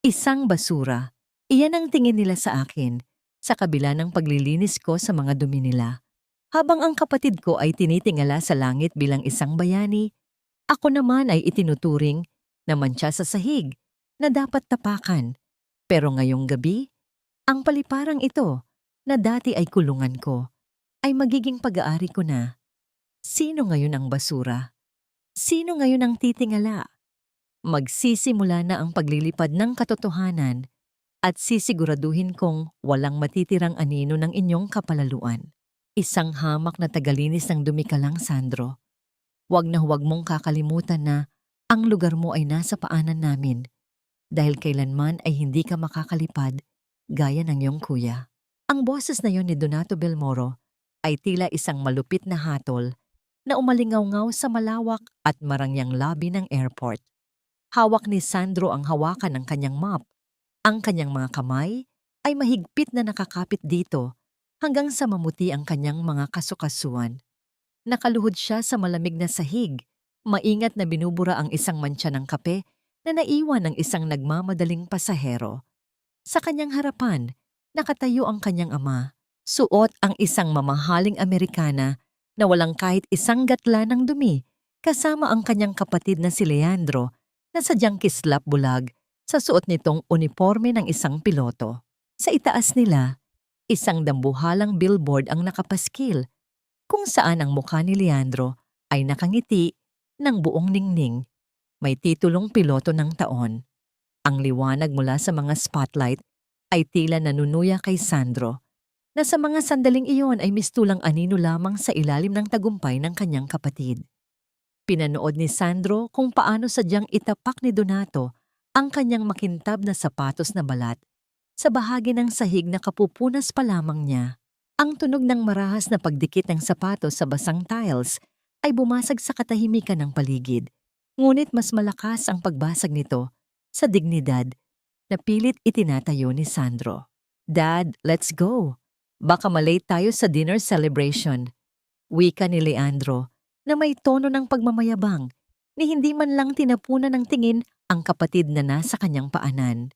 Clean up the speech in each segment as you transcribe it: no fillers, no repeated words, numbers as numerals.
Isang basura. Iyan ang tingin nila sa akin, sa kabila ng paglilinis ko sa mga dumi nila. Habang ang kapatid ko ay tinitingala sa langit bilang isang bayani, ako naman ay itinuturing na mantsa sa sahig na dapat tapakan. Pero ngayong gabi, ang paliparang ito, na dati ay kulungan ko, ay magiging pag-aari ko na. Sino ngayon ang basura? Sino ngayon ang titingala? Magsisimula na ang paglilipad ng katotohanan at sisiguraduhin kong walang matitirang anino ng inyong kapalaluan. Isang hamak na tagalinis ng dumi ka lang, Sandro. Huwag na huwag mong kakalimutan na ang lugar mo ay nasa paanan namin dahil kailanman ay hindi ka makakalipad gaya ng iyong kuya. Ang boses na yon ni Donato Belmoro ay tila isang malupit na hatol na umalingaw-ngaw sa malawak at marangyang lobby ng airport. Hawak ni Sandro ang hawakan ng kanyang map. Ang kanyang mga kamay ay mahigpit na nakakapit dito hanggang sa mamuti ang kanyang mga kasukasuan. Nakaluhod siya sa malamig na sahig, maingat na binubura ang isang mantsa ng kape na naiwan ng isang nagmamadaling pasahero. Sa kanyang harapan, nakatayo ang kanyang ama, suot ang isang mamahaling Amerikana na walang kahit isang gatla ng dumi, kasama ang kanyang kapatid na si Leandro na sadyang kislap bulag sa suot nitong uniforme ng isang piloto. Sa itaas nila, isang dambuhalang billboard ang nakapaskil kung saan ang mukha ni Leandro ay nakangiti ng buong ningning. May titulong piloto ng taon. Ang liwanag mula sa mga spotlight ay tila nanunuya kay Sandro na sa mga sandaling iyon ay mistulang anino lamang sa ilalim ng tagumpay ng kanyang kapatid. Pinanood ni Sandro kung paano sadyang itapak ni Donato ang kanyang makintab na sapatos na balat sa bahagi ng sahig na kapupunas pa lamang niya. Ang tunog ng marahas na pagdikit ng sapatos sa basang tiles ay bumasag sa katahimikan ng paligid. Ngunit mas malakas ang pagbasag nito sa dignidad na pilit itinatayo ni Sandro. "Dad, let's go. Baka malate tayo sa dinner celebration." Wika ni Leandro na may tono ng pagmamayabang ni hindi man lang tinapunan ng tingin ang kapatid na nasa kanyang paanan.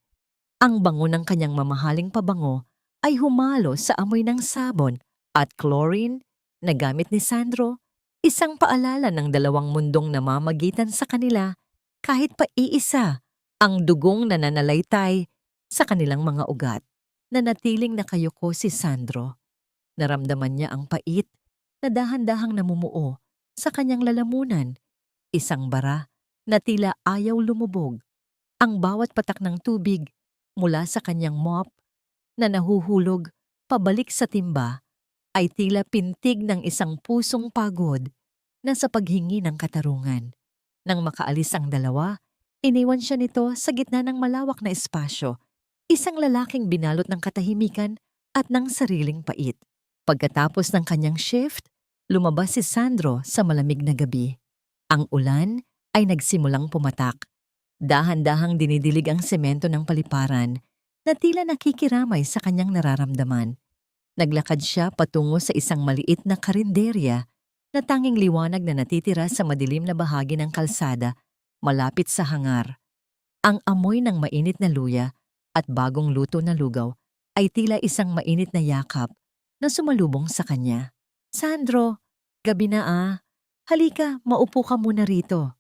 Ang bango ng kanyang mamahaling pabango ay humalo sa amoy ng sabon at chlorine na gamit ni Sandro, isang paalala ng dalawang mundong namamagitan sa kanila kahit pa iisa ang dugong nananalaytay sa kanilang mga ugat. Nanatiling nakayuko si Sandro. Naramdaman niya ang pait na dahan-dahang namumuo sa kanyang lalamunan, isang bara na tila ayaw lumubog. Ang bawat patak ng tubig mula sa kanyang mop na nahuhulog pabalik sa timba ay tila pintig ng isang pusong pagod na sa paghingi ng katarungan. Nang makaalis ang dalawa, iniwan siya nito sa gitna ng malawak na espasyo, isang lalaking binalot ng katahimikan at ng sariling pait. Pagkatapos ng kanyang shift, lumabas si Sandro sa malamig na gabi. Ang ulan ay nagsimulang pumatak. Dahan-dahang dinidilig ang semento ng paliparan na tila nakikiramay sa kanyang nararamdaman. Naglakad siya patungo sa isang maliit na karinderya na tanging liwanag na natitira sa madilim na bahagi ng kalsada malapit sa hangar. Ang amoy ng mainit na luya at bagong luto na lugaw ay tila isang mainit na yakap na sumalubong sa kanya. "Sandro, gabi na ah. Halika, maupo ka muna rito."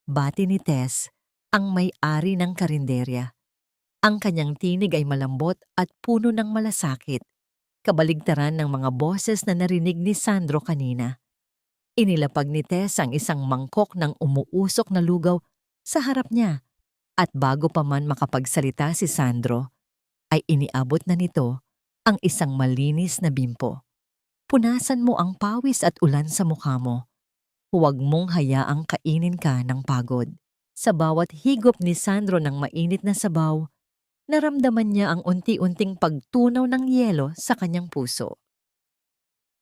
Bati ni Tess, ang may-ari ng karinderya. Ang kanyang tinig ay malambot at puno ng malasakit, kabaligtaran ng mga boses na narinig ni Sandro kanina. Inilapag ni Tess ang isang mangkok ng umuusok na lugaw sa harap niya at bago pa man makapagsalita si Sandro, ay iniabot na nito ang isang malinis na bimpo. "Punasan mo ang pawis at ulan sa mukha mo. Huwag mong hayaang kainin ka ng pagod." Sa bawat higop ni Sandro ng mainit na sabaw, naramdaman niya ang unti-unting pagtunaw ng yelo sa kanyang puso.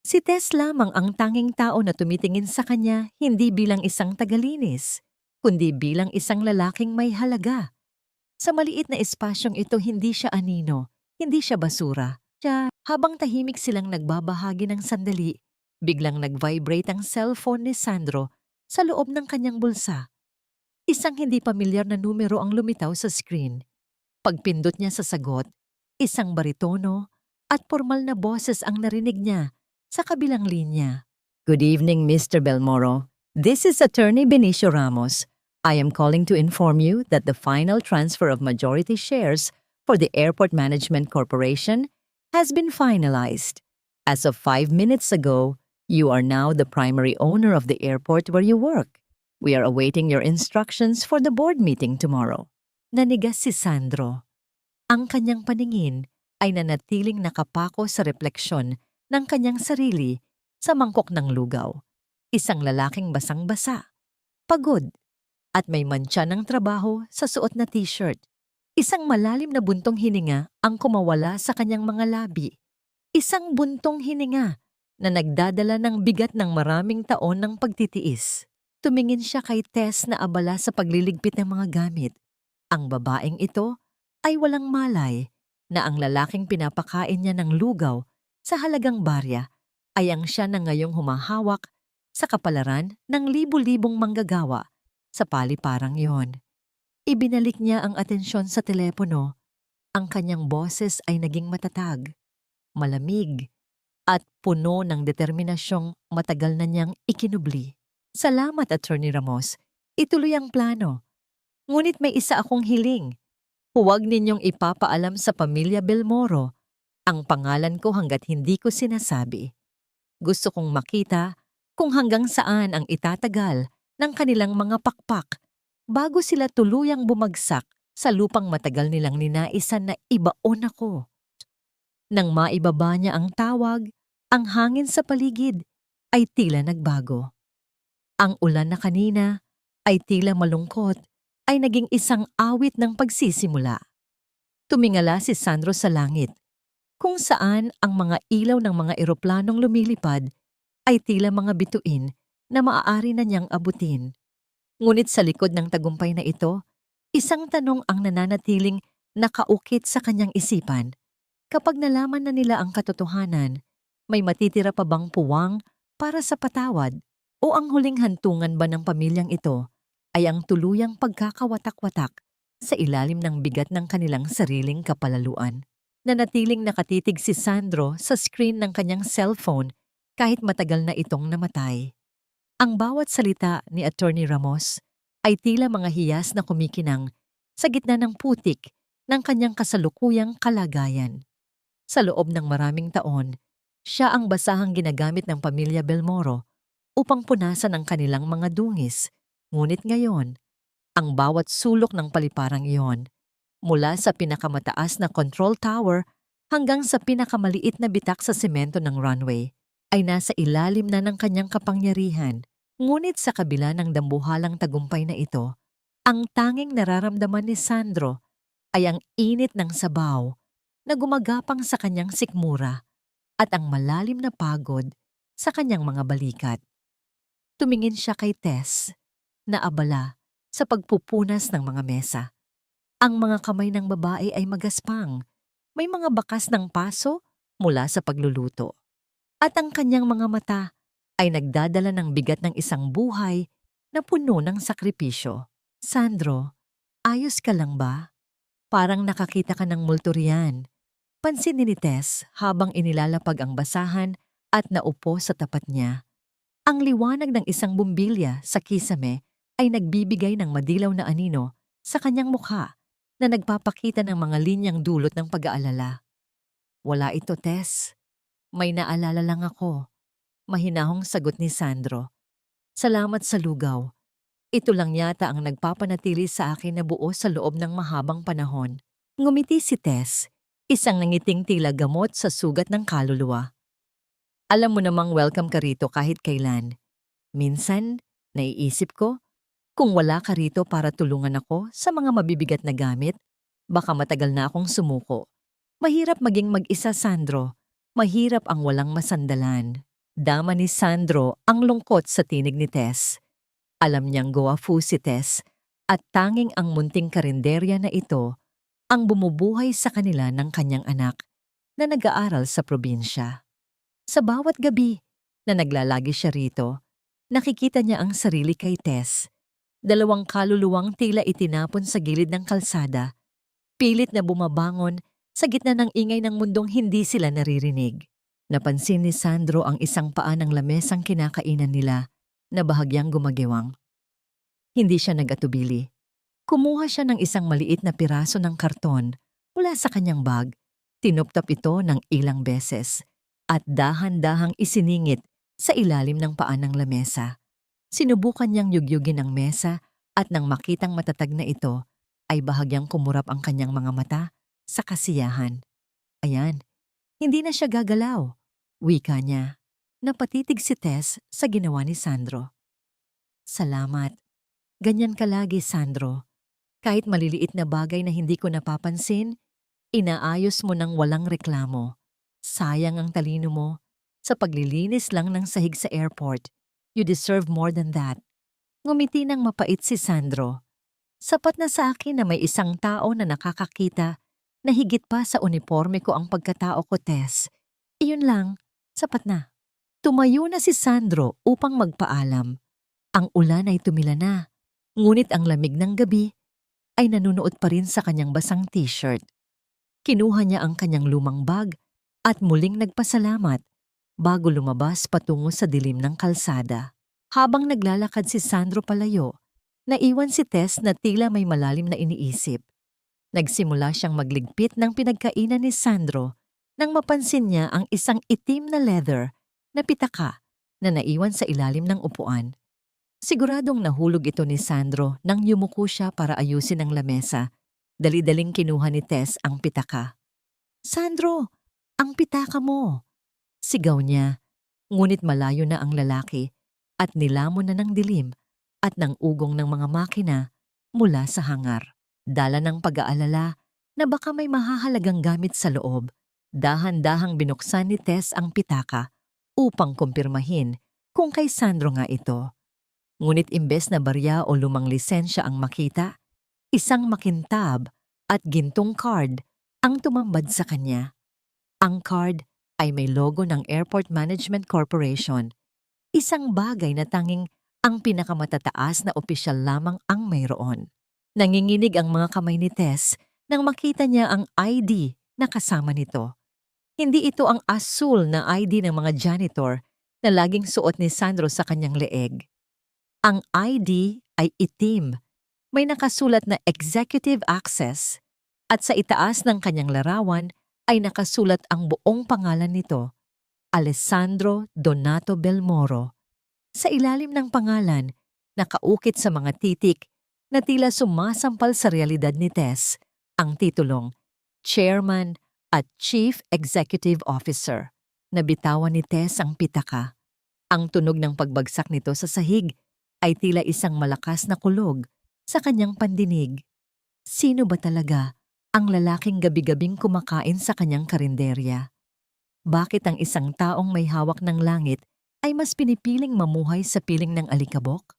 Si Tess lamang ang tanging tao na tumitingin sa kanya hindi bilang isang tagalinis, kundi bilang isang lalaking may halaga. Sa maliit na espasyong ito hindi siya anino, hindi siya basura. Habang tahimik silang nagbabahagi ng sandali, biglang nag-vibrate ang cellphone ni Sandro sa loob ng kanyang bulsa. Isang hindi pamilyar na numero ang lumitaw sa screen. Pagpindot niya sa sagot, isang baritono at formal na boses ang narinig niya sa kabilang linya. Good evening, Mr. Belmoro. This is Attorney Benicio Ramos. I am calling to inform you that the final transfer of majority shares for the Airport Management Corporation has been finalized. As of 5 minutes ago, you are now the primary owner of the airport where you work. We are awaiting your instructions for the board meeting tomorrow. Nanigas si Sandro. Ang kanyang paningin ay nanatiling nakapako sa refleksyon ng kanyang sarili sa mangkok ng lugaw. Isang lalaking basang-basa, pagod, at may mantsa ng trabaho sa suot na t-shirt. Isang malalim na buntong hininga ang kumawala sa kanyang mga labi. Isang buntong hininga na nagdadala ng bigat ng maraming taon ng pagtitiis. Tumingin siya kay Tess na abala sa pagliligpit ng mga gamit. Ang babaeng ito ay walang malay na ang lalaking pinapakain niya ng lugaw sa halagang barya ay ang siya na ngayong humahawak sa kapalaran ng libu-libong manggagawa sa paliparang iyon. Ibinalik niya ang atensyon sa telepono. Ang kanyang boses ay naging matatag, malamig, at puno ng determinasyong matagal na niyang ikinubli. Salamat, Attorney Ramos. Ituloy ang plano. Ngunit may isa akong hiling. Huwag ninyong ipapaalam sa pamilya Belmoro ang pangalan ko hanggat hindi ko sinasabi. Gusto kong makita kung hanggang saan ang itatagal ng kanilang mga pakpak bago sila tuluyang bumagsak sa lupang matagal nilang ninaisan na ibaon ako. Nang maibaba niya ang tawag, ang hangin sa paligid ay tila nagbago. Ang ulan na kanina ay tila malungkot ay naging isang awit ng pagsisimula. Tumingala si Sandro sa langit, kung saan ang mga ilaw ng mga eroplanong lumilipad ay tila mga bituin na maaari na niyang abutin. Ngunit sa likod ng tagumpay na ito, isang tanong ang nananatiling nakaukit sa kanyang isipan. Kapag nalaman na nila ang katotohanan, may matitira pa bang puwang para sa patawad o ang huling hantungan ba ng pamilyang ito ay ang tuluyang pagkakawatak-watak sa ilalim ng bigat ng kanilang sariling kapalaluan? Nanatiling nakatitig si Sandro sa screen ng kanyang cellphone kahit matagal na itong namatay. Ang bawat salita ni Attorney Ramos ay tila mga hiyas na kumikinang sa gitna ng putik ng kanyang kasalukuyang kalagayan. Sa loob ng maraming taon, siya ang basahang ginagamit ng pamilya Belmoro upang punasan ang kanilang mga dungis. Ngunit ngayon, ang bawat sulok ng paliparang iyon, mula sa pinakamataas na control tower hanggang sa pinakamaliit na bitak sa semento ng runway, ay nasa ilalim na ng kanyang kapangyarihan. Ngunit sa kabila ng dambuhalang tagumpay na ito, ang tanging nararamdaman ni Sandro ay ang init ng sabaw na gumagapang sa kanyang sikmura at ang malalim na pagod sa kanyang mga balikat. Tumingin siya kay Tess na abala sa pagpupunas ng mga mesa. Ang mga kamay ng babae ay magaspang, may mga bakas ng paso mula sa pagluluto. At ang kanyang mga mata ay nagdadala ng bigat ng isang buhay na puno ng sakripisyo. Sandro, ayos ka lang ba? Parang nakakita ka ng multo riyan. Pansinin ni Tess habang inilalapag ang basahan at naupo sa tapat niya. Ang liwanag ng isang bumbilya sa kisame ay nagbibigay ng madilaw na anino sa kanyang mukha na nagpapakita ng mga linyang dulot ng pag-aalala. Wala ito, Tess. May naalala lang ako. Mahinahong sagot ni Sandro. Salamat sa lugaw. Ito lang yata ang nagpapanatili sa akin na buo sa loob ng mahabang panahon. Ngumiti si Tess, isang nangiting tila gamot sa sugat ng kaluluwa. Alam mo namang welcome ka rito kahit kailan. Minsan, naiisip ko, kung wala ka rito para tulungan ako sa mga mabibigat na gamit, baka matagal na akong sumuko. Mahirap maging mag-isa, Sandro. Mahirap ang walang masandalan. Dama ni Sandro ang lungkot sa tinig ni Tess. Alam niyang goafu si Tess at tanging ang munting karinderya na ito ang bumubuhay sa kanila ng kanyang anak na nag-aaral sa probinsya. Sa bawat gabi na naglalagi siya rito, nakikita niya ang sarili kay Tess. Dalawang kaluluwang tila itinapon sa gilid ng kalsada, Pilit na bumabangon sa gitna ng ingay ng mundong hindi sila naririnig. Napansin ni Sandro ang isang paa ng lamesang kinakainan nila na bahagyang gumagewang. Hindi siya nag-atubili. Kumuha siya ng isang maliit na piraso ng karton mula sa kanyang bag. Tinuptap ito ng ilang beses at dahan-dahang isiningit sa ilalim ng paa ng lamesa. Sinubukan niyang yugyugin ang mesa at nang makitang matatag na ito, ay bahagyang kumurap ang kanyang mga mata sa kasiyahan. Ayan, hindi na siya gagalaw. Wika niya. Napatitig si Tess sa ginawa ni Sandro. Salamat. Ganyan ka lagi, Sandro. Kahit maliliit na bagay na hindi ko napapansin, inaayos mo ng walang reklamo. Sayang ang talino mo. Sa paglilinis lang ng sahig sa airport, you deserve more than that. Ngumiti ng mapait si Sandro. Sapat na sa akin na may isang tao na nakakakita na higit pa sa uniforme ko ang pagkatao ko, Tess. Iyon lang, sapat na. Tumayo na si Sandro upang magpaalam. Ang ulan ay tumila na, ngunit ang lamig ng gabi ay nanunuot pa rin sa kanyang basang t-shirt. Kinuha niya ang kanyang lumang bag at muling nagpasalamat bago lumabas patungo sa dilim ng kalsada. Habang naglalakad si Sandro palayo, naiwan si Tess na tila may malalim na iniisip. Nagsimula siyang magligpit ng pinagkainan ni Sandro nang mapansin niya ang isang itim na leather na pitaka na naiwan sa ilalim ng upuan. Siguradong nahulog ito ni Sandro nang yumuko siya para ayusin ang lamesa. Dali-daling kinuha ni Tess ang pitaka. Sandro, ang pitaka mo! Sigaw niya, ngunit malayo na ang lalaki at nilamon na ng dilim at ng ugong ng mga makina mula sa hangar. Dala ng pag-aalala na baka may mahahalagang gamit sa loob, dahan-dahang binuksan ni Tess ang pitaka upang kumpirmahin kung kay Sandro nga ito. Ngunit imbes na barya o lumang lisensya ang makita, isang makintab at gintong card ang tumambad sa kanya. Ang card ay may logo ng Airport Management Corporation, isang bagay na tanging ang pinakamatataas na opisyal lamang ang mayroon. Nanginginig ang mga kamay ni Tess nang makita niya ang ID na kasama nito. Hindi ito ang asul na ID ng mga janitor na laging suot ni Sandro sa kanyang leeg. Ang ID ay itim, may nakasulat na Executive Access at sa itaas ng kanyang larawan ay nakasulat ang buong pangalan nito, Alessandro Donato Belmoro. Sa ilalim ng pangalan, nakaukit sa mga titik na tila sumasampal sa realidad ni Tess ang titulong Chairman at Chief Executive Officer. Nabitawan ni Tess ang pitaka. Ang tunog ng pagbagsak nito sa sahig ay tila isang malakas na kulog sa kanyang pandinig. Sino ba talaga ang lalaking gabi-gabing kumakain sa kanyang karinderya? Bakit ang isang taong may hawak ng langit ay mas pinipiling mamuhay sa piling ng alikabok?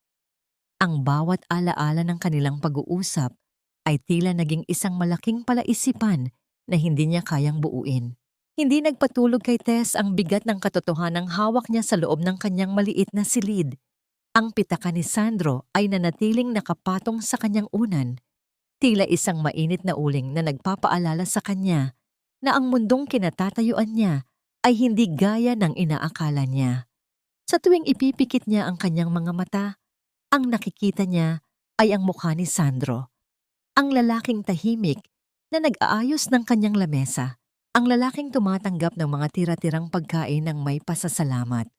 Ang bawat alaala ng kanilang pag-uusap ay tila naging isang malaking palaisipan na hindi niya kayang buuin. Hindi nagpatulog kay Tess ang bigat ng katotohanang hawak niya sa loob ng kanyang maliit na silid. Ang pitaka ni Sandro ay nanatiling nakapatong sa kanyang unan, tila isang mainit na uling na nagpapaalala sa kanya na ang mundong kinatatayuan niya ay hindi gaya ng inaakala niya. Sa tuwing ipipikit niya ang kanyang mga mata, ang nakikita niya ay ang mukha ni Sandro. Ang lalaking tahimik na nag-aayos ng kanyang lamesa. Ang lalaking tumatanggap ng mga tira-tirang pagkain ng may pasasalamat.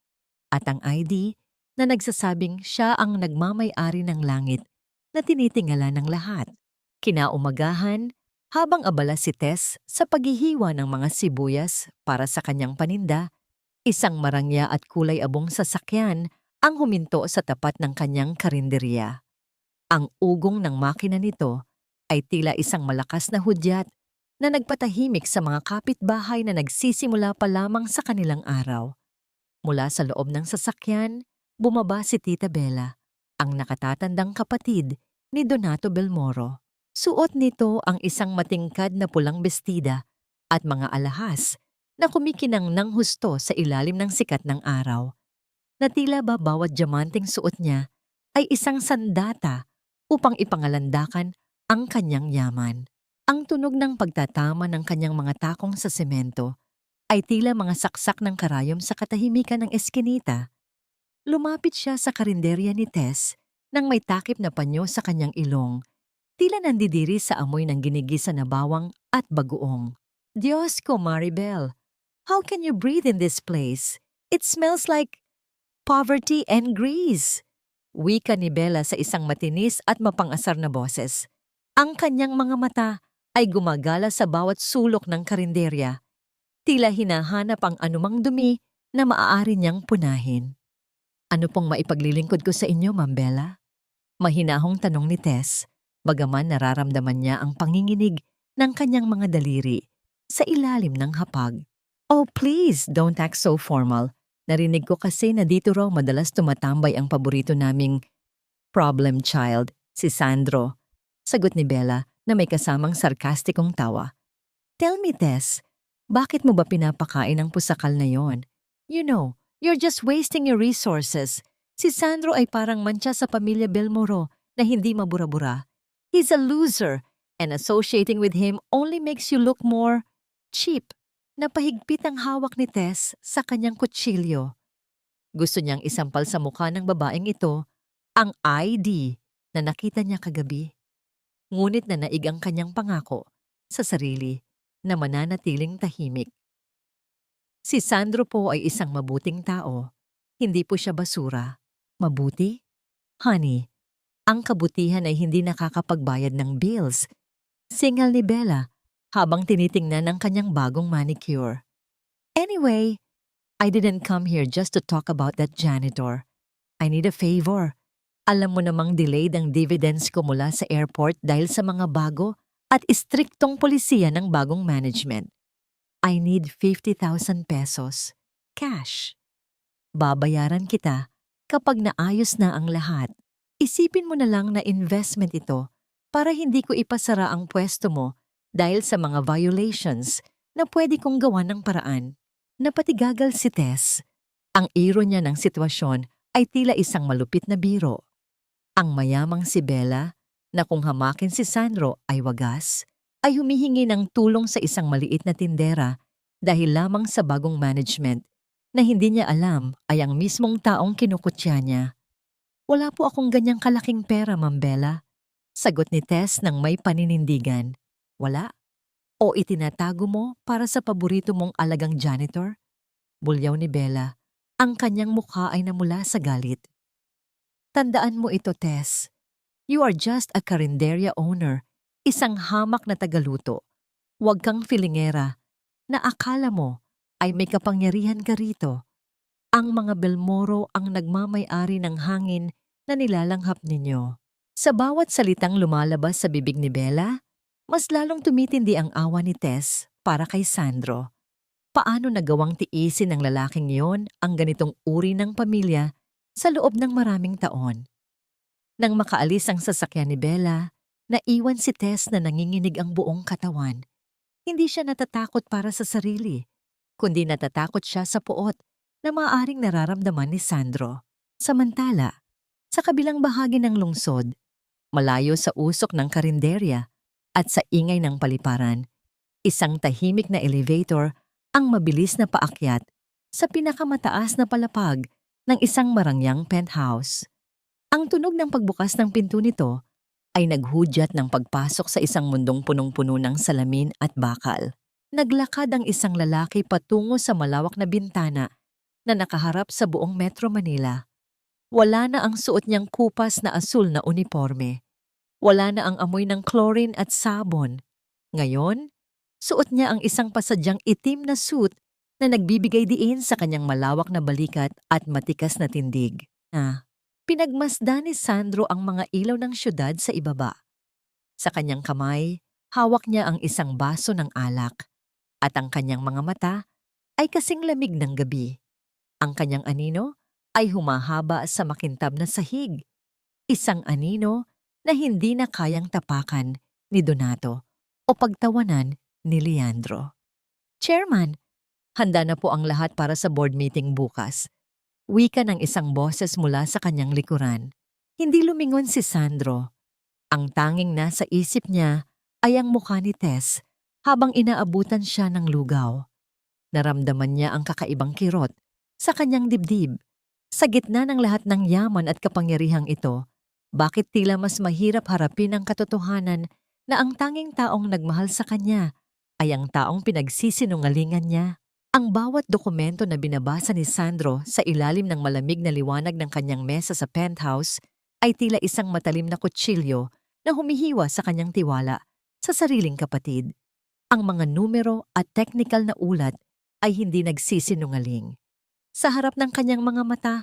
At ang ID na nagsasabing siya ang nagmamay-ari ng langit na tinitingala ng lahat. Kinaumagahan, habang abala si Tess sa paghihiwa ng mga sibuyas para sa kanyang paninda, isang marangya at kulay abong sasakyan ang huminto sa tapat ng kanyang karinderya. Ang ugong ng makina nito ay tila isang malakas na hudyat na nagpatahimik sa mga kapitbahay na nagsisimula pa lamang sa kanilang araw. Mula sa loob ng sasakyan, bumaba si Tita Bella, ang nakatatandang kapatid ni Donato Belmoro. Suot nito ang isang matingkad na pulang bestida at mga alahas na kumikinang ng husto sa ilalim ng sikat ng araw. Na tila ba bawat diamanteng suot niya ay isang sandata upang ipangalandakan ang kanyang yaman. Ang tunog ng pagtatama ng kanyang mga takong sa semento ay tila mga saksak ng karayom sa katahimikan ng eskinita. Lumapit siya sa karinderya ni Tess nang may takip na panyo sa kanyang ilong, tila nandidiri sa amoy ng ginigisa na bawang at bagoong. Diyos ko, Maribel, how can you breathe in this place? It smells like poverty and grease. Wika ni Bella sa isang matinis at mapangasar na boses. Ang kanyang mga mata ay gumagala sa bawat sulok ng karinderya. Tila hinahanap ang anumang dumi na maaari niyang punahin. Ano pong maipaglilingkod ko sa inyo, Ma'am Bella? Mahinahong tanong ni Tess, bagaman nararamdaman niya ang panginginig ng kanyang mga daliri sa ilalim ng hapag. Oh please, don't act so formal. Narinig ko kasi na dito raw madalas tumatambay ang paborito naming problem child, si Sandro. Sagot ni Bella na may kasamang sarkastikong tawa. Tell me, Tess, bakit mo ba pinapakain ang pusakal na yon? You know, you're just wasting your resources. Si Sandro ay parang mancha sa pamilya Belmoro na hindi mabura-bura. He's a loser, and associating with him only makes you look more cheap. Napahigpit ang hawak ni Tess sa kanyang kutsilyo. Gusto niyang isampal sa mukha ng babaeng ito ang ID na nakita niya kagabi. Ngunit nanaig ang kanyang pangako sa sarili na mananatiling tahimik. Si Sandro po ay isang mabuting tao. Hindi po siya basura. Mabuti? Honey, ang kabutihan ay hindi nakakapagbayad ng bills. Singal ni Bella habang tinitingnan ang kanyang bagong manicure. Anyway, I didn't come here just to talk about that janitor. I need a favor. Alam mo namang delayed ang dividends ko mula sa airport dahil sa mga bago at istriktong polisiya ng bagong management. I need 50,000 pesos. Cash. Babayaran kita kapag naayos na ang lahat. Isipin mo na lang na investment ito para hindi ko ipasara ang pwesto mo dahil sa mga violations na pwede kong gawa ng paraan. Napatigagal si Tess. Ang iro niya ng sitwasyon ay tila isang malupit na biro. Ang mayamang si Bella, na kung hamakin si Sandro ay wagas, ay humihingi ng tulong sa isang maliit na tindera dahil lamang sa bagong management na hindi niya alam ay ang mismong taong kinukutya niya. Wala po akong ganyang kalaking pera, Ma'am Bella. Sagot ni Tess nang may paninindigan. Wala? O itinatago mo para sa paborito mong alagang janitor? Bulyaw ni Bella. Ang kanyang mukha ay namula sa galit. Tandaan mo ito, Tess. You are just a karinderya owner, isang hamak na tagaluto. Huwag kang filingera na akala mo ay may kapangyarihan ka rito. Ang mga Belmoro ang nagmamay-ari ng hangin na nilalanghap ninyo. Sa bawat salitang lumalabas sa bibig ni Bella, mas lalong tumitindi ang awa ni Tess para kay Sandro. Paano nagawang tiisin ng lalaking yon ang ganitong uri ng pamilya sa loob ng maraming taon? Nang makaalis ang sasakyan ni Bella, naiwan si Tess na nanginginig ang buong katawan. Hindi siya natatakot para sa sarili, kundi natatakot siya sa puot na maaaring nararamdaman ni Sandro. Samantala, sa kabilang bahagi ng lungsod, malayo sa usok ng karinderya at sa ingay ng paliparan, isang tahimik na elevator ang mabilis na paakyat sa pinakamataas na palapag ng isang marangyang penthouse. Ang tunog ng pagbukas ng pinto nito ay naghudyat ng pagpasok sa isang mundong punong-puno ng salamin at bakal. Naglakad ang isang lalaki patungo sa malawak na bintana na nakaharap sa buong Metro Manila. Wala na ang suot niyang kupas na asul na uniforme. Wala na ang amoy ng chlorine at sabon. Ngayon, suot niya ang isang pasadyang itim na suit na nagbibigay diin sa kanyang malawak na balikat at matikas na tindig. Pinagmasdan ni Sandro ang mga ilaw ng syudad sa ibaba. Sa kanyang kamay, hawak niya ang isang baso ng alak at ang kanyang mga mata ay kasing lamig ng gabi. Ang kanyang anino ay humahaba sa makintab na sahig. Isang anino na hindi na kayang tapakan ni Donato o pagtawanan ni Leandro. Chairman, handa na po ang lahat para sa board meeting bukas. Wika ng isang boses mula sa kanyang likuran. Hindi lumingon si Sandro. Ang tanging nasa isip niya ay ang mukha ni Tess habang inaabutan siya ng lugaw. Naramdaman niya ang kakaibang kirot sa kanyang dibdib. Sa gitna ng lahat ng yaman at kapangyarihang ito, bakit tila mas mahirap harapin ang katotohanan na ang tanging taong nagmahal sa kanya ay ang taong pinagsisinungalingan niya? Ang bawat dokumento na binabasa ni Sandro sa ilalim ng malamig na liwanag ng kanyang mesa sa penthouse ay tila isang matalim na kutsilyo na humihiwa sa kanyang tiwala sa sariling kapatid. Ang mga numero at technical na ulat ay hindi nagsisinungaling. Sa harap ng kanyang mga mata,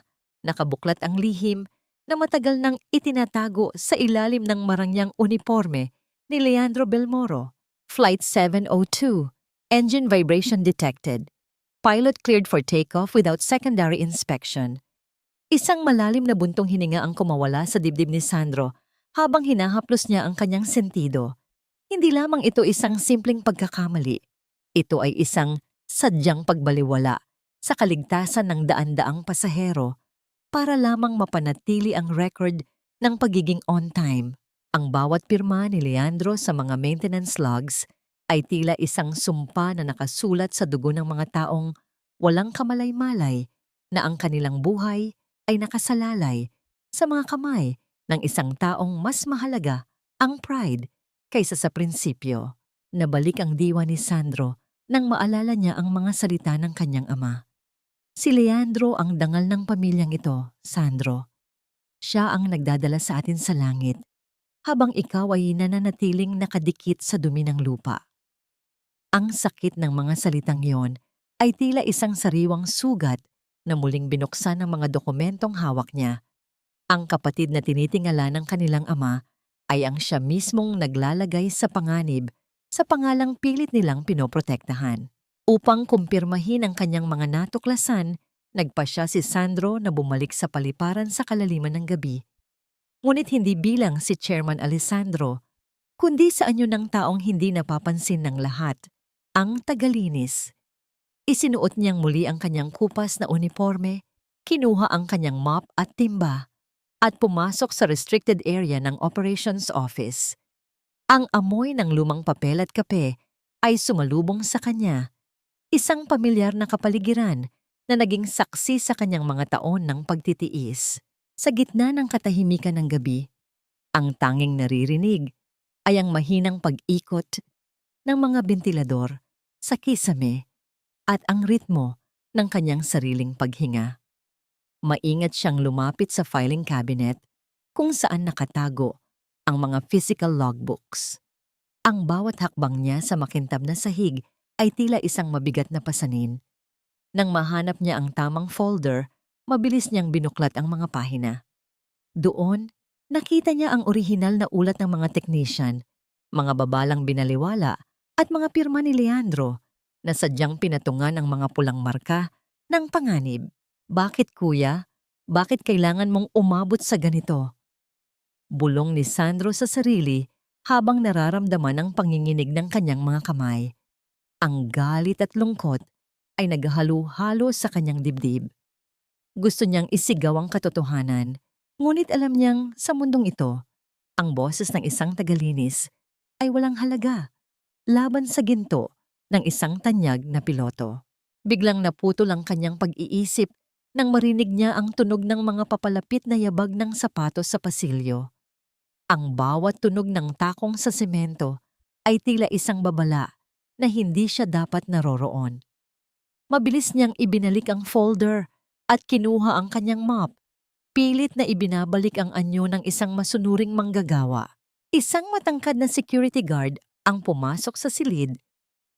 nakabuklat ang lihim na matagal nang itinatago sa ilalim ng marangyang uniforme ni Leandro Belmoro. Flight 702, engine vibration detected. Pilot cleared for takeoff without secondary inspection. Isang malalim na buntong hininga ang kumawala sa dibdib ni Sandro habang hinahaplos niya ang kanyang sentido. Hindi lamang ito isang simpleng pagkakamali. Ito ay isang sadyang pagbaliwala sa kaligtasan ng daan-daang pasahero para lamang mapanatili ang record ng pagiging on time. Ang bawat pirma ni Leandro sa mga maintenance logs ay tila isang sumpa na nakasulat sa dugo ng mga taong walang kamalay-malay na ang kanilang buhay ay nakasalalay sa mga kamay ng isang taong mas mahalaga ang pride kaysa sa prinsipyo. Nabalik ang diwa ni Sandro nang maalala niya ang mga salita ng kanyang ama. Si Leandro ang dangal ng pamilyang ito, Sandro. Siya ang nagdadala sa atin sa langit habang ikaw ay nananatiling nakadikit sa dumi ng lupa. Ang sakit ng mga salitang iyon ay tila isang sariwang sugat na muling binuksan ng mga dokumentong hawak niya. Ang kapatid na tinitingala ng kanilang ama ay ang siya mismong naglalagay sa panganib sa pangalang pilit nilang pinoprotektahan. Upang kumpirmahin ang kanyang mga natuklasan, nagpa siya si Sandro na bumalik sa paliparan sa kalaliman ng gabi. Ngunit hindi bilang si Chairman Alessandro, kundi sa anyo ng taong hindi napapansin ng lahat, ang tagalinis. Isinuot niyang muli ang kanyang kupas na uniforme, kinuha ang kanyang mop at timba, at pumasok sa restricted area ng operations office. Ang amoy ng lumang papel at kape ay sumalubong sa kanya, isang pamilyar na kapaligiran na naging saksi sa kanyang mga taon ng pagtitiis. Sa gitna ng katahimikan ng gabi, ang tanging naririnig ay ang mahinang pag-ikot ng mga bentilador sa kisame at ang ritmo ng kanyang sariling paghinga. Maingat siyang lumapit sa filing cabinet kung saan nakatago ang mga physical logbooks. Ang bawat hakbang niya sa makintab na sahig ay tila isang mabigat na pasanin. Nang mahanap niya ang tamang folder, mabilis niyang binuklat ang mga pahina. Doon, nakita niya ang orihinal na ulat ng mga technician, mga babalang binaliwala at mga pirma ni Leandro na sadyang pinatungan ang mga pulang marka ng panganib. Bakit kuya? Bakit kailangan mong umabot sa ganito? Bulong ni Sandro sa sarili habang nararamdaman ang panginginig ng kanyang mga kamay. Ang galit at lungkot ay naghalo-halo sa kanyang dibdib. Gusto niyang isigaw ang katotohanan, ngunit alam niyang sa mundong ito, ang boses ng isang tagalinis ay walang halaga laban sa ginto ng isang tanyag na piloto. Biglang naputol ang kanyang pag-iisip nang marinig niya ang tunog ng mga papalapit na yabag ng sapatos sa pasilyo. Ang bawat tunog ng takong sa semento ay tila isang babala na hindi siya dapat naroroon. Mabilis niyang ibinalik ang folder at kinuha ang kanyang mop. Pilit na ibinabalik ang anyo ng isang masunuring manggagawa. Isang matangkad na security guard ang pumasok sa silid.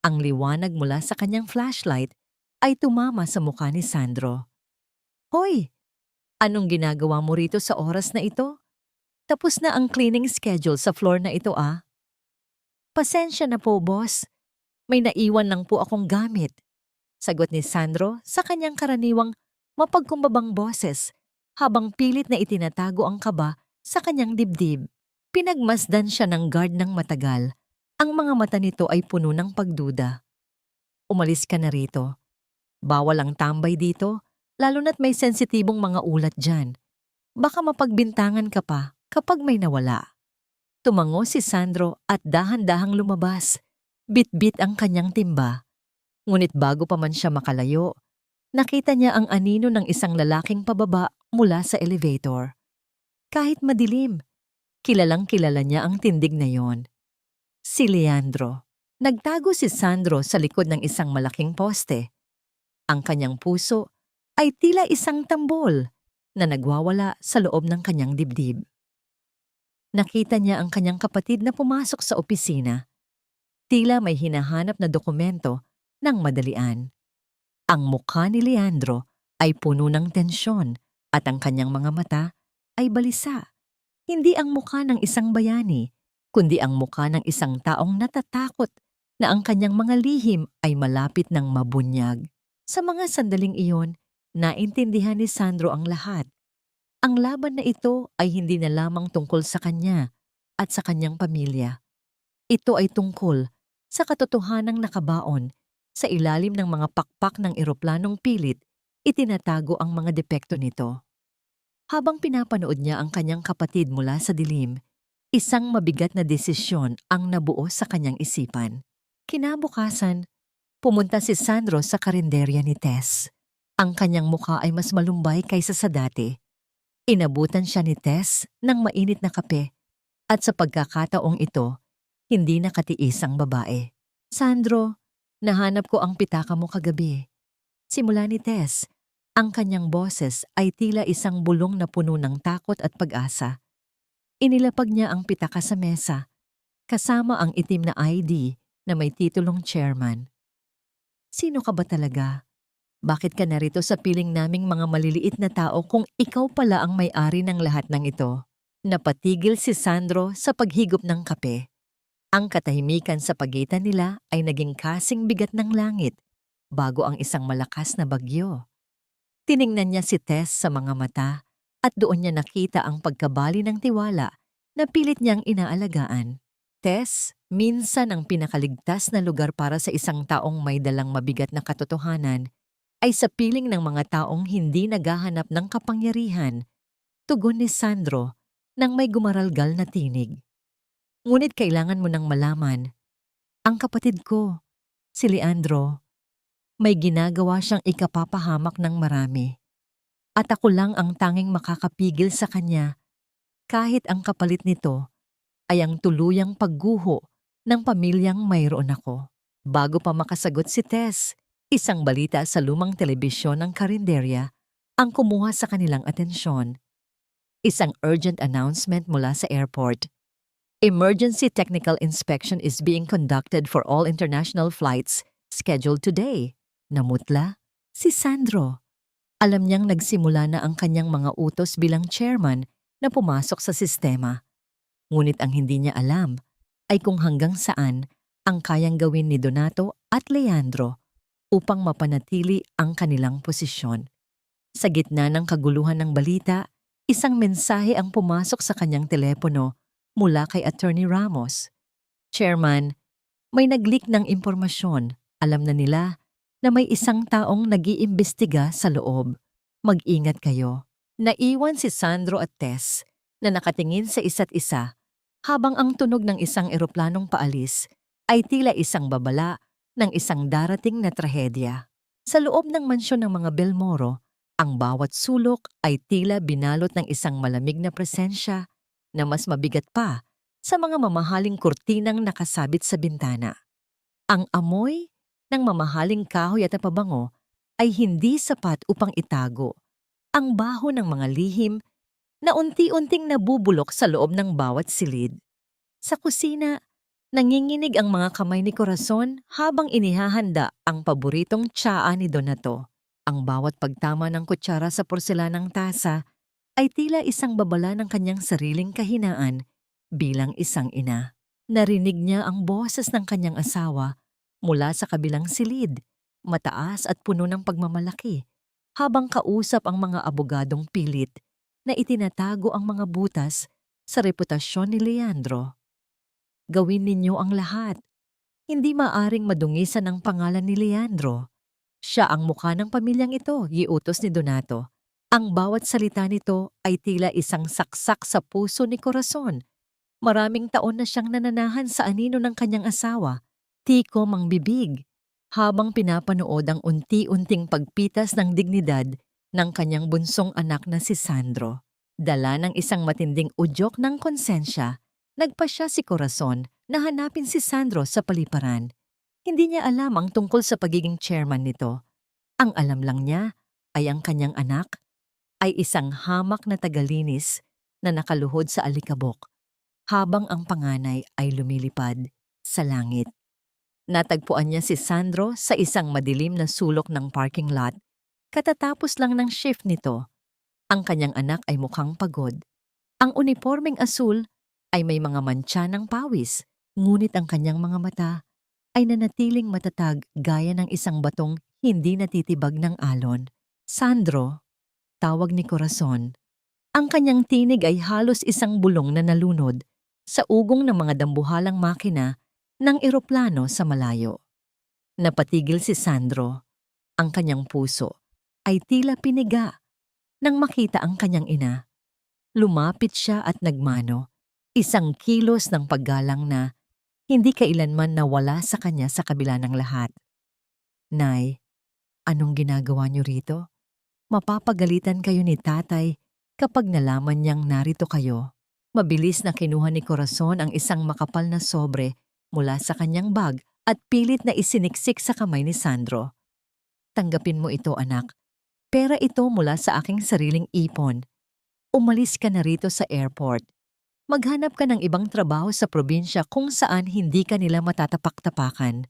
Ang liwanag mula sa kanyang flashlight ay tumama sa mukha ni Sandro. Hoy! Anong ginagawa mo rito sa oras na ito? Tapos na ang cleaning schedule sa floor na ito ah. Pasensya na po, boss. May naiwan lang po akong gamit. Sagot ni Sandro sa kanyang karaniwang mapagkumbabang boses habang pilit na itinatago ang kaba sa kanyang dibdib. Pinagmasdan siya ng guard ng matagal. Ang mga mata nito ay puno ng pagduda. Umalis ka na rito. Bawal ang tambay dito, lalo na't may sensitibong mga ulat dyan. Baka mapagbintangan ka pa kapag may nawala. Tumango si Sandro at dahan-dahang lumabas. Bit-bit ang kanyang timba. Ngunit bago pa man siya makalayo, nakita niya ang anino ng isang lalaking pababa mula sa elevator. Kahit madilim, kilalang-kilala niya ang tindig na yon. Si Leandro. Nagtago si Sandro sa likod ng isang malaking poste. Ang kanyang puso ay tila isang tambol na nagwawala sa loob ng kanyang dibdib. Nakita niya ang kanyang kapatid na pumasok sa opisina. Tila may hinahanap na dokumento ng madalian. Ang mukha ni Leandro ay puno ng tensyon at ang kanyang mga mata ay balisa. Hindi ang mukha ng isang bayani, kundi ang mukha ng isang taong natatakot na ang kanyang mga lihim ay malapit ng mabunyag. Sa mga sandaling iyon, naintindihan ni Sandro ang lahat. Ang laban na ito ay hindi na lamang tungkol sa kanya at sa kanyang pamilya. Ito ay tungkol sa katotohanang nakabaon sa ilalim ng mga pakpak ng eroplanong pilit, itinatago ang mga depekto nito. Habang pinapanood niya ang kanyang kapatid mula sa dilim, isang mabigat na desisyon ang nabuo sa kanyang isipan. Kinabukasan, pumunta si Sandro sa karinderya ni Tess. Ang kanyang mukha ay mas malumbay kaysa sa dati. Inabutan siya ni Tess ng mainit na kape at sa pagkakataong ito, hindi nakatiis ang babae. Sandro, nahanap ko ang pitaka mo kagabi. Simula ni Tess, ang kanyang boses ay tila isang bulong na puno ng takot at pag-asa. Inilapag niya ang pitaka sa mesa, kasama ang itim na ID na may titulong chairman. Sino ka ba talaga? Bakit ka narito sa piling naming mga maliliit na tao kung ikaw pala ang may-ari ng lahat ng ito? Napatigil si Sandro sa paghigop ng kape. Ang katahimikan sa pagitan nila ay naging kasing bigat ng langit bago ang isang malakas na bagyo. Tiningnan niya si Tess sa mga mata at doon niya nakita ang pagkabali ng tiwala na pilit niyang inaalagaan. Tess, minsan ang pinakaligtas na lugar para sa isang taong may dalang mabigat na katotohanan ay sa piling ng mga taong hindi naghahanap ng kapangyarihan. Tugon ni Sandro nang may gumaralgal na tinig. Ngunit kailangan mo nang malaman, ang kapatid ko, si Leandro, may ginagawa siyang ikapapahamak ng marami. At ako lang ang tanging makakapigil sa kanya kahit ang kapalit nito ay ang tuluyang pagguho ng pamilyang mayroon ako. Bago pa makasagot si Tess, isang balita sa lumang telebisyon ng karinderya ang kumuha sa kanilang atensyon. Isang urgent announcement mula sa airport. Emergency technical inspection is being conducted for all international flights scheduled today. Namutla si Sandro. Alam niyang nagsimula na ang kanyang mga utos bilang chairman na pumasok sa sistema. Ngunit ang hindi niya alam ay kung hanggang saan ang kayang gawin ni Donato at Leandro upang mapanatili ang kanilang posisyon. Sa gitna ng kaguluhan ng balita, isang mensahe ang pumasok sa kanyang telepono mula kay Attorney Ramos. Chairman, may nag-leak ng impormasyon. Alam na nila na may isang taong nag-iimbestiga sa loob. Mag-ingat kayo. Naiwan si Sandro at Tess na nakatingin sa isa't isa habang ang tunog ng isang eroplanong paalis ay tila isang babala ng isang darating na trahedya. Sa loob ng mansyon ng mga Belmoro, ang bawat sulok ay tila binalot ng isang malamig na presensya na mas mabigat pa sa mga mamahaling kurtinang nakasabit sa bintana. Ang amoy ng mamahaling kahoy at pabango ay hindi sapat upang itago ang baho ng mga lihim na unti-unting nabubulok sa loob ng bawat silid. Sa kusina, nanginginig ang mga kamay ni Corazon habang inihahanda ang paboritong tsaa ni Donato. Ang bawat pagtama ng kutsara sa porselanang tasa ay tila isang babala ng kanyang sariling kahinaan bilang isang ina. Narinig niya ang boses ng kanyang asawa mula sa kabilang silid, mataas at puno ng pagmamalaki, habang kausap ang mga abogadong pilit na itinatago ang mga butas sa reputasyon ni Leandro. Gawin ninyo ang lahat. Hindi maaring madungisan ang pangalan ni Leandro. Siya ang mukha ng pamilyang ito, giutos ni Donato. Ang bawat salita nito ay tila isang saksak sa puso ni Corazon Maraming taon na siyang nananahan sa anino ng kanyang asawa, tikom ang bibig, habang pinapanood ang unti-unting pagpitas ng dignidad ng kanyang bunsong anak na si Sandro. Dala ng isang matinding udyok ng konsensya, nagpasya si Corazon na hanapin si Sandro sa paliparan. Hindi niya alam ang tungkol sa pagiging chairman nito. Ang alam lang niya ay ang kanyang anak ay isang hamak na tagalinis na nakaluhod sa alikabok habang ang panganay ay lumilipad sa langit. Natagpuan niya si Sandro sa isang madilim na sulok ng parking lot. Katatapos lang ng shift nito, ang kanyang anak ay mukhang pagod. Ang unipormeng asul ay may mga mantsa ng pawis, ngunit ang kanyang mga mata ay nanatiling matatag gaya ng isang batong hindi natitibag ng alon. Sandro, tawag ni Corazon. Ang kanyang tinig ay halos isang bulong na nalunod sa ugong ng mga dambuhalang makina ng eroplano sa malayo. Napatigil si Sandro. Ang kanyang puso ay tila piniga nang makita ang kanyang ina. Lumapit siya at nagmano, isang kilos ng paggalang na hindi kailanman nawala sa kanya sa kabila ng lahat. Nay, anong ginagawa niyo rito? Mapapagalitan kayo ni tatay kapag nalaman niyang narito kayo. Mabilis na kinuha ni Corazon ang isang makapal na sobre mula sa kanyang bag at pilit na isiniksik sa kamay ni Sandro. Tanggapin mo ito, anak. Pera ito mula sa aking sariling ipon. Umalis ka na rito sa airport. Maghanap ka ng ibang trabaho sa probinsya kung saan hindi ka nila matatapak-tapakan.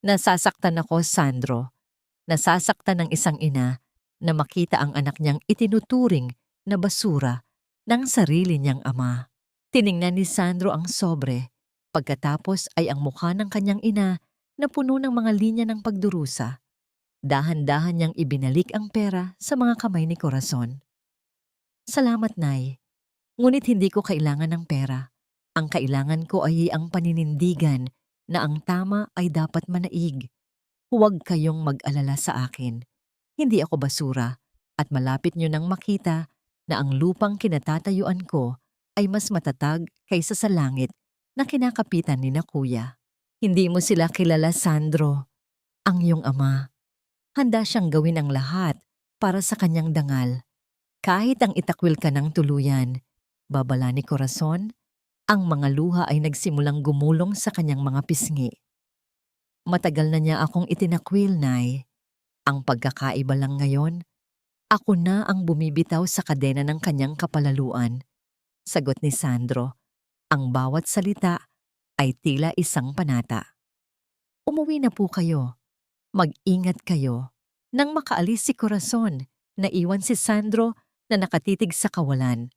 Nasasaktan ako, Sandro. Nasasaktan ng isang ina na makita ang anak niyang itinuturing na basura ng sarili niyang ama. Tiningnan ni Sandro ang sobre. Pagkatapos ay ang mukha ng kanyang ina na puno ng mga linya ng pagdurusa. Dahan-dahan niyang ibinalik ang pera sa mga kamay ni Corazon. Salamat, Nay. Ngunit hindi ko kailangan ng pera. Ang kailangan ko ay ang paninindigan na ang tama ay dapat manaig. Huwag kayong mag-alala sa akin. Hindi ako basura at malapit niyo nang makita na ang lupang kinatatayuan ko ay mas matatag kaysa sa langit na kinakapitan ni na kuya. Hindi mo sila kilala, Sandro. Ang iyong ama. Handa siyang gawin ang lahat para sa kanyang dangal. Kahit ang itakwil ka ng tuluyan, babala ni Corazon, ang mga luha ay nagsimulang gumulong sa kanyang mga pisngi. Matagal na niya akong itinakwil, Nay. Ang pagkakaiba lang ngayon, ako na ang bumibitaw sa kadena ng kanyang kapalaluan. Sagot ni Sandro, ang bawat salita ay tila isang panata. Umuwi na po kayo. Mag-ingat kayo. Nang makaalis si Corazon, naiwan si Sandro na nakatitig sa kawalan.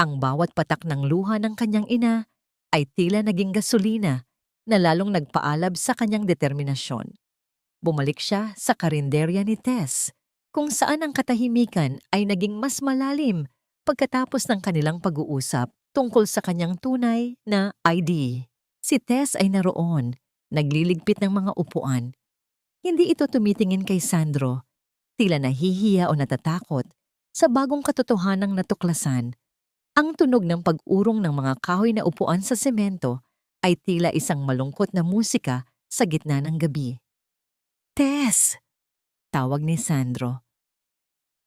Ang bawat patak ng luha ng kanyang ina ay tila naging gasolina na lalong nagpaalab sa kanyang determinasyon. Bumalik siya sa karinderya ni Tess, kung saan ang katahimikan ay naging mas malalim pagkatapos ng kanilang pag-uusap tungkol sa kanyang tunay na ID. Si Tess ay naroon, nagliligpit ng mga upuan. Hindi ito tumitingin kay Sandro, tila nahihiya o natatakot sa bagong katotohanang natuklasan. Ang tunog ng pag-urong ng mga kahoy na upuan sa semento ay tila isang malungkot na musika sa gitna ng gabi. Tess! Tawag ni Sandro.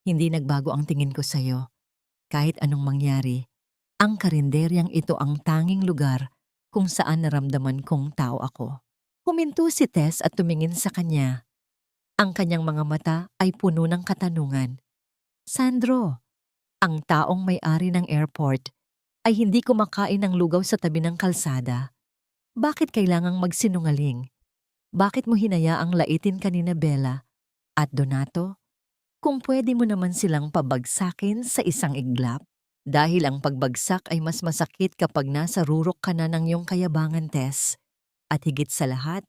Hindi nagbago ang tingin ko sa'yo. Kahit anong mangyari, ang karinderyang ito ang tanging lugar kung saan naramdaman kong tao ako. Huminto si Tess at tumingin sa kanya. Ang kanyang mga mata ay puno ng katanungan. Sandro, ang taong may-ari ng airport ay hindi kumakain ng lugaw sa tabi ng kalsada. Bakit kailangang magsinungaling? Bakit mo hinayaang laitin kanina Bella at Donato? Kung pwede mo naman silang pabagsakin sa isang iglap? Dahil ang pagbagsak ay mas masakit kapag nasa rurok ka na ng iyong kayabangan, Tess. At higit sa lahat,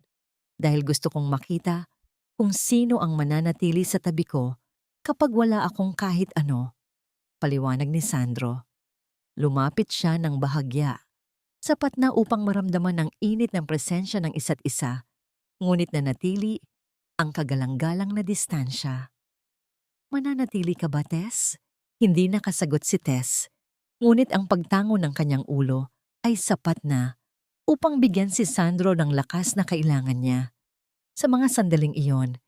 dahil gusto kong makita kung sino ang mananatili sa tabi ko kapag wala akong kahit ano. Paliwanag ni Sandro. Lumapit siya ng bahagya. Sapat na upang maramdaman ang init ng presensya ng isa't isa, ngunit nanatili ang kagalang-galang na distansya. Mananatili ka ba, Tess? Hindi nakasagot si Tess, ngunit ang pagtango ng kanyang ulo ay sapat na upang bigyan si Sandro ng lakas na kailangan niya. Sa mga sandaling iyon,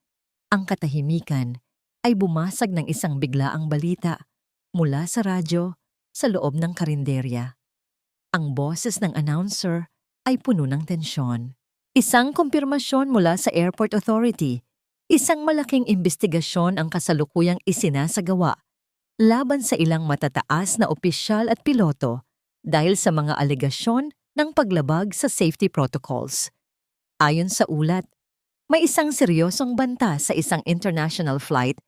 ang katahimikan ay bumasag ng isang biglaang balita mula sa radyo sa loob ng karinderya. Ang boses ng announcer ay puno ng tensyon. Isang kumpirmasyon mula sa Airport Authority. Isang malaking investigasyon ang kasalukuyang isinasagawa laban sa ilang matataas na opisyal at piloto dahil sa mga alegasyon ng paglabag sa safety protocols. Ayon sa ulat, may isang seryosong banta sa isang international flight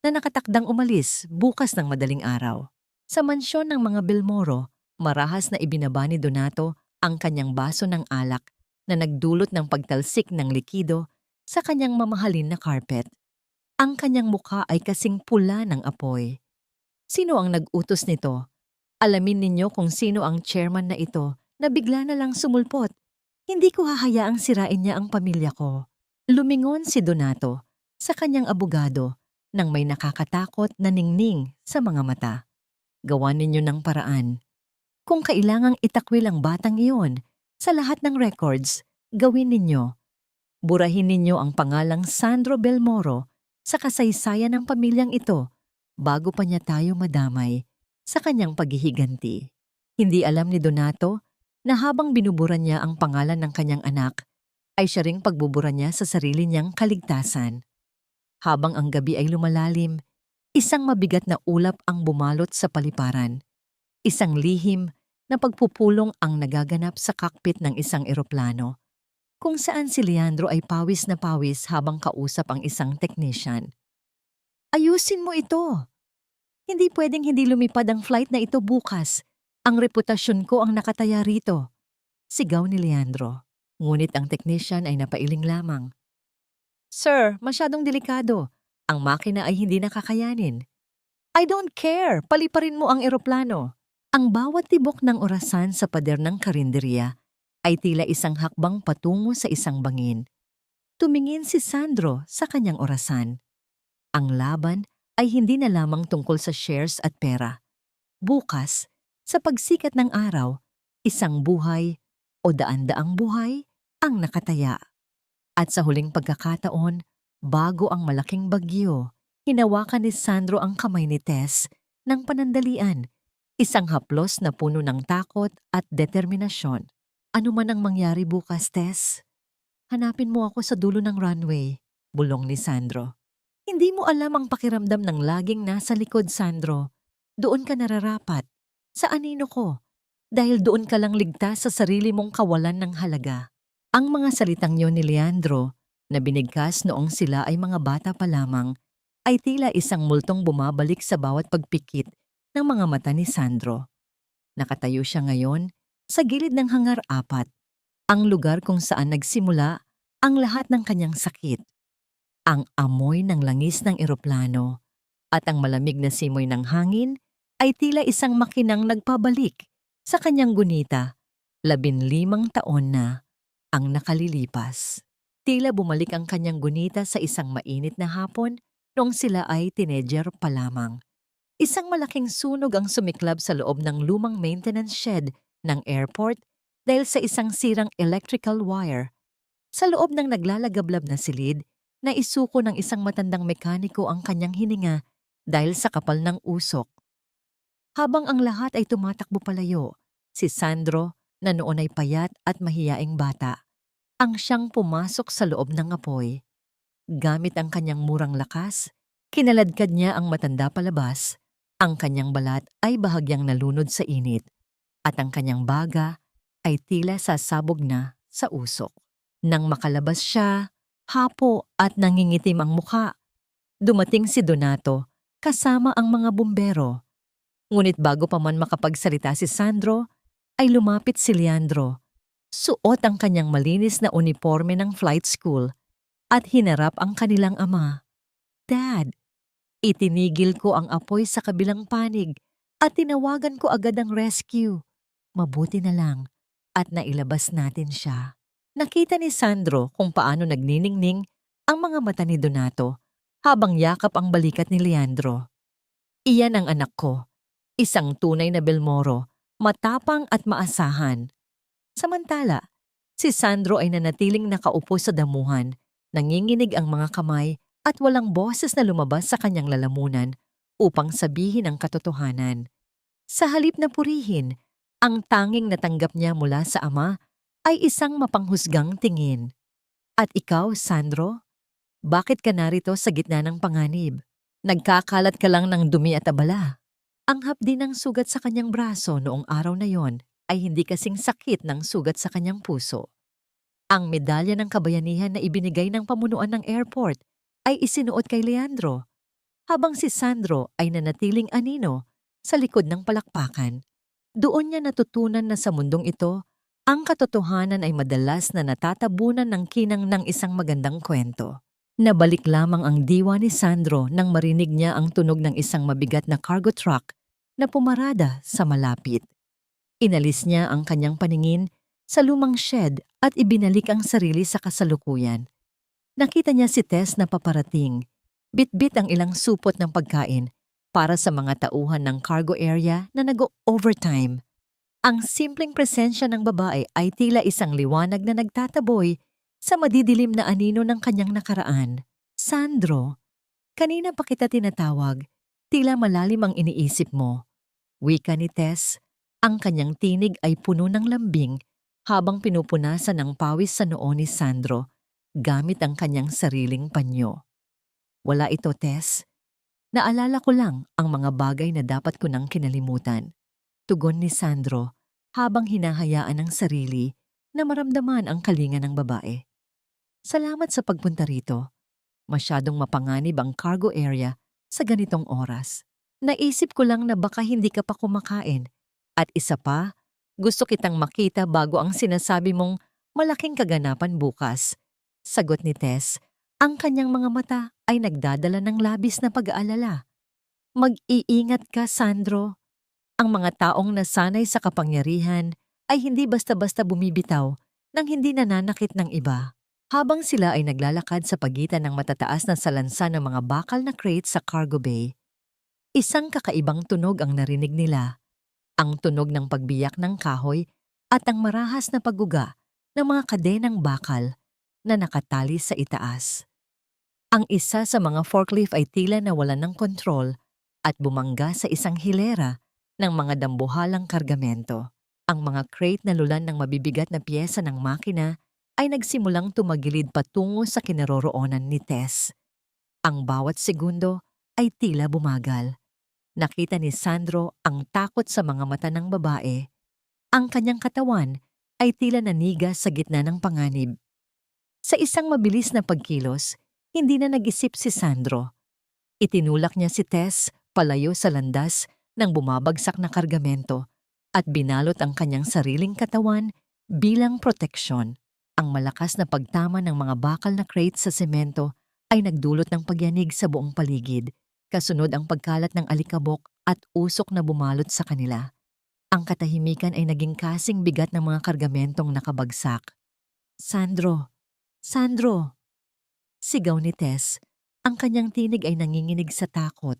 na nakatakdang umalis bukas ng madaling araw. Sa mansyon ng mga Belmoro, marahas na ibinaba ni Donato ang kanyang baso ng alak na nagdulot ng pagtalsik ng likido sa kanyang mamahalin na carpet. Ang kanyang mukha ay kasing pula ng apoy. Sino ang nag-utos nito? Alamin ninyo kung sino ang chairman na ito na bigla na lang sumulpot. Hindi ko hahayaang sirain niya ang pamilya ko. Lumingon si Donato sa kanyang abogado nang may nakakatakot na ningning sa mga mata. Gawan ninyo ng paraan. Kung kailangang itakwil ang batang iyon sa lahat ng records, gawin ninyo. Burahin ninyo ang pangalang Sandro Belmoro sa kasaysayan ng pamilyang ito bago pa niya tayo madamay sa kanyang paghihiganti. Hindi alam ni Donato na habang binuburan niya ang pangalan ng kanyang anak, ay siya ring pagbubura niya sa sarili niyang kaligtasan. Habang ang gabi ay lumalalim, isang mabigat na ulap ang bumalot sa paliparan. Isang lihim na pagpupulong ang nagaganap sa cockpit ng isang eroplano, kung saan si Leandro ay pawis na pawis habang kausap ang isang technician. Ayusin mo ito! Hindi pwedeng hindi lumipad ang flight na ito bukas. Ang reputasyon ko ang nakataya rito. Sigaw ni Leandro. Ngunit ang technician ay napailing lamang. Sir, masyadong delikado. Ang makina ay hindi nakakayanin. I don't care. Paliparin mo ang eroplano. Ang bawat tibok ng orasan sa pader ng karinderya ay tila isang hakbang patungo sa isang bangin. Tumingin si Sandro sa kanyang orasan. Ang laban ay hindi na lamang tungkol sa shares at pera. Bukas, sa pagsikat ng araw, isang buhay o daan-daang buhay ang nakataya. At sa huling pagkakataon, bago ang malaking bagyo, hinawakan ni Sandro ang kamay ni Tess ng panandalian, isang haplos na puno ng takot at determinasyon. Ano man ang mangyari bukas, Tess, hanapin mo ako sa dulo ng runway, bulong ni Sandro. Hindi mo alam ang pakiramdam ng laging nasa likod, Sandro. Doon ka nararapat, sa anino ko, dahil doon ka lang ligtas sa sarili mong kawalan ng halaga. Ang mga salitang yon ni Leandro, na binigkas noong sila ay mga bata pa lamang, ay tila isang multong bumabalik sa bawat pagpikit ng mga mata ni Sandro. Nakatayo siya ngayon sa gilid ng hangar-apat, ang lugar kung saan nagsimula ang lahat ng kanyang sakit. Ang amoy ng langis ng eroplano at ang malamig na simoy ng hangin ay tila isang makinang nagpabalik sa kanyang gunita. 15 taon na ang nakalilipas. Tila bumalik ang kanyang gunita sa isang mainit na hapon noong sila ay teenager pa lamang. Isang malaking sunog ang sumiklab sa loob ng lumang maintenance shed ng airport dahil sa isang sirang electrical wire. Sa loob ng naglalagablab na silid, naisuko ng isang matandang mekaniko ang kanyang hininga dahil sa kapal ng usok. Habang ang lahat ay tumatakbo palayo, si Sandro, na noon ay payat at mahiyaing bata, ang siyang pumasok sa loob ng apoy. Gamit ang kanyang murang lakas, kinaladkad niya ang matanda palabas. Ang kanyang balat ay bahagyang nalunod sa init, at ang kanyang baga ay tila sasabog na sa usok. Nang makalabas siya, hapo at nangingitim ang mukha, dumating si Donato kasama ang mga bumbero. Ngunit bago pa man makapagsalita si Sandro, ay lumapit si Leandro. Suot ang kanyang malinis na uniforme ng flight school at hinarap ang kanilang ama. Dad, itinigil ko ang apoy sa kabilang panig at tinawagan ko agad ang rescue. Mabuti na lang at nailabas natin siya. Nakita ni Sandro kung paano nagniningning ang mga mata ni Donato habang yakap ang balikat ni Leandro. Iyan ang anak ko, isang tunay na Belmoro, matapang at maasahan. Samantala, si Sandro ay nanatiling nakaupo sa damuhan, nanginginig ang mga kamay at walang boses na lumabas sa kanyang lalamunan upang sabihin ang katotohanan. Sa halip na purihin, ang tanging natanggap niya mula sa ama ay isang mapanghusgang tingin. At ikaw, Sandro? Bakit ka narito sa gitna ng panganib? Nagkakalat ka lang ng dumi at abala. Ang hapdi ng sugat sa kanyang braso noong araw na yon ay hindi kasing sakit ng sugat sa kanyang puso. Ang medalya ng kabayanihan na ibinigay ng pamunuan ng airport ay isinuot kay Leandro, habang si Sandro ay nanatiling anino sa likod ng palakpakan. Doon niya natutunan na sa mundong ito, ang katotohanan ay madalas na natatabunan ng kinang ng isang magandang kwento. Nabalik lamang ang diwa ni Sandro nang marinig niya ang tunog ng isang mabigat na cargo truck na pumarada sa malapit. Inalis niya ang kanyang paningin sa lumang shed at ibinalik ang sarili sa kasalukuyan. Nakita niya si Tess na paparating. Bit-bit ang ilang supot ng pagkain para sa mga tauhan ng cargo area na nag-overtime. Ang simpleng presensya ng babae ay tila isang liwanag na nagtataboy sa madidilim na anino ng kanyang nakaraan. Sandro, kanina pa kita tinatawag. Tila malalim ang iniisip mo. Wika ni Tess, ang kanyang tinig ay puno ng lambing habang pinupunasan ng pawis sa noo ni Sandro gamit ang kanyang sariling panyo. Wala ito, Tess. Naalala ko lang ang mga bagay na dapat ko nang kinalimutan. Tugon ni Sandro habang hinahayaan ng sarili na maramdaman ang kalinga ng babae. Salamat sa pagpunta rito. Masyadong mapanganib ang cargo area sa ganitong oras. Naisip ko lang na baka hindi ka pa kumakain. At isa pa, gusto kitang makita bago ang sinasabi mong malaking kaganapan bukas. Sagot ni Tess, ang kanyang mga mata ay nagdadala ng labis na pag-aalala. Mag-iingat ka, Sandro. Ang mga taong nasanay sa kapangyarihan ay hindi basta-basta bumibitaw nang hindi nananakit ng iba. Habang sila ay naglalakad sa pagitan ng matataas na salansan ng mga bakal na crate sa cargo bay, isang kakaibang tunog ang narinig nila. Ang tunog ng pagbiyak ng kahoy at ang marahas na pagguga ng mga kadenang bakal na nakatali sa itaas. Ang isa sa mga forklift ay tila nawalan ng kontrol at bumangga sa isang hilera ng mga dambuhalang kargamento. Ang mga crate na lulan ng mabibigat na piyesa ng makina ay nagsimulang tumagilid patungo sa kinaroroonan ni Tess. Ang bawat segundo ay tila bumagal. Nakita ni Sandro ang takot sa mga mata ng babae. Ang kanyang katawan ay tila nanigas sa gitna ng panganib. Sa isang mabilis na pagkilos, hindi na nag-isip si Sandro. Itinulak niya si Tess palayo sa landas ng bumabagsak na kargamento at binalot ang kanyang sariling katawan bilang proteksyon. Ang malakas na pagtama ng mga bakal na crate sa semento ay nagdulot ng pagyanig sa buong paligid, kasunod ang pagkalat ng alikabok at usok na bumalot sa kanila. Ang katahimikan ay naging kasing bigat ng mga kargamentong nakabagsak. Sandro! Sandro! Sigaw ni Tess. Ang kanyang tinig ay nanginginig sa takot,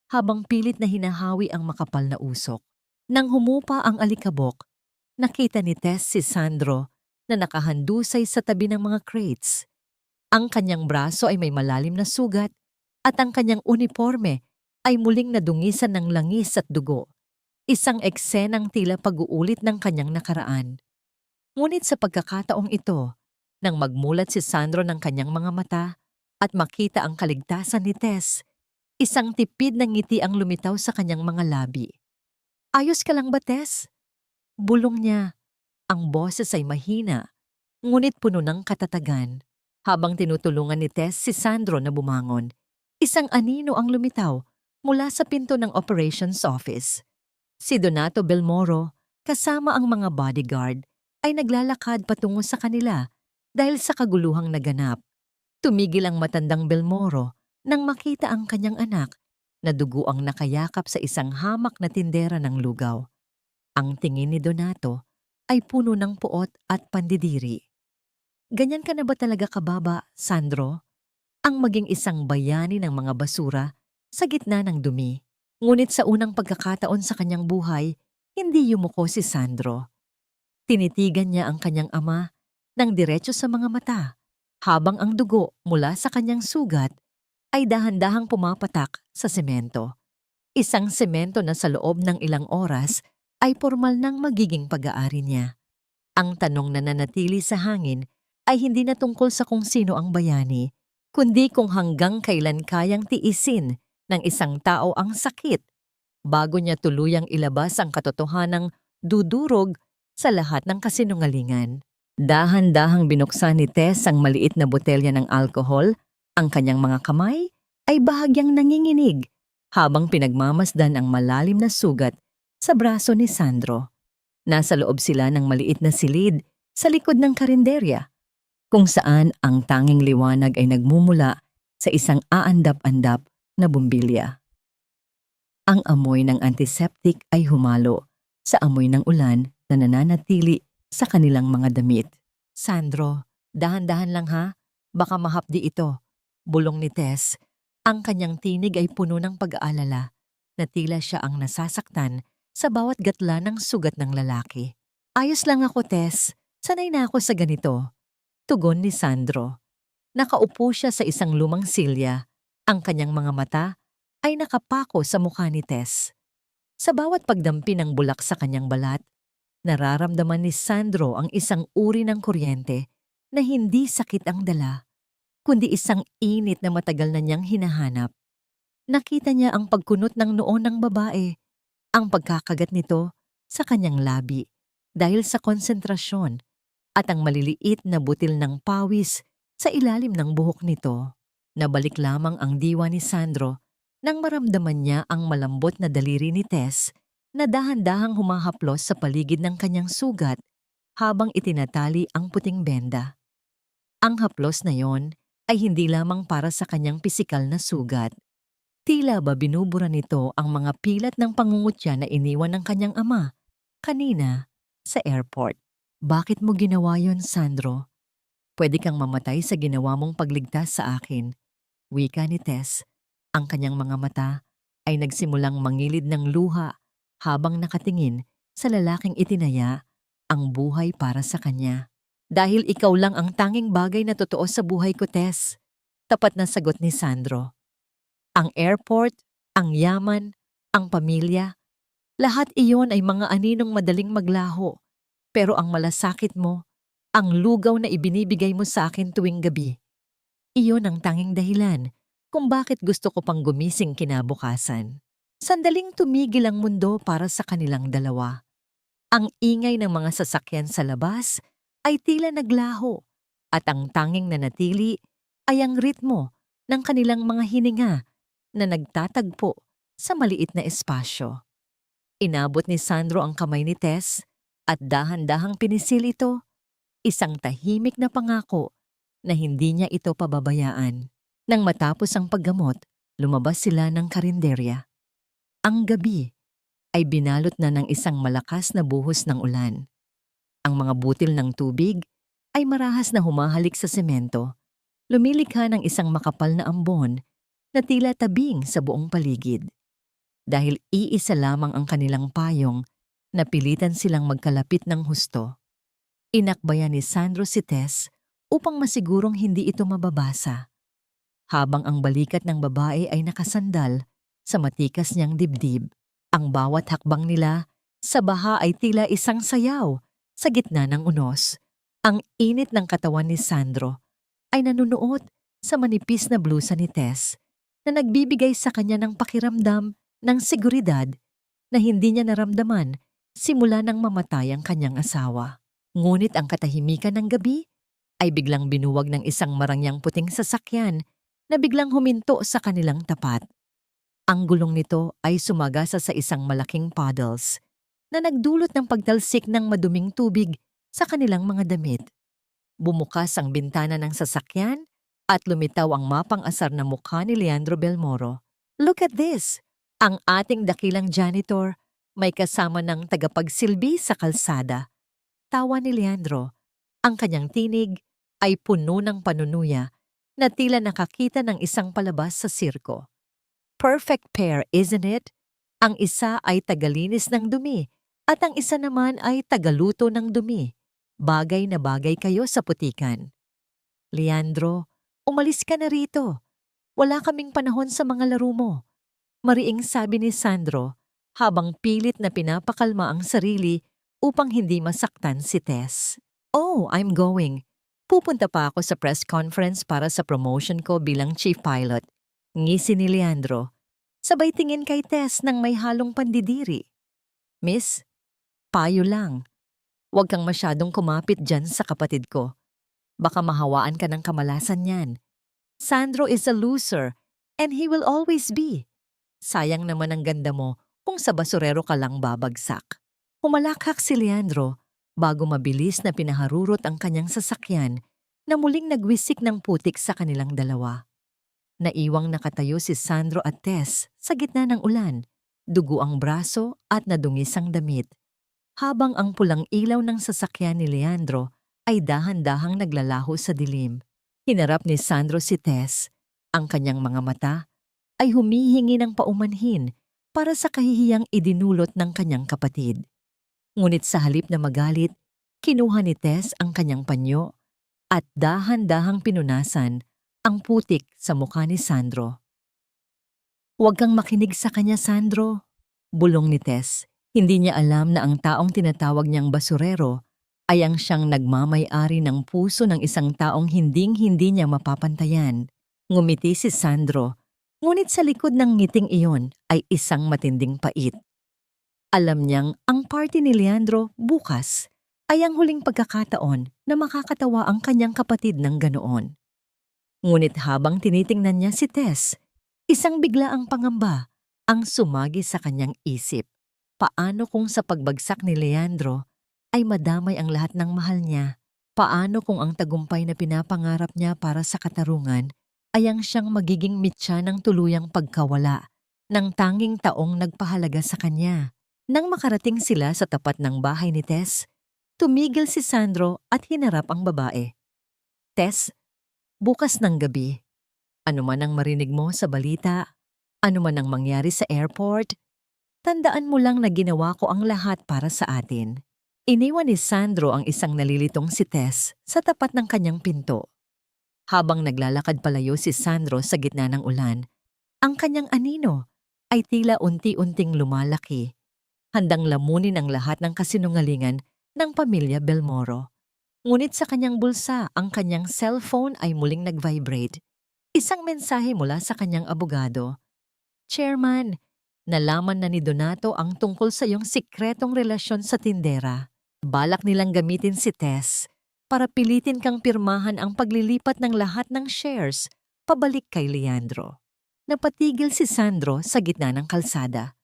habang pilit na hinahawi ang makapal na usok. Nang humupa ang alikabok, nakita ni Tess si Sandro na nakahandusay sa tabi ng mga crates. Ang kanyang braso ay may malalim na sugat at ang kanyang uniforme ay muling nadungisan ng langis at dugo. Isang eksenang tila pag-uulit ng kanyang nakaraan. Ngunit sa pagkakataong ito, nang magmulat si Sandro ng kanyang mga mata at makita ang kaligtasan ni Tess, isang tipid na ngiti ang lumitaw sa kanyang mga labi. Ayos ka lang ba, Tess? Bulong niya. Ang boses ay mahina, ngunit puno ng katatagan. Habang tinutulungan ni Tess si Sandro na bumangon, isang anino ang lumitaw mula sa pinto ng operations office. Si Donato Belmoro, kasama ang mga bodyguard, ay naglalakad patungo sa kanila dahil sa kaguluhang naganap. Tumigil ang matandang Belmoro nang makita ang kanyang anak na duguang nakayakap sa isang hamak na tindera ng lugaw. Ang tingin ni Donato ay puno ng puot at pandidiri. Ganyan ka na ba talaga kababa, Sandro? Ang maging isang bayani ng mga basura sa gitna ng dumi. Ngunit sa unang pagkakataon sa kanyang buhay, hindi yumuko si Sandro. Tinitigan niya ang kanyang ama ng diretso sa mga mata, habang ang dugo mula sa kanyang sugat ay dahan-dahang pumapatak sa semento. Isang semento na sa loob ng ilang oras ay formal ng magiging pag-aari niya. Ang tanong na nanatili sa hangin ay hindi na tungkol sa kung sino ang bayani, kundi kung hanggang kailan kayang tiisin ng isang tao ang sakit bago niya tuluyang ilabas ang katotohanang dudurog sa lahat ng kasinungalingan. Dahan-dahang binuksan ni Tess ang maliit na botelya ng alkohol. Ang kanyang mga kamay ay bahagyang nanginginig habang pinagmamasdan ang malalim na sugat sa braso ni Sandro. Nasa loob sila ng maliit na silid sa likod ng karinderya, kung saan ang tanging liwanag ay nagmumula sa isang aandap-andap na bumbilya. Ang amoy ng antiseptic ay humalo sa amoy ng ulan na nananatili sa kanilang mga damit. Sandro, dahan-dahan lang ha, baka mahapdi ito, bulong ni Tess. Ang kanyang tinig ay puno ng pag-aalala na tila siya ang nasasaktan sa bawat gatla ng sugat ng lalaki. Ayos lang ako, Tess. Sanay na ako sa ganito. Tugon ni Sandro. Nakaupo siya sa isang lumang silya. Ang kanyang mga mata ay nakapako sa mukha ni Tess. Sa bawat pagdampi ng bulak sa kanyang balat, nararamdaman ni Sandro ang isang uri ng kuryente na hindi sakit ang dala, kundi isang init na matagal na niyang hinahanap. Nakita niya ang pagkunot ng noo ng babae, ang pagkakagat nito sa kanyang labi dahil sa konsentrasyon at ang maliliit na butil ng pawis sa ilalim ng buhok nito. Nabalik lamang ang diwa ni Sandro nang maramdaman niya ang malambot na daliri ni Tess na dahan-dahang humahaplos sa paligid ng kanyang sugat habang itinatali ang puting benda. Ang haplos na yon ay hindi lamang para sa kanyang pisikal na sugat. Tila ba binubura nito ang mga pilat ng pangungutya na iniwan ng kanyang ama kanina sa airport. Bakit mo ginawa yon, Sandro? Pwede kang mamatay sa ginawa mong pagligtas sa akin. Wika ni Tess. Ang kanyang mga mata ay nagsimulang mangilid ng luha habang nakatingin sa lalaking itinaya ang buhay para sa kanya. Dahil ikaw lang ang tanging bagay na totoo sa buhay ko, Tess. Tapat na sagot ni Sandro. Ang airport, ang yaman, ang pamilya, lahat iyon ay mga aninong madaling maglaho. Pero ang malasakit mo, ang lugaw na ibinibigay mo sa akin tuwing gabi. Iyon ang tanging dahilan kung bakit gusto ko pang gumising kinabukasan. Sandaling tumigil ang mundo para sa kanilang dalawa. Ang ingay ng mga sasakyan sa labas ay tila naglaho at ang tanging nanatili ay ang ritmo ng kanilang mga hininga na nagtatagpo sa maliit na espasyo. Inabot ni Sandro ang kamay ni Tess at dahan-dahang pinisil ito, isang tahimik na pangako na hindi niya ito pababayaan. Nang matapos ang paggamot, lumabas sila ng karinderya. Ang gabi ay binalot na ng isang malakas na buhos ng ulan. Ang mga butil ng tubig ay marahas na humahalik sa semento, lumilikha ng isang makapal na ambon na tila tabing sa buong paligid. Dahil iisa lamang ang kanilang payong, napilitan silang magkalapit ng husto. Inakbayan ni Sandro si Tess upang masigurong hindi ito mababasa. Habang ang balikat ng babae ay nakasandal sa matikas niyang dibdib, ang bawat hakbang nila sa baha ay tila isang sayaw sa gitna ng unos. Ang init ng katawan ni Sandro ay nanunuot sa manipis na blusa ni Tess na nagbibigay sa kanya ng pakiramdam ng seguridad na hindi niya naramdaman simula nang mamatay ang kanyang asawa. Ngunit ang katahimikan ng gabi ay biglang binuwag ng isang marangyang puting sasakyan na biglang huminto sa kanilang tapat. Ang gulong nito ay sumagasa sa isang malaking puddles na nagdulot ng pagtalsik ng maduming tubig sa kanilang mga damit. Bumukas ang bintana ng sasakyan at lumitaw ang mapang-asar na mukha ni Leandro Belmoro. Look at this! Ang ating dakilang janitor may kasama ng tagapagsilbi sa kalsada. Tawa ni Leandro. Ang kanyang tinig ay puno ng panunuya na tila nakakita ng isang palabas sa sirko. Perfect pair, isn't it? Ang isa ay tagalinis ng dumi At ang isa naman ay tagaluto ng dumi. Bagay na bagay kayo sa putikan. Leandro, umalis ka na rito. Wala kaming panahon sa mga laro mo. Mariing sabi ni Sandro habang pilit na pinapakalma ang sarili upang hindi masaktan si Tess. Oh, I'm going. Pupunta pa ako sa press conference para sa promotion ko bilang chief pilot. Ngisi ni Leandro. Sabay tingin kay Tess nang may halong pandidiri. Miss, payo lang. Huwag kang masyadong kumapit dyan sa kapatid ko. Baka mahawaan ka ng kamalasan niyan. Sandro is a loser and he will always be. Sayang naman ang ganda mo kung sa basurero ka lang babagsak. Humalakhak si Leandro bago mabilis na pinaharurot ang kanyang sasakyan na muling nagwisik ng putik sa kanilang dalawa. Naiwang nakatayo si Sandro at Tess sa gitna ng ulan, dugo ang braso at nadungis ang damit, habang ang pulang ilaw ng sasakyan ni Leandro ay dahan-dahang naglalaho sa dilim. Hinarap ni Sandro si Tess, ang kanyang mga mata ay humihingi ng paumanhin para sa kahihiyang idinulot ng kanyang kapatid. Ngunit sa halip na magalit, kinuha ni Tess ang kanyang panyo at dahan-dahang pinunasan ang putik sa mukha ni Sandro. Huwag kang makinig sa kanya, Sandro. Bulong ni Tess. Hindi niya alam na ang taong tinatawag niyang basurero ay ang siyang nagmamay-ari ng puso ng isang taong hinding-hindi niya mapapantayan. Ngumiti si Sandro, ngunit sa likod ng ngiting iyon ay isang matinding pait. Alam niyang ang party ni Leandro bukas ay ang huling pagkakataon na makakatawa ang kanyang kapatid ng ganoon. Ngunit habang tinitingnan niya si Tess, isang biglaang pangamba ang sumagi sa kanyang isip. Paano kung sa pagbagsak ni Leandro ay madamay ang lahat ng mahal niya? Paano kung ang tagumpay na pinapangarap niya para sa katarungan ay ang siyang magiging mitya ng tuluyang pagkawala ng tanging taong nagpahalaga sa kanya? Nang makarating sila sa tapat ng bahay ni Tess, tumigil si Sandro at hinarap ang babae. Tess, bukas ng gabi, ano man ang marinig mo sa balita, ano man ang mangyari sa airport, tandaan mo lang na ginawa ko ang lahat para sa atin. Iniwan ni Sandro ang isang nalilitong si Tess sa tapat ng kanyang pinto. Habang naglalakad palayo si Sandro sa gitna ng ulan, ang kanyang anino ay tila unti-unting lumalaki, handang lamunin ang lahat ng kasinungalingan ng pamilya Belmoro. Ngunit sa kanyang bulsa, ang kanyang cellphone ay muling nag-vibrate. Isang mensahe mula sa kanyang abogado. Chairman, nalaman na ni Donato ang tungkol sa iyong sikretong relasyon sa tindera. Balak nilang gamitin si Tess para pilitin kang pirmahan ang paglilipat ng lahat ng shares pabalik kay Leandro. Napatigil si Sandro sa gitna ng kalsada.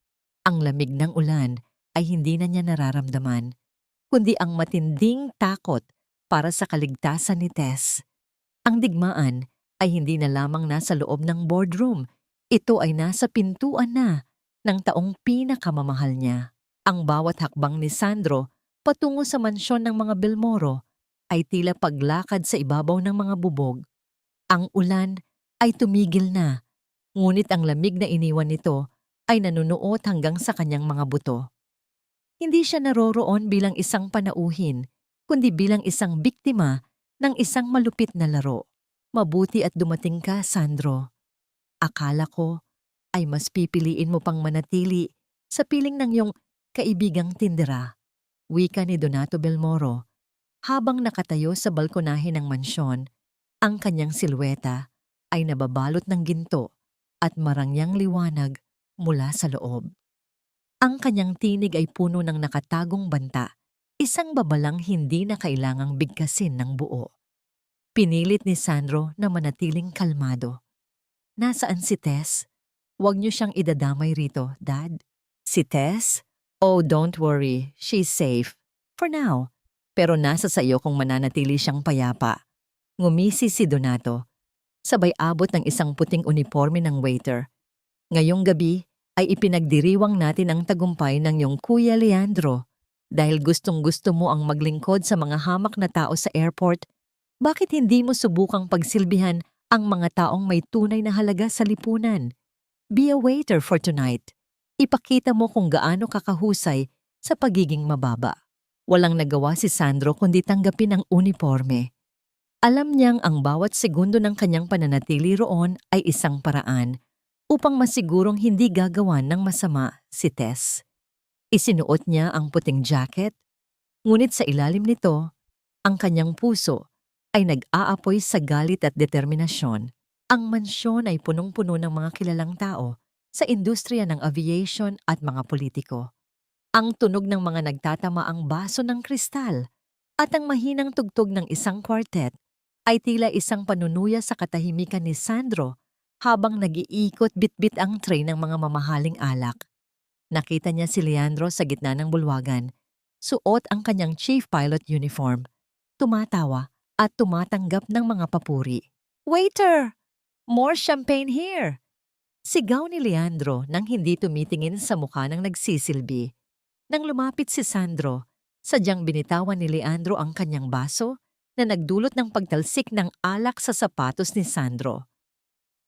Ang lamig ng ulan ay hindi na niya nararamdaman, kundi ang matinding takot para sa kaligtasan ni Tess. Ang digmaan ay hindi na lamang nasa loob ng boardroom, ito ay nasa pintuan na ng taong pinakamamahal niya. Ang bawat hakbang ni Sandro patungo sa mansyon ng mga Belmoro ay tila paglakad sa ibabaw ng mga bubog. Ang ulan ay tumigil na, ngunit ang lamig na iniwan nito ay nanunuot hanggang sa kanyang mga buto. Hindi siya naroroon bilang isang panauhin, kundi bilang isang biktima ng isang malupit na laro. Mabuti at dumating ka, Sandro. Akala ko ay mas pipiliin mo pang manatili sa piling ng iyong kaibigang tindera. Wika ni Donato Belmoro habang nakatayo sa balkonahe ng mansyon. Ang kanyang silweta ay nababalot ng ginto at marangyang liwanag mula sa loob. Ang kanyang tinig ay puno ng nakatagong banta, isang babalang hindi na kailangang bigkasin ng buo. Pinilit ni Sandro na manatiling kalmado. Nasaan si Tess? Huwag niyo siyang idadamay rito, Dad. Si Tess? Oh, don't worry. She's safe. For now. Pero nasa sa iyo kung mananatili siyang payapa. Ngumisi si Donato. Sabay abot ng isang puting uniforme ng waiter. Ngayong gabi ay ipinagdiriwang natin ang tagumpay ng iyong Kuya Leandro. Dahil gustong-gusto mo ang maglingkod sa mga hamak na tao sa airport, bakit hindi mo subukang pagsilbihan ang mga taong may tunay na halaga sa lipunan? Be a waiter for tonight. Ipakita mo kung gaano kakahusay sa pagiging mababa. Walang nagawa si Sandro kundi tanggapin ang uniforme. Alam niyang ang bawat segundo ng kanyang pananatili roon ay isang paraan upang masigurong hindi gagawan ng masama si Tess. Isinuot niya ang puting jacket, ngunit sa ilalim nito, ang kanyang puso ay nag-aapoy sa galit at determinasyon. Ang mansyon ay punong-puno ng mga kilalang tao sa industriya ng aviation at mga politiko. Ang tunog ng mga nagtatamaang baso ng kristal at ang mahinang tugtog ng isang quartet ay tila isang panunuya sa katahimikan ni Sandro habang nag-iikot bitbit ang tray ng mga mamahaling alak. Nakita niya si Leandro sa gitna ng bulwagan, suot ang kanyang chief pilot uniform, tumatawa at tumatanggap ng mga papuri. "Waiter! More champagne here!" Sigaw ni Leandro nang hindi tumitingin sa mukha ng nagsisilbi. Nang lumapit si Sandro, sadyang binitawan ni Leandro ang kanyang baso na nagdulot ng pagtalsik ng alak sa sapatos ni Sandro.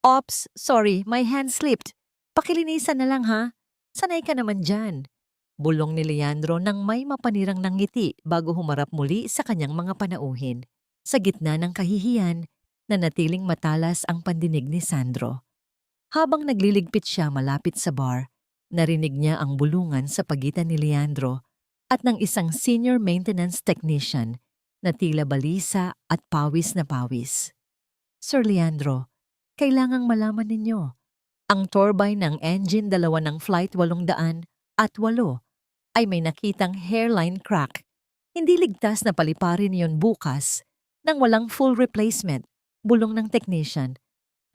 "Ops, sorry, my hand slipped. Pakilinisan na lang ha. Sanay ka naman dyan." Bulong ni Leandro nang may mapanirang ng ngiti bago humarap muli sa kanyang mga panauhin. Sa gitna ng kahihiyan, nanatiling matalas ang pandinig ni Sandro. Habang nagliligpit siya malapit sa bar, narinig niya ang bulungan sa pagitan ni Leandro at ng isang senior maintenance technician na tila balisa at pawis na pawis. "Sir Leandro, kailangang malaman ninyo. Ang turbine ng engine 2 ng Flight 808 ay may nakitang hairline crack. Hindi ligtas na paliparin yon bukas nang walang full replacement," bulong ng technician.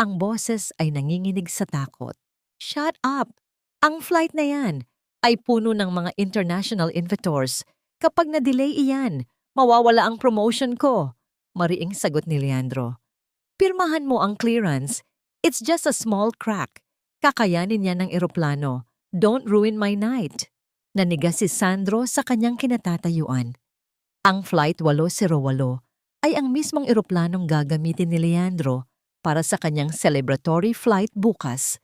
Ang boses ay nanginginig sa takot. "Shut up! Ang flight na yan ay puno ng mga international invitors. Kapag na-delay iyan, mawawala ang promotion ko," mariing sagot ni Leandro. "Pirmahan mo ang clearance. It's just a small crack. Kakayanin niya ng eroplano. Don't ruin my night." Nanigas si Sandro sa kanyang kinatatayuan. Ang Flight 808 ay ang mismong eroplanong gagamitin ni Leandro para sa kanyang celebratory flight bukas.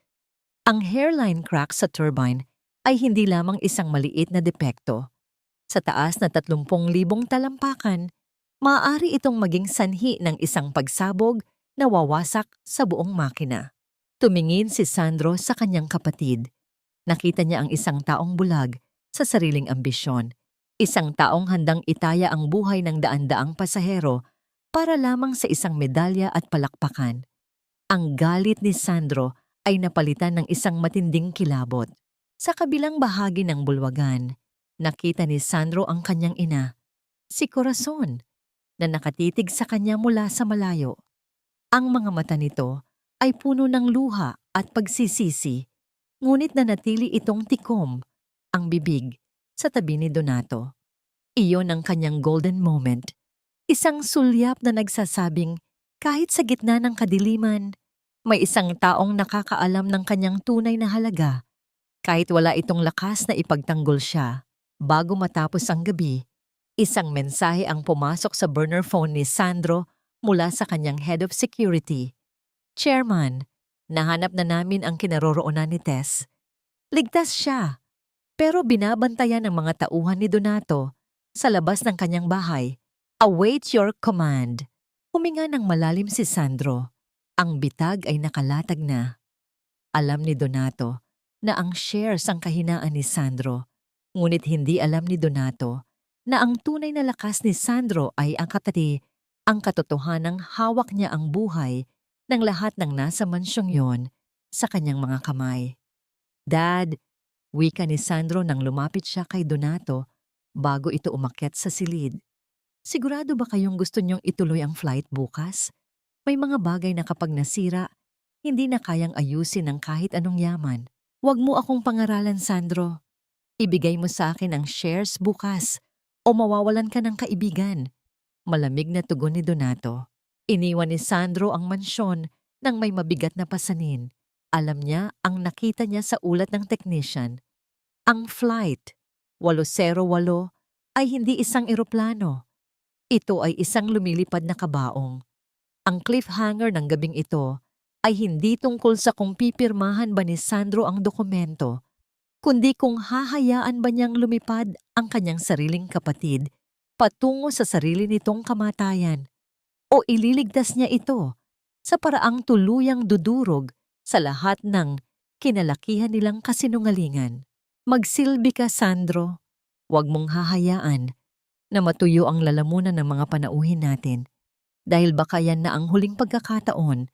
Ang hairline crack sa turbine ay hindi lamang isang maliit na depekto. Sa taas na 30,000 talampakan, maaari itong maging sanhi ng isang pagsabog na wawasak sa buong makina. Tumingin si Sandro sa kanyang kapatid. Nakita niya ang isang taong bulag sa sariling ambisyon. Isang taong handang itaya ang buhay ng daan-daang pasahero para lamang sa isang medalya at palakpakan. Ang galit ni Sandro ay napalitan ng isang matinding kilabot. Sa kabilang bahagi ng bulwagan, nakita ni Sandro ang kanyang ina, si Corazon, na nakatitig sa kanya mula sa malayo. Ang mga mata nito ay puno ng luha at pagsisisi, ngunit nanatili itong tikom, ang bibig, sa tabi ni Donato. Iyon ang kanyang golden moment, isang sulyap na nagsasabing kahit sa gitna ng kadiliman, may isang taong nakakaalam ng kanyang tunay na halaga. Kahit wala itong lakas na ipagtanggol siya, bago matapos ang gabi, isang mensahe ang pumasok sa burner phone ni Sandro mula sa kanyang head of security. "Chairman, nahanap na namin ang kinaroroonan ni Tess. Ligtas siya, pero binabantayan ng mga tauhan ni Donato sa labas ng kanyang bahay. Await your command." Huminga ng malalim si Sandro. Ang bitag ay nakalatag na. Alam ni Donato na ang shares ang kahinaan ni Sandro, ngunit hindi alam ni Donato na ang tunay na lakas ni Sandro ay ang katotohanang hawak niya ang buhay ng lahat ng nasa mansyong yon sa kanyang mga kamay. "Dad," wika ni Sandro nang lumapit siya kay Donato bago ito umakyat sa silid. "Sigurado ba kayong gusto niyong ituloy ang flight bukas? May mga bagay na kapag nasira, hindi na kayang ayusin ng kahit anong yaman. Huwag mo akong pangaralan, Sandro. Ibigay mo sa akin ang shares bukas o mawawalan ka ng kaibigan." Malamig na tugon ni Donato. Iniwan ni Sandro ang mansyon nang may mabigat na pasanin. Alam niya ang nakita niya sa ulat ng technician. Ang Flight 808 ay hindi isang eroplano. Ito ay isang lumilipad na kabaong. Ang cliffhanger ng gabing ito ay hindi tungkol sa kung pipirmahan ba ni Sandro ang dokumento, kundi kung hahayaan ba niyang lumipad ang kanyang sariling kapatid patungo sa sarili nitong kamatayan o ililigtas niya ito sa paraang tuluyang dudurog sa lahat ng kinalakihan nilang kasinungalingan. Magsilbi ka, Sandro. Huwag mong hahayaan na matuyo ang lalamunan ng mga panauhin natin dahil baka yan na ang huling pagkakataon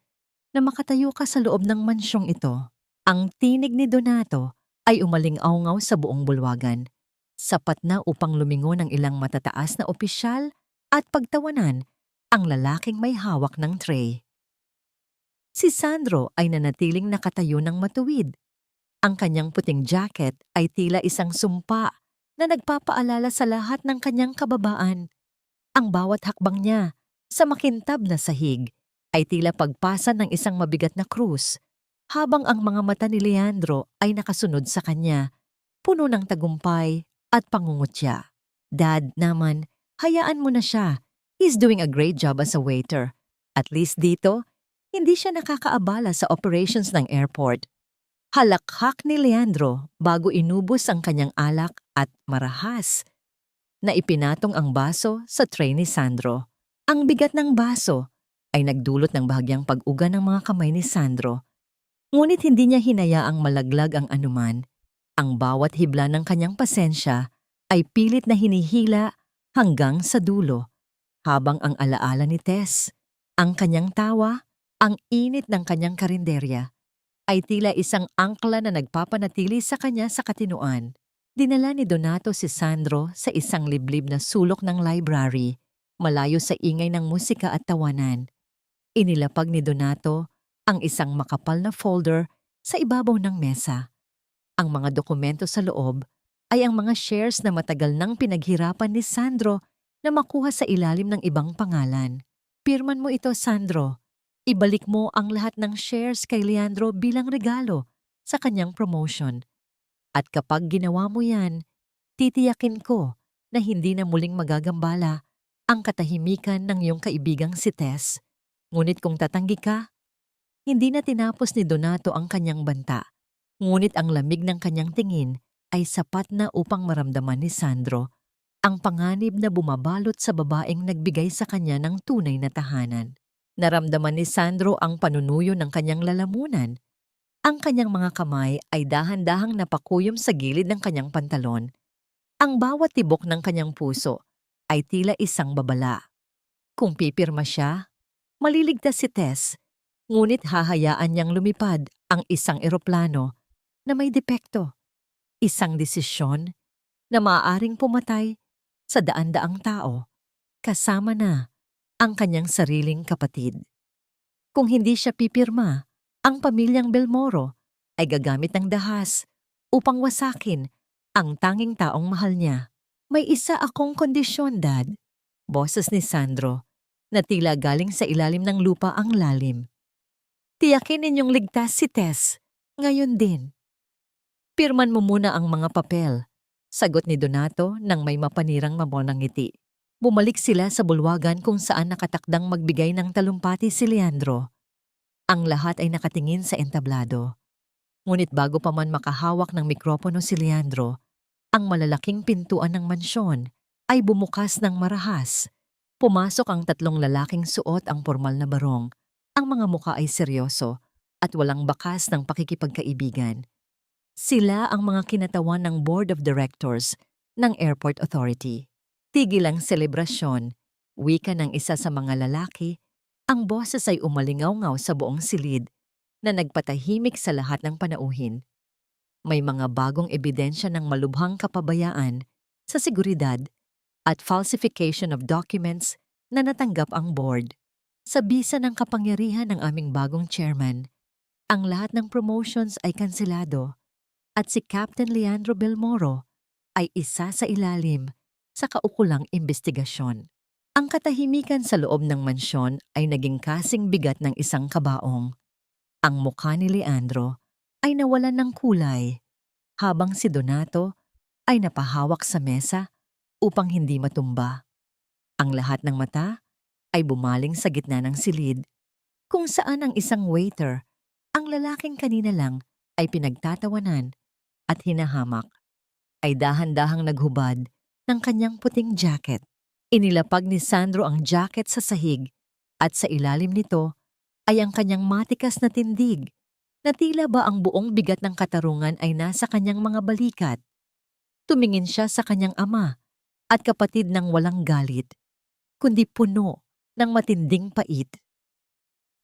na makatayo ka sa loob ng mansyong ito. Ang tinig ni Donato ay umaling-awngaw sa buong bulwagan, sapat na upang lumingon ang ilang matataas na opisyal at pagtawanan ang lalaking may hawak ng tray. Si Sandro ay nanatiling nakatayo ng matuwid. Ang kanyang puting jacket ay tila isang sumpa na nagpapaalala sa lahat ng kanyang kababaan. Ang bawat hakbang niya sa makintab na sahig ay tila pagpasan ng isang mabigat na krus, habang ang mga mata ni Leandro ay nakasunod sa kanya, puno ng tagumpay at pangungutya. Dad naman, hayaan mo na siya. He's doing a great job as a waiter. At least dito, hindi siya nakakaabala sa operations ng airport. Halakhak ni Leandro bago inubos ang kanyang alak at marahas na ipinatong ang baso sa tray ni Sandro. Ang bigat ng baso ay nagdulot ng bahagyang pag-uga ng mga kamay ni Sandro. Ngunit hindi niya hinayaang malaglag ang anuman. Ang bawat hibla ng kanyang pasensya ay pilit na hinihila hanggang sa dulo, habang ang alaala ni Tess, ang kanyang tawa, ang init ng kanyang karinderya, ay tila isang angkla na nagpapanatili sa kanya sa katinuan. Dinala ni Donato si Sandro sa isang liblib na sulok ng library, malayo sa ingay ng musika at tawanan. Inilapag ni Donato ang isang makapal na folder sa ibabaw ng mesa. Ang mga dokumento sa loob ay ang mga shares na matagal nang pinaghirapan ni Sandro na makuha sa ilalim ng ibang pangalan. Pirman mo ito, Sandro. Ibalik mo ang lahat ng shares kay Leandro bilang regalo sa kanyang promotion. At kapag ginawa mo yan, titiyakin ko na hindi na muling magagambala ang katahimikan ng iyong kaibigang si Tess. Ngunit kung tatanggi ka, hindi na tinapos ni Donato ang kanyang banta. Ngunit ang lamig ng kanyang tingin ay sapat na upang maramdaman ni Sandro ang panganib na bumabalot sa babaeng nagbigay sa kanya ng tunay na tahanan. Naramdaman ni Sandro ang panunuyo ng kanyang lalamunan. Ang kanyang mga kamay ay dahan-dahang napakuyom sa gilid ng kanyang pantalon. Ang bawat tibok ng kanyang puso ay tila isang babala. Kung pipirma siya, maliligtas si Tess, ngunit hahayaan niyang lumipad ang isang eroplano na may depekto. Isang desisyon na maaaring pumatay sa daan-daang tao, kasama na ang kanyang sariling kapatid. Kung hindi siya pipirma, ang pamilyang Belmoro ay gagamit ng dahas upang wasakin ang tanging taong mahal niya. May isa akong kondisyon, Dad. Boses ni Sandro, na tila galing sa ilalim ng lupa ang lalim. Tiyakin ninyong ligtas si Tess, ngayon din. Pirman mo muna ang mga papel, sagot ni Donato nang may mapanirang mamonang ngiti. Bumalik sila sa bulwagan kung saan nakatakdang magbigay ng talumpati si Leandro. Ang lahat ay nakatingin sa entablado. Ngunit bago pa man makahawak ng mikropono si Leandro, ang malalaking pintuan ng mansyon ay bumukas ng marahas. Pumasok ang tatlong lalaking suot ang formal na barong. Ang mga muka ay seryoso at walang bakas ng pakikipagkaibigan. Sila ang mga kinatawan ng Board of Directors ng Airport Authority. Tigil ang selebrasyon, wika ng isa sa mga lalaki, ang boses ay umalingaw-ngaw sa buong silid na nagpatahimik sa lahat ng panauhin. May mga bagong ebidensya ng malubhang kapabayaan sa seguridad at falsification of documents na natanggap ang board. Sa bisa ng kapangyarihan ng aming bagong chairman, ang lahat ng promotions ay kanselado at si Captain Leandro Belmoro ay isa sa ilalim sa kaukulang investigasyon. Ang katahimikan sa loob ng mansyon ay naging kasing bigat ng isang kabaong. Ang mukha ni Leandro ay nawalan ng kulay, habang si Donato ay napahawak sa mesa upang hindi matumba. Ang lahat ng mata ay bumaling sa gitna ng silid, kung saan ang isang waiter, ang lalaking kanina lang, ay pinagtatawanan at hinahamak, ay dahan-dahang naghubad ng kanyang puting jacket. Inilapag ni Sandro ang jacket sa sahig at sa ilalim nito ay ang kanyang matikas na tindig na tila ba ang buong bigat ng katarungan ay nasa kanyang mga balikat. Tumingin siya sa kanyang ama at kapatid ng walang galit, kundi puno ng matinding pait.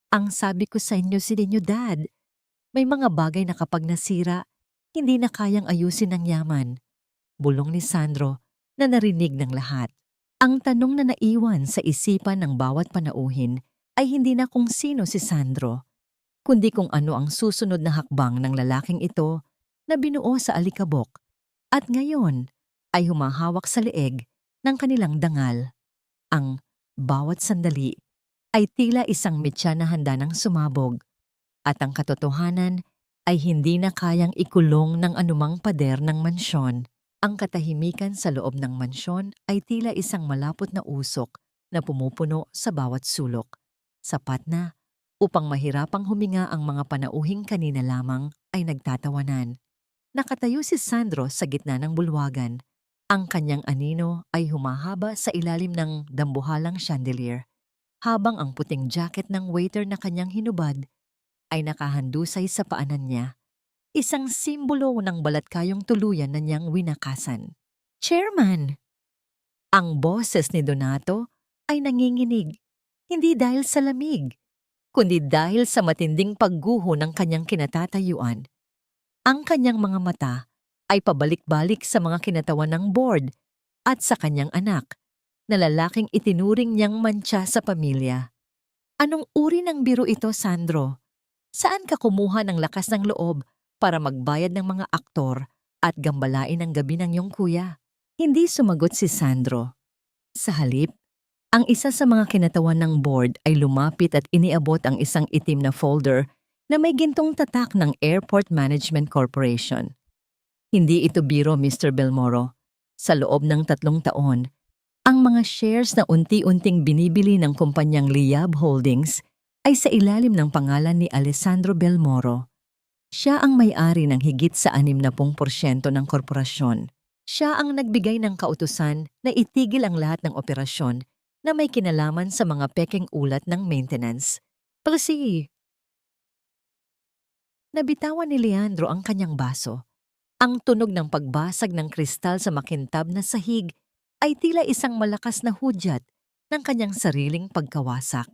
Ang sabi ko sa inyo Dad, may mga bagay na kapag nasira, hindi na kayang ayusin ng yaman. Bulong ni Sandro na narinig ng lahat. Ang tanong na naiwan sa isipan ng bawat panauhin ay hindi na kung sino si Sandro, kundi kung ano ang susunod na hakbang ng lalaking ito na binuo sa alikabok at ngayon ay humahawak sa leeg ng kanilang dangal. Ang bawat sandali ay tila isang mitya na handa ng sumabog at ang katotohanan ay hindi na kayang ikulong ng anumang pader ng mansyon. Ang katahimikan sa loob ng mansyon ay tila isang malapot na usok na pumupuno sa bawat sulok. Sapat na upang mahirapang huminga ang mga panauhing kanina lamang ay nagtatawanan. Nakatayo si Sandro sa gitna ng bulwagan. Ang kanyang anino ay humahaba sa ilalim ng dambuhalang chandelier, habang ang puting jacket ng waiter na kanyang hinubad ay nakahandusay sa paanan niya. Isang simbolo ng balatkayong tuluyan na niyang winakasan. Chairman! Ang boses ni Donato ay nanginginig, hindi dahil sa lamig, kundi dahil sa matinding pagguho ng kanyang kinatatayuan. Ang kanyang mga mata ay pabalik-balik sa mga kinatawan ng board at sa kanyang anak, na lalaking itinuring niyang mantsa sa pamilya. Anong uri ng biro ito, Sandro? Saan ka kumuha ng lakas ng loob para magbayad ng mga aktor at gambalain ang gabi ng iyong kuya? Hindi sumagot si Sandro. Sa halip, ang isa sa mga kinatawan ng board ay lumapit at iniabot ang isang itim na folder na may gintong tatak ng Airport Management Corporation. Hindi ito biro, Mr. Belmoro. Sa loob ng 3 taon, ang mga shares na unti-unting binibili ng kumpanyang Liab Holdings ay sa ilalim ng pangalan ni Alessandro Belmoro. Siya ang may-ari ng higit sa 60% ng korporasyon. Siya ang nagbigay ng kautusan na itigil ang lahat ng operasyon na may kinalaman sa mga pekeng ulat ng maintenance. Proceed. Nabitawan ni Leandro ang kanyang baso. Ang tunog ng pagbasag ng kristal sa makintab na sahig ay tila isang malakas na hudyat ng kanyang sariling pagkawasak.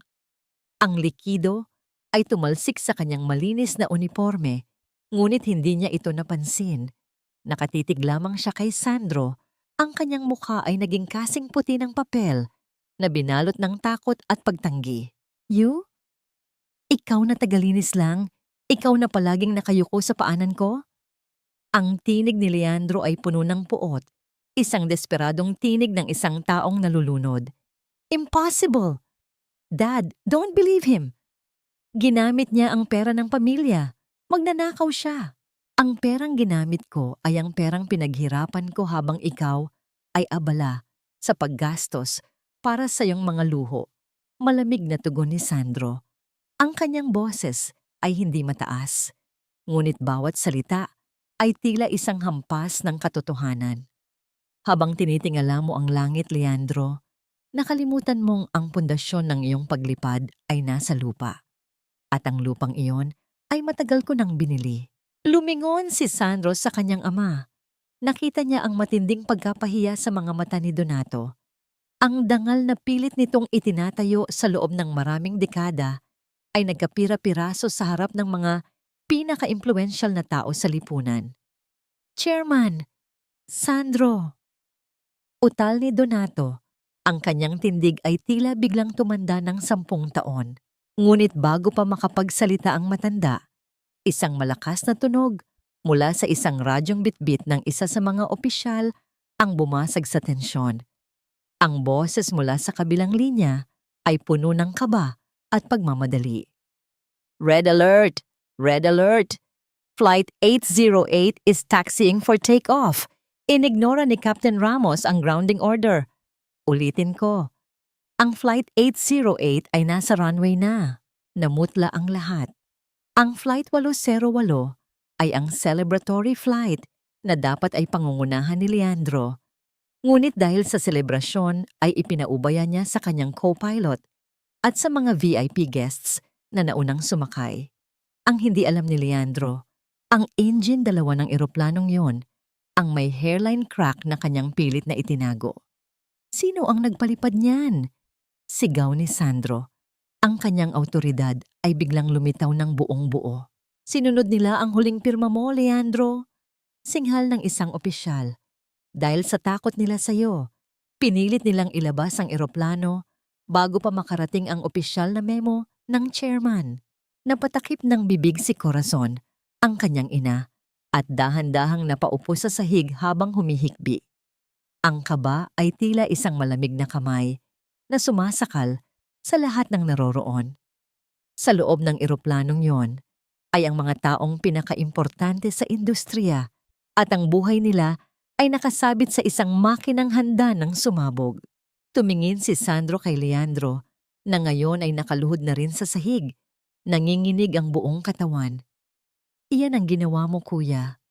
Ang likido ay tumalsik sa kanyang malinis na uniforme, ngunit hindi niya ito napansin. Nakatitig lamang siya kay Sandro. Ang kanyang mukha ay naging kasing puti ng papel na binalot ng takot at pagtanggi. You? Ikaw na tagalinis lang? Ikaw na palaging nakayuko sa paanan ko? Ang tinig ni Leandro ay puno ng puot, isang desperadong tinig ng isang taong nalulunod. Impossible! Dad, don't believe him. Ginamit niya ang pera ng pamilya. Magnanakaw siya. Ang perang ginamit ko ay ang perang pinaghirapan ko habang ikaw ay abala sa paggastos para sa iyong mga luho. Malamig na tugon ni Sandro. Ang kanyang boses ay hindi mataas, ngunit bawat salita ay tila isang hampas ng katotohanan. Habang tinitingala mo ang langit, Leandro, nakalimutan mong ang pundasyon ng iyong paglipad ay nasa lupa. At ang lupang iyon ay matagal ko nang binili. Lumingon si Sandro sa kanyang ama. Nakita niya ang matinding pagkapahiya sa mga mata ni Donato. Ang dangal na pilit nitong itinatayo sa loob ng maraming dekada ay nagkapira-piraso sa harap ng mga pinaka-impluensyal na tao sa lipunan. Chairman, Sandro. Utal ni Donato, ang kanyang tindig ay tila biglang tumanda ng 10 taon. Ngunit bago pa makapagsalita ang matanda, isang malakas na tunog mula sa isang radyong bitbit ng isa sa mga opisyal ang bumasag sa tensyon. Ang boses mula sa kabilang linya ay puno ng kaba at pagmamadali. Red alert! Red alert! Flight 808 is taxiing for takeoff. Inignora ni Captain Ramos ang grounding order. Ulitin ko. Ang Flight 808 ay nasa runway na. Namutla ang lahat. Ang Flight 808 ay ang celebratory flight na dapat ay pangungunahan ni Leandro. Ngunit dahil sa selebrasyon ay ipinaubaya niya sa kanyang co-pilot at sa mga VIP guests na naunang sumakay. Ang hindi alam ni Leandro, ang engine dalawa ng eroplanong yon ang may hairline crack na kanyang pilit na itinago. Sino ang nagpalipad niyan? Sigaw ni Sandro. Ang kanyang autoridad ay biglang lumitaw ng buong buo. Sinunod nila ang huling pirma mo, Leandro. Singhal ng isang opisyal. Dahil sa takot nila sa'yo, pinilit nilang ilabas ang eroplano bago pa makarating ang opisyal na memo ng chairman. Napatakip ng bibig si Corazon, ang kanyang ina, at dahan-dahang napaupo sa sahig habang humihikbi. Ang kaba ay tila isang malamig na kamay na sumasakal sa lahat ng naroroon. Sa loob ng eroplanong yon ay ang mga taong pinakaimportante sa industriya at ang buhay nila ay nakasabit sa isang makinang handa ng sumabog. Tumingin si Sandro kay Leandro na ngayon ay nakaluhod na rin sa sahig. Nanginginig ang buong katawan. Iyan ang ginawa mo, kuya.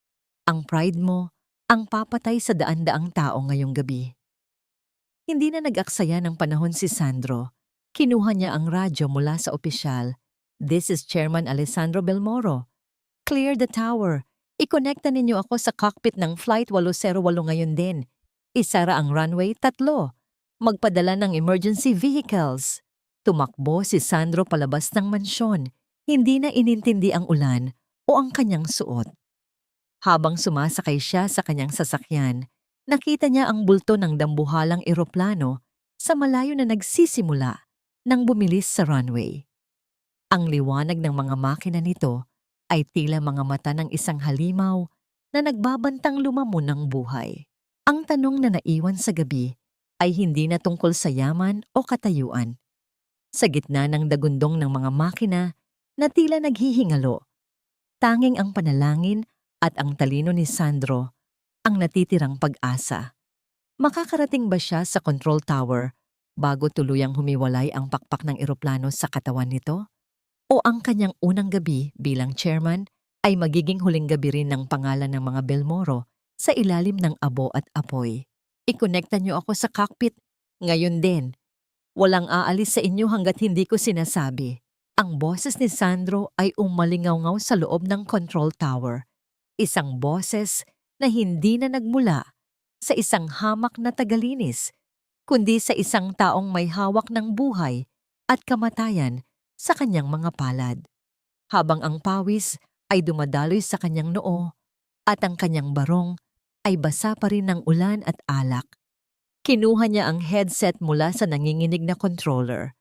Ang pride mo ang papatay sa daan-daang tao ngayong gabi. Hindi na nag-aksaya ng panahon si Sandro. Kinuha niya ang radyo mula sa opisyal. This is Chairman Alessandro Belmoro. Clear the tower. Ikonekta ninyo ako sa cockpit ng Flight 808 ngayon din. Isara ang runway 3. Magpadala ng emergency vehicles. Tumakbo si Sandro palabas ng mansyon. Hindi na inintindi ang ulan o ang kanyang suot. Habang sumasakay siya sa kanyang sasakyan, nakita niya ang bulto ng dambuhalang eroplano sa malayo na nagsisimula nang bumilis sa runway. Ang liwanag ng mga makina nito ay tila mga mata ng isang halimaw na nagbabantang lumamon ng buhay. Ang tanong na naiwan sa gabi ay hindi na tungkol sa yaman o katayuan. Sa gitna ng dagundong ng mga makina na tila naghihingalo, tanging ang panalangin at ang talino ni Sandro ang natitirang pag-asa. Makakarating ba siya sa control tower bago tuluyang humiwalay ang pakpak ng eroplano sa katawan nito? O ang kanyang unang gabi bilang chairman ay magiging huling gabi rin ng pangalan ng mga Belmoro sa ilalim ng abo at apoy. Ikonekta niyo ako sa cockpit. Ngayon din. Walang aalis sa inyo hanggat hindi ko sinasabi. Ang boses ni Sandro ay umalingaw-ngaw sa loob ng control tower. Isang boses na hindi na nagmula sa isang hamak na tagalinis, kundi sa isang taong may hawak ng buhay at kamatayan sa kanyang mga palad. Habang ang pawis ay dumadaloy sa kanyang noo at ang kanyang barong ay basa pa rin ng ulan at alak. Kinuha niya ang headset mula sa nanginginig na controller.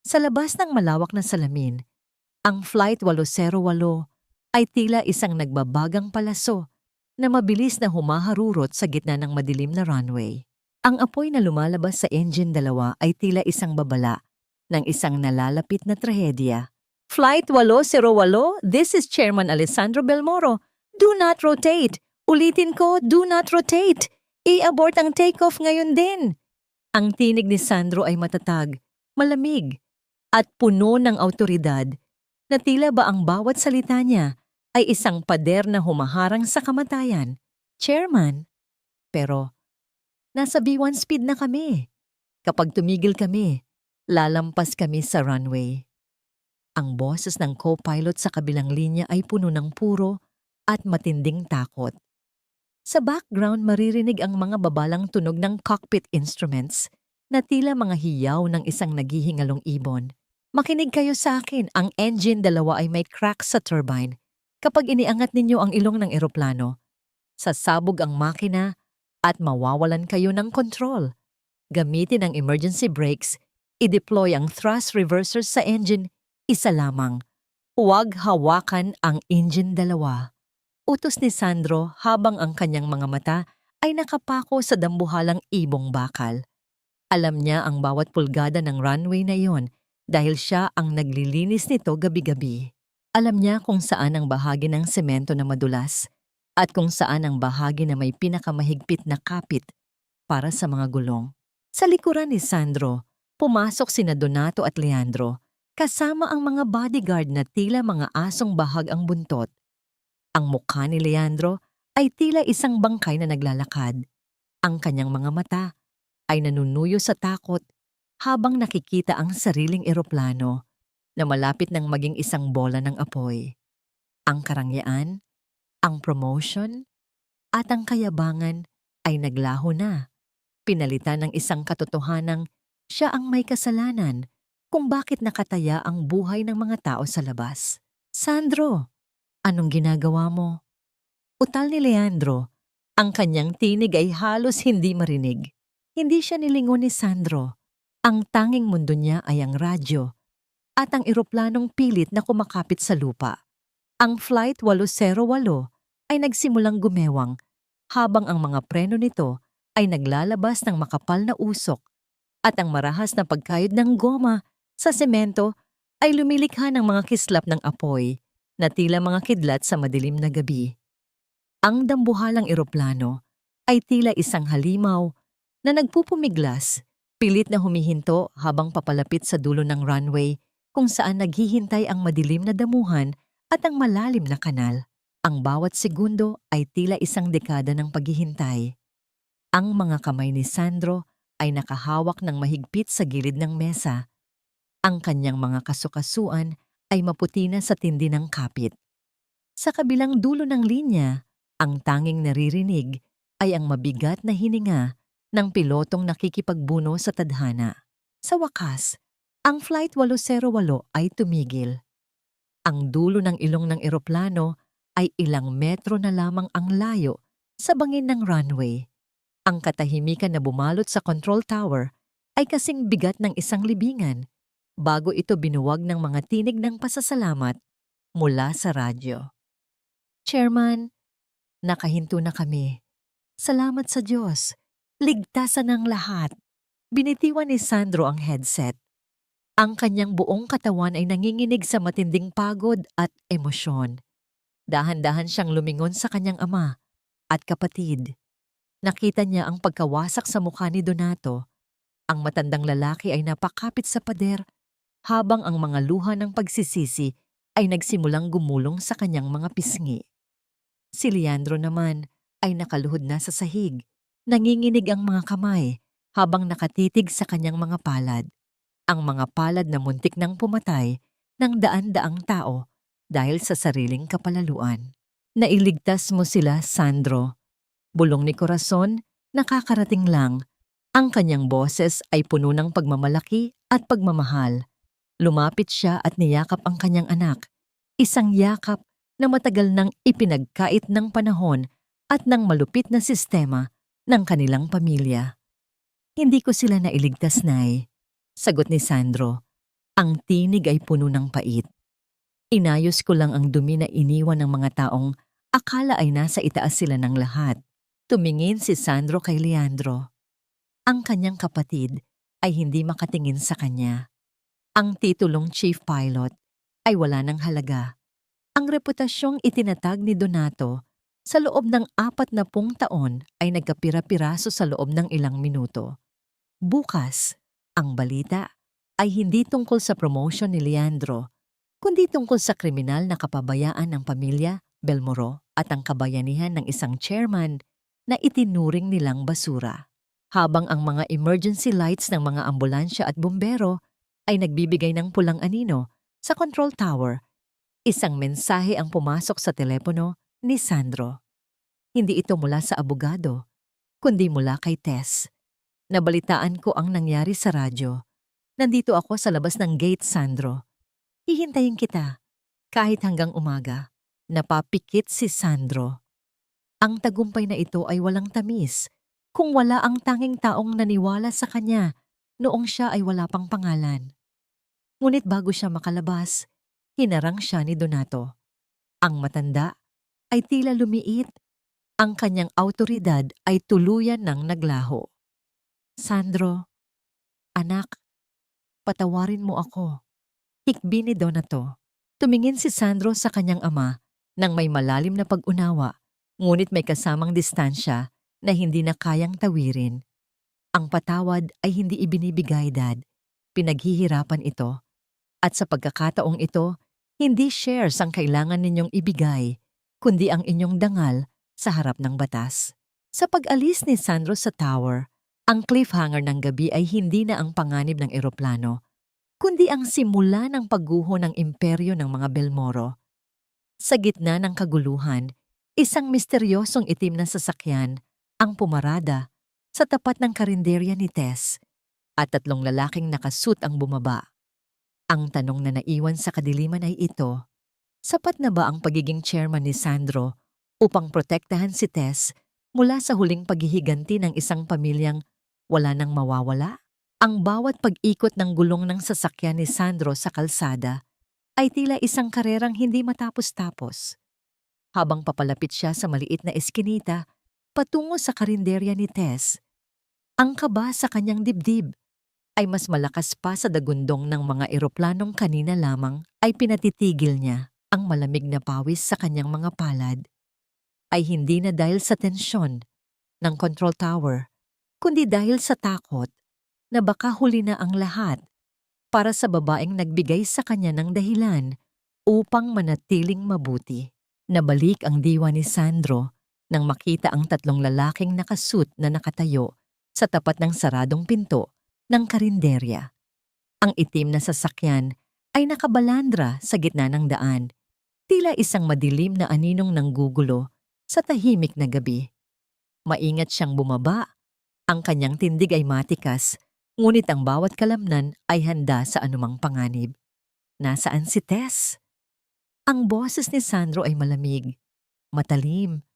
Sa labas ng malawak na salamin, ang Flight 808 ay tila isang nagbabagang palaso na mabilis na humaharurot sa gitna ng madilim na runway. Ang apoy na lumalabas sa engine 2 ay tila isang babala ng isang nalalapit na trahedya. Flight 808, this is Chairman Alessandro Belmoro. Do not rotate. Ulitin ko, do not rotate. I-abort ang takeoff ngayon din. Ang tinig ni Sandro ay matatag, malamig, at puno ng autoridad na tila ba ang bawat salita niya ay isang pader na humaharang sa kamatayan. Chairman. Pero, nasa B1 speed na kami. Kapag tumigil kami, lalampas kami sa runway. Ang boses ng co-pilot sa kabilang linya ay puno ng puro at matinding takot. Sa background maririnig ang mga babalang tunog ng cockpit instruments na tila mga hiyaw ng isang naghihingalong ibon. Makinig kayo sa akin, ang engine 2 ay may crack sa turbine. Kapag iniangat ninyo ang ilong ng eroplano, sasabog ang makina at mawawalan kayo ng control. Gamitin ang emergency brakes. I-deploy ang thrust reversers sa engine, isa lamang. Huwag hawakan ang engine 2. Utos ni Sandro habang ang kanyang mga mata ay nakapako sa dambuhalang ibong bakal. Alam niya ang bawat pulgada ng runway na iyon dahil siya ang naglilinis nito gabi-gabi. Alam niya kung saan ang bahagi ng semento na madulas at kung saan ang bahagi na may pinakamahigpit na kapit para sa mga gulong. Sa likuran ni Sandro, pumasok sina Donato at Leandro, kasama ang mga bodyguard na tila mga asong bahag ang buntot. Ang mukha ni Leandro ay tila isang bangkay na naglalakad. Ang kanyang mga mata ay nanunuyo sa takot habang nakikita ang sariling eroplano na malapit ng maging isang bola ng apoy. Ang karangyaan, ang promotion, at ang kayabangan ay naglaho na. Pinalitan ng isang katotohanang siya ang may kasalanan kung bakit nakataya ang buhay ng mga tao sa labas. Sandro, anong ginagawa mo? Utal ni Leandro. Ang kanyang tinig ay halos hindi marinig. Hindi siya nilingon ni Sandro. Ang tanging mundo niya ay ang radyo at ang eroplanong pilit na kumakapit sa lupa. Ang Flight 808 ay nagsimulang gumewang habang ang mga preno nito ay naglalabas ng makapal na usok at ang marahas na pagkayod ng goma sa semento ay lumilikha ng mga kislap ng apoy na tila mga kidlat sa madilim na gabi. Ang dambuhalang eroplano ay tila isang halimaw na nagpupumiglas, pilit na humihinto habang papalapit sa dulo ng runway kung saan naghihintay ang madilim na damuhan at ang malalim na kanal. Ang bawat segundo ay tila isang dekada ng paghihintay. Ang mga kamay ni Sandro ay nakahawak ng mahigpit sa gilid ng mesa. Ang kanyang mga kasukasuan ay maputi na sa tindi ng kapit. Sa kabilang dulo ng linya, ang tanging naririnig ay ang mabigat na hininga ng pilotong nakikipagbuno sa tadhana. Sa wakas, ang Flight 808 ay tumigil. Ang dulo ng ilong ng eroplano ay ilang metro na lamang ang layo sa bangin ng runway. Ang katahimikan na bumalot sa control tower ay kasing bigat ng isang libingan bago ito binuwag ng mga tinig ng pasasalamat mula sa radyo. Chairman, nakahinto na kami. Salamat sa Diyos. Ligtasan ng lahat. Binitiwan ni Sandro ang headset. Ang kanyang buong katawan ay nanginginig sa matinding pagod at emosyon. Dahan-dahan siyang lumingon sa kanyang ama at kapatid. Nakita niya ang pagkawasak sa mukha ni Donato. Ang matandang lalaki ay napakapit sa pader habang ang mga luha ng pagsisisi ay nagsimulang gumulong sa kanyang mga pisngi. Si Leandro naman ay nakaluhod na sa sahig. Nanginginig ang mga kamay habang nakatitig sa kanyang mga palad. Ang mga palad na muntik nang pumatay ng daan-daang tao dahil sa sariling kapalaluan. Nailigtas mo sila, Sandro. Bulong ni Corazon, nakakarating lang. Ang kanyang boses ay puno ng pagmamalaki at pagmamahal. Lumapit siya at niyakap ang kanyang anak. Isang yakap na matagal nang ipinagkait ng panahon at ng malupit na sistema ng kanilang pamilya. Hindi ko sila nailigtas, Nay. Sagot ni Sandro. Ang tinig ay puno ng pait. Inayos ko lang ang dumi na iniwan ng mga taong akala ay nasa itaas sila ng lahat. Tumingin si Sandro kay Leandro. Ang kanyang kapatid ay hindi makatingin sa kanya. Ang titulong chief pilot ay wala ng halaga. Ang reputasyong itinatag ni Donato sa loob ng 40 taon ay nagkapira-piraso sa loob ng ilang minuto. Bukas, ang balita ay hindi tungkol sa promotion ni Leandro, kundi tungkol sa kriminal na kapabayaan ng pamilya Belmoro at ang kabayanihan ng isang chairman na itinuring nilang basura. Habang ang mga emergency lights ng mga ambulansya at bumbero ay nagbibigay ng pulang anino sa control tower, isang mensahe ang pumasok sa telepono ni Sandro. Hindi ito mula sa abogado, kundi mula kay Tess. Nabalitaan ko ang nangyari sa radyo. Nandito ako sa labas ng gate, Sandro. Hihintayin kita, kahit hanggang umaga. Napapikit si Sandro. Ang tagumpay na ito ay walang tamis, kung wala ang tanging taong naniwala sa kanya noong siya ay wala pang pangalan. Ngunit bago siya makalabas, hinarang siya ni Donato. Ang matanda ay tila lumiit. Ang kanyang awtoridad ay tuluyan ng naglaho. Sandro, anak, patawarin mo ako. Hikbi ni Donato. Tumingin si Sandro sa kanyang ama nang may malalim na pag-unawa, ngunit may kasamang distansya na hindi na kayang tawirin. Ang patawad ay hindi ibinibigay, Dad. Pinaghihirapan ito. At sa pagkakataong ito, hindi shares ang kailangan ninyong ibigay, kundi ang inyong dangal sa harap ng batas. Sa pag-alis ni Sandro sa tower, ang cliffhanger ng gabi ay hindi na ang panganib ng eroplano, kundi ang simula ng pagguho ng imperyo ng mga Belmoro. Sa gitna ng kaguluhan, isang misteryosong itim na sasakyan ang pumarada sa tapat ng karinderya ni Tess at tatlong lalaking nakasuit ang bumaba. Ang tanong na naiwan sa kadiliman ay ito, sapat na ba ang pagiging chairman ni Sandro upang protektahan si Tess mula sa huling paghihiganti ng isang pamilyang wala nang mawawala? Ang bawat pag-ikot ng gulong ng sasakyan ni Sandro sa kalsada ay tila isang karerang hindi matapos-tapos. Habang papalapit siya sa maliit na eskinita patungo sa karinderya ni Tess, ang kaba sa kanyang dibdib ay mas malakas pa sa dagundong ng mga eroplanong kanina lamang ay pinatitigil niya. Ang malamig na pawis sa kanyang mga palad ay hindi na dahil sa tensyon ng control tower, kundi dahil sa takot na baka huli na ang lahat para sa babaeng nagbigay sa kanya ng dahilan upang manatiling mabuti. Nabalik ang diwa ni Sandro nang makita ang tatlong lalaking nakasuit na nakatayo sa tapat ng saradong pinto ng karinderya. Ang itim na sasakyan ay nakabalandra sa gitna ng daan, tila isang madilim na aninong nanggugulo sa tahimik na gabi. Maingat siyang bumaba, ang kanyang tindig ay matikas, ngunit ang bawat kalamnan ay handa sa anumang panganib. Nasaan si Tess? Ang boses ni Sandro ay malamig, matalim,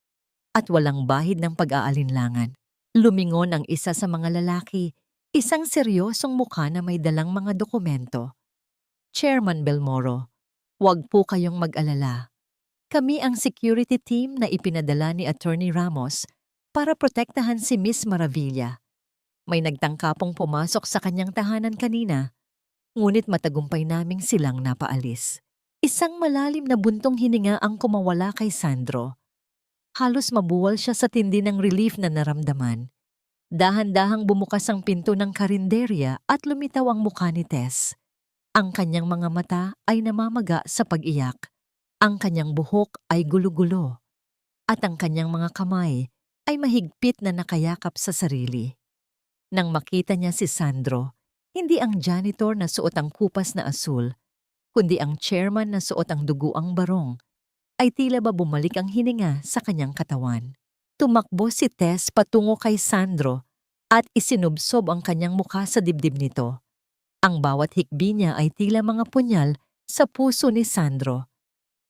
at walang bahid ng pag-aalinlangan. Lumingon ang isa sa mga lalaki, isang seryosong mukha na may dalang mga dokumento. Chairman Belmoro, huwag po kayong mag-alala. Kami ang security team na ipinadala ni Attorney Ramos para protektahan si Miss Maravilla. May nagtangkapong pumasok sa kanyang tahanan kanina, ngunit matagumpay naming silang napaalis. Isang malalim na buntong hininga ang kumawala kay Sandro. Halos mabuwal siya sa tindi ng relief na naramdaman. Dahan-dahang bumukas ang pinto ng karinderya at lumitaw ang mukha ni Tess. Ang kanyang mga mata ay namamaga sa pag-iyak. Ang kanyang buhok ay gulo-gulo. At ang kanyang mga kamay ay mahigpit na nakayakap sa sarili. Nang makita niya si Sandro, hindi ang janitor na suot ang kupas na asul, kundi ang chairman na suot ang duguang barong, ay tila ba bumalik ang hininga sa kanyang katawan. Tumakbo si Tess patungo kay Sandro at isinubsob ang kanyang mukha sa dibdib nito. Ang bawat hikbi niya ay tila mga punyal sa puso ni Sandro.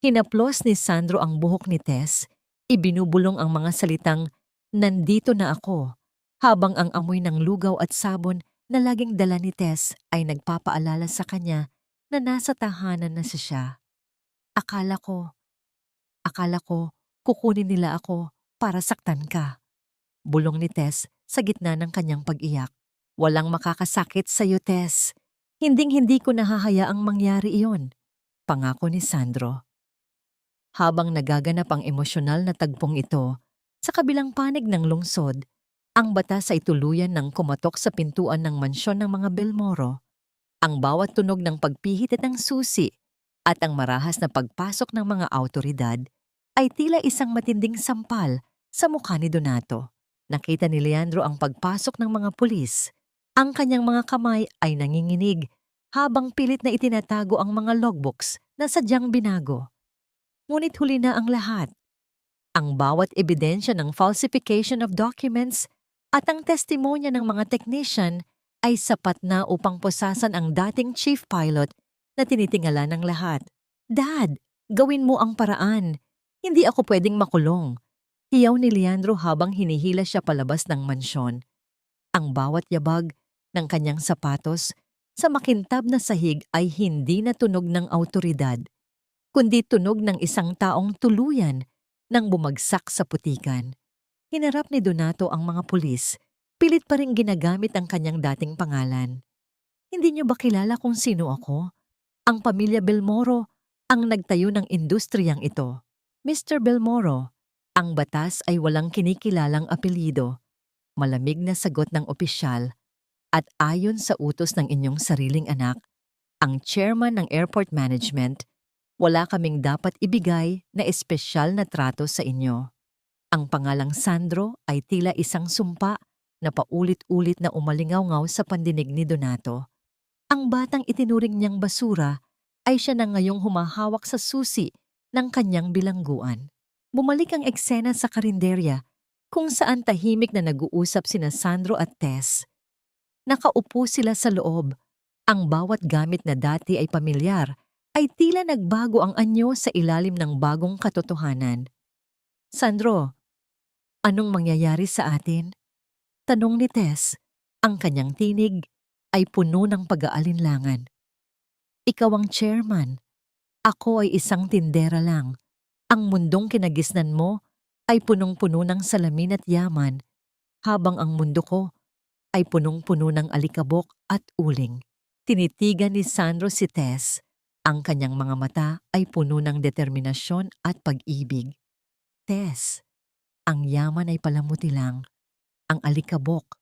Hinaplos ni Sandro ang buhok ni Tess, ibinubulong ang mga salitang, "Nandito na ako," habang ang amoy ng lugaw at sabon na laging dala ni Tess ay nagpapaalala sa kanya na nasa tahanan na siya. Akala ko, kukunin nila ako para saktan ka. Bulong ni Tess sa gitna ng kanyang pag-iyak. Walang makakasakit sa'yo, Tess. Hinding-hindi ko nahahayaang mangyari iyon, pangako ni Sandro. Habang nagaganap ang emosyonal na tagpong ito, sa kabilang panig ng lungsod, ang batas ay tuluyan ng kumatok sa pintuan ng mansyon ng mga Belmoro. Ang bawat tunog ng pagpihit at ng susi at ang marahas na pagpasok ng mga awtoridad ay tila isang matinding sampal sa mukha ni Donato. Nakita ni Leandro ang pagpasok ng mga pulis. Ang kanyang mga kamay ay nanginginig habang pilit na itinatago ang mga logbooks na sadyang binago. Ngunit huli na ang lahat. Ang bawat ebidensya ng falsification of documents at ang testimonya ng mga technician ay sapat na upang pusasan ang dating chief pilot na tinitingala ng lahat. Dad, gawin mo ang paraan. Hindi ako pwedeng makulong. Hiyaw ni Leandro habang hinihila siya palabas ng mansyon. Ang bawat yabag ng kanyang sapatos sa makintab na sahig ay hindi na tunog ng awtoridad, kundi tunog ng isang taong tuluyan nang bumagsak sa putikan. Hinarap ni Donato ang mga pulis, pilit pa rin ginagamit ang kanyang dating pangalan. Hindi niyo ba kilala kung sino ako? Ang pamilya Belmoro ang nagtayo ng industriyang ito. Mr. Belmoro, ang batas ay walang kinikilalang apelyido. Malamig na sagot ng opisyal. At ayon sa utos ng inyong sariling anak, ang chairman ng airport management, wala kaming dapat ibigay na espesyal na trato sa inyo. Ang pangalang Sandro ay tila isang sumpa na paulit-ulit na umalingaw sa pandinig ni Donato. Ang batang itinuring niyang basura ay siya na ngayong humahawak sa susi ng kanyang bilangguan. Bumalik ang eksena sa karinderya kung saan tahimik na nag-uusap sina Sandro at Tess. Nakaupo sila sa loob. Ang bawat gamit na dati ay pamilyar ay tila nagbago ang anyo sa ilalim ng bagong katotohanan. Sandro, anong mangyayari sa atin? Tanong ni Tess. Ang kanyang tinig ay puno ng pag-aalinlangan. Ikaw ang chairman. Ako ay isang tindera lang. Ang mundong kinagisnan mo ay punong-puno ng salamin at yaman, habang ang mundo ko ay punong-puno ng alikabok at uling. Tinitigan ni Sandro si Tess. Ang kanyang mga mata ay puno ng determinasyon at pag-ibig. Tess, ang yaman ay palamuti lang. Ang alikabok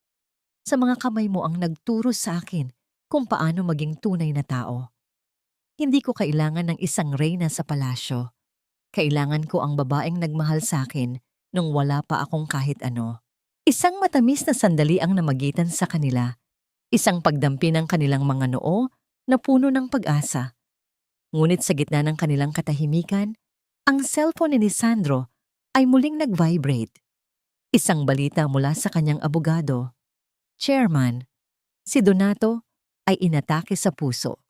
sa mga kamay mo ang nagturo sa akin kung paano maging tunay na tao. Hindi ko kailangan ng isang reyna sa palasyo. Kailangan ko ang babaeng nagmahal sa akin nung wala pa akong kahit ano. Isang matamis na sandali ang namagitan sa kanila. Isang pagdampi ng kanilang mga noo na puno ng pag-asa. Ngunit sa gitna ng kanilang katahimikan, ang cellphone ni Sandro ay muling nag-vibrate. Isang balita mula sa kanyang abogado. Chairman, si Donato ay inatake sa puso.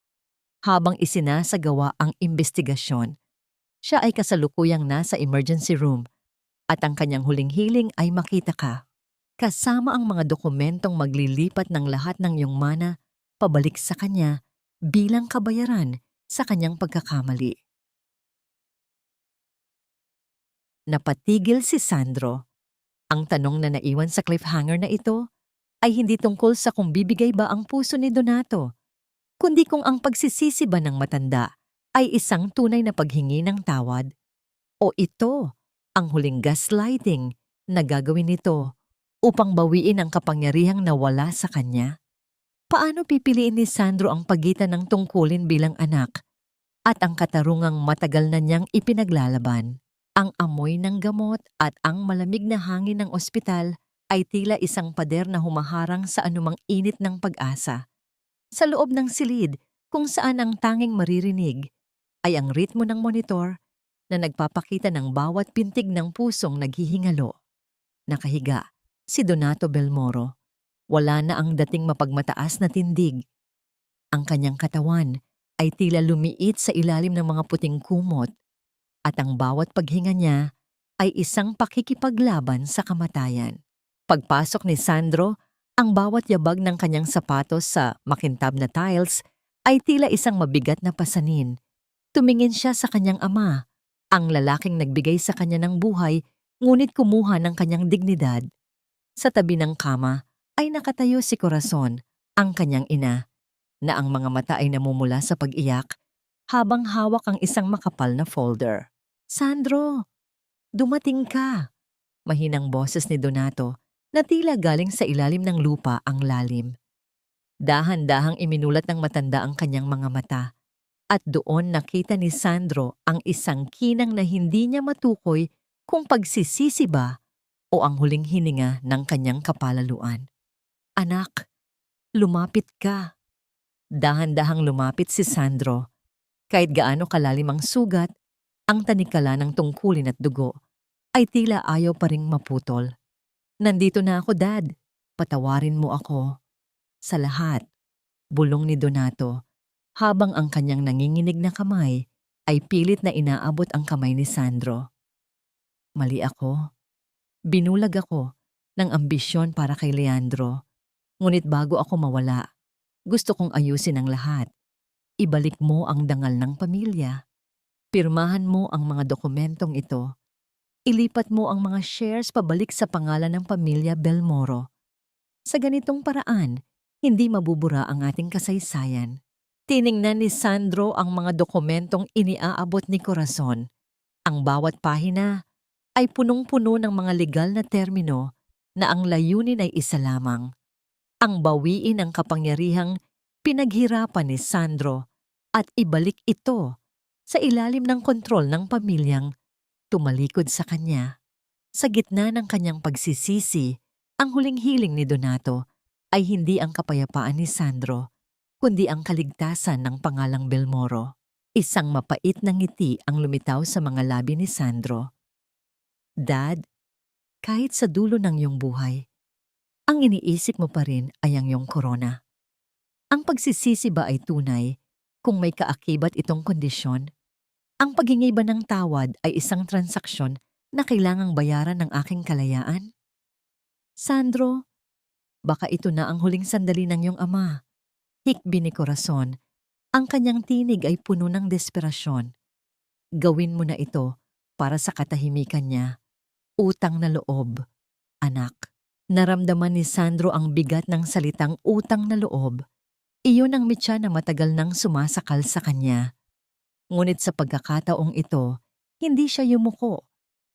Habang isinasagawa ang investigasyon, siya ay kasalukuyang nasa emergency room at ang kanyang huling hiling ay makita ka. Kasama ang mga dokumentong maglilipat ng lahat ng iyong mana pabalik sa kanya bilang kabayaran sa kanyang pagkakamali. Napatigil si Sandro. Ang tanong na naiwan sa cliffhanger na ito ay hindi tungkol sa kung bibigay ba ang puso ni Donato, kundi kung ang pagsisisi ba ng matanda ay isang tunay na paghingi ng tawad. O ito, ang huling gaslighting na gagawin nito upang bawiin ang kapangyarihang nawala sa kanya. Paano pipiliin ni Sandro ang pagitan ng tungkulin bilang anak at ang katarungang matagal na niyang ipinaglalaban? Ang amoy ng gamot at ang malamig na hangin ng ospital ay tila isang pader na humaharang sa anumang init ng pag-asa. Sa loob ng silid, kung saan ang tanging maririnig ay ang ritmo ng monitor na nagpapakita ng bawat pintig ng pusong naghihingalo. Nakahiga, si Donato Belmoro. Wala na ang dating mapagmataas na tindig. Ang kanyang katawan ay tila lumiit sa ilalim ng mga puting kumot at ang bawat paghinga niya ay isang pakikipaglaban sa kamatayan. Pagpasok ni Sandro, ang bawat yabag ng kanyang sapatos sa makintab na tiles ay tila isang mabigat na pasanin. Tumingin siya sa kanyang ama, ang lalaking nagbigay sa kanya ng buhay ngunit kumuha ng kanyang dignidad. Sa tabi ng kama ay nakatayo si Corazon, ang kanyang ina, na ang mga mata ay namumula sa pag-iyak habang hawak ang isang makapal na folder. Sandro, dumating ka! Mahinang boses ni Donato na tila galing sa ilalim ng lupa ang lalim. Dahan-dahang iminulat ng matanda ang kanyang mga mata at doon nakita ni Sandro ang isang kinang na hindi niya matukoy kung pagsisisi ba o ang huling hininga ng kanyang kapalaluan. Anak, lumapit ka. Dahan-dahang lumapit si Sandro. Kahit gaano kalalim ang sugat, ang tanikala ng tungkulin at dugo ay tila ayaw pa ring maputol. Nandito na ako, Dad. Patawarin mo ako. Sa lahat, bulong ni Donato, habang ang kanyang nanginginig na kamay ay pilit na inaabot ang kamay ni Sandro. Mali ako. Binulag ako ng ambisyon para kay Leandro. Ngunit bago ako mawala, gusto kong ayusin ang lahat. Ibalik mo ang dangal ng pamilya. Pirmahan mo ang mga dokumentong ito. Ilipat mo ang mga shares pabalik sa pangalan ng pamilya Belmoro. Sa ganitong paraan, hindi mabubura ang ating kasaysayan. Tiningnan ni Sandro ang mga dokumentong iniaabot ni Corazon. Ang bawat pahina ay punong-puno ng mga legal na termino na ang layunin ay isa lamang. Ang bawiin ang kapangyarihang pinaghirapan ni Sandro at ibalik ito sa ilalim ng kontrol ng pamilyang tumalikod sa kanya. Sa gitna ng kanyang pagsisisi, ang huling hiling ni Donato ay hindi ang kapayapaan ni Sandro, kundi ang kaligtasan ng pangalang Belmoro. Isang mapait na ngiti ang lumitaw sa mga labi ni Sandro. Dad, kahit sa dulo ng iyong buhay, ang iniisip mo pa rin ay ang iyong korona. Ang pagsisisi ba ay tunay kung may kaakibat itong kondisyon? Ang paghingi ba ng tawad ay isang transaksyon na kailangang bayaran ng aking kalayaan? Sandro, baka ito na ang huling sandali ng iyong ama. Hikbi ni Corazon. Ang kanyang tinig ay puno ng desperasyon. Gawin mo na ito para sa katahimikan niya. Utang na loob, anak. Naramdaman ni Sandro ang bigat ng salitang utang na loob. Iyon ang mitya na matagal nang sumasakal sa kanya. Ngunit sa pagkakataong ito, hindi siya yumuko.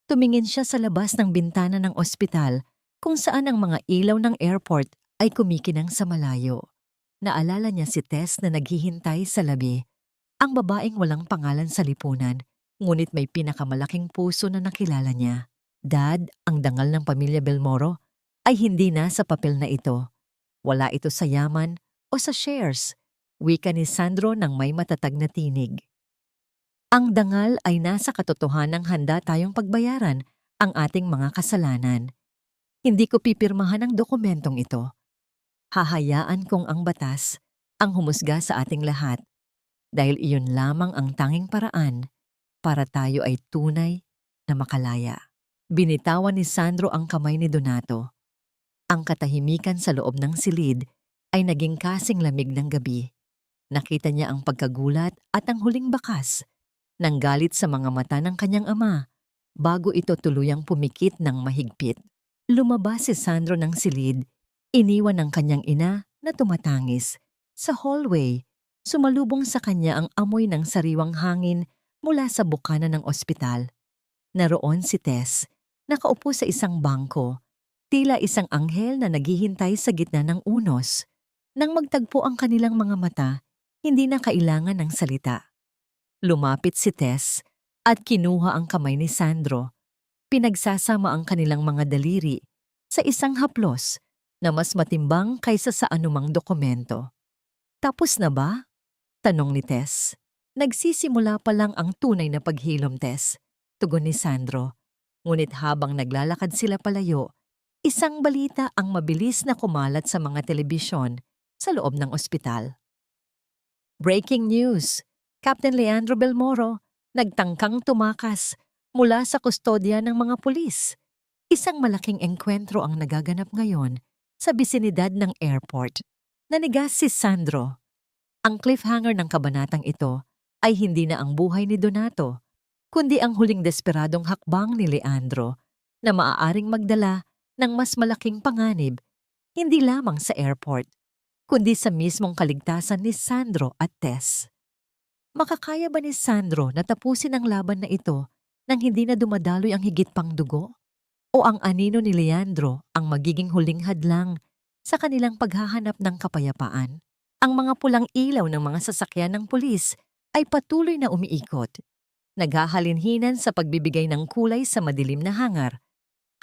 Tumingin siya sa labas ng bintana ng ospital kung saan ang mga ilaw ng airport ay kumikinang sa malayo. Naalala niya si Tess na naghihintay sa labi. Ang babaeng walang pangalan sa lipunan, ngunit may pinakamalaking puso na nakilala niya. Dad, ang dangal ng pamilya Belmoro ay hindi na sa papel na ito. Wala ito sa yaman o sa shares, wika ni Sandro ng may matatag na tinig. Ang dangal ay nasa katotohanang handa tayong pagbayaran ang ating mga kasalanan. Hindi ko pipirmahan ang dokumentong ito. Hahayaan kong ang batas ang humusga sa ating lahat dahil iyon lamang ang tanging paraan para tayo ay tunay na makalaya. Binitawan ni Sandro ang kamay ni Donato. Ang katahimikan sa loob ng silid ay naging kasing lamig ng gabi. Nakita niya ang pagkagulat at ang huling bakas ng galit sa mga mata ng kanyang ama bago ito tuluyang pumikit ng mahigpit. Lumabas si Sandro ng silid, iniwan ng kanyang ina na tumatangis. Sa hallway, sumalubong sa kanya ang amoy ng sariwang hangin mula sa bukana ng ospital. Naroon si Tess, nakaupo sa isang bangko, tila isang anghel na naghihintay sa gitna ng unos. Nang magtagpo ang kanilang mga mata, hindi na kailangan ng salita. Lumapit si Tess at kinuha ang kamay ni Sandro. Pinagsasama ang kanilang mga daliri sa isang haplos na mas matimbang kaysa sa anumang dokumento. Tapos na ba? Tanong ni Tess. Nagsisimula pa lang ang tunay na paghilom, Tess. Tugon ni Sandro. Ngunit habang naglalakad sila palayo, isang balita ang mabilis na kumalat sa mga telebisyon sa loob ng ospital. Breaking news! Captain Leandro Belmoro nagtangkang tumakas mula sa kustodya ng mga pulis. Isang malaking engkwentro ang nagaganap ngayon sa bisinidad ng airport. Nanigas si Sandro. Ang cliffhanger ng kabanatang ito ay hindi na ang buhay ni Donato, kundi ang huling desperadong hakbang ni Leandro na maaaring magdala ng mas malaking panganib, hindi lamang sa airport, kundi sa mismong kaligtasan ni Sandro at Tess. Makakaya ba ni Sandro na tapusin ang laban na ito nang hindi na dumadaloy ang higit pang dugo? O ang anino ni Leandro ang magiging huling hadlang sa kanilang paghahanap ng kapayapaan? Ang mga pulang ilaw ng mga sasakyan ng pulis ay patuloy na umiikot, naghahalinhinan sa pagbibigay ng kulay sa madilim na hangar,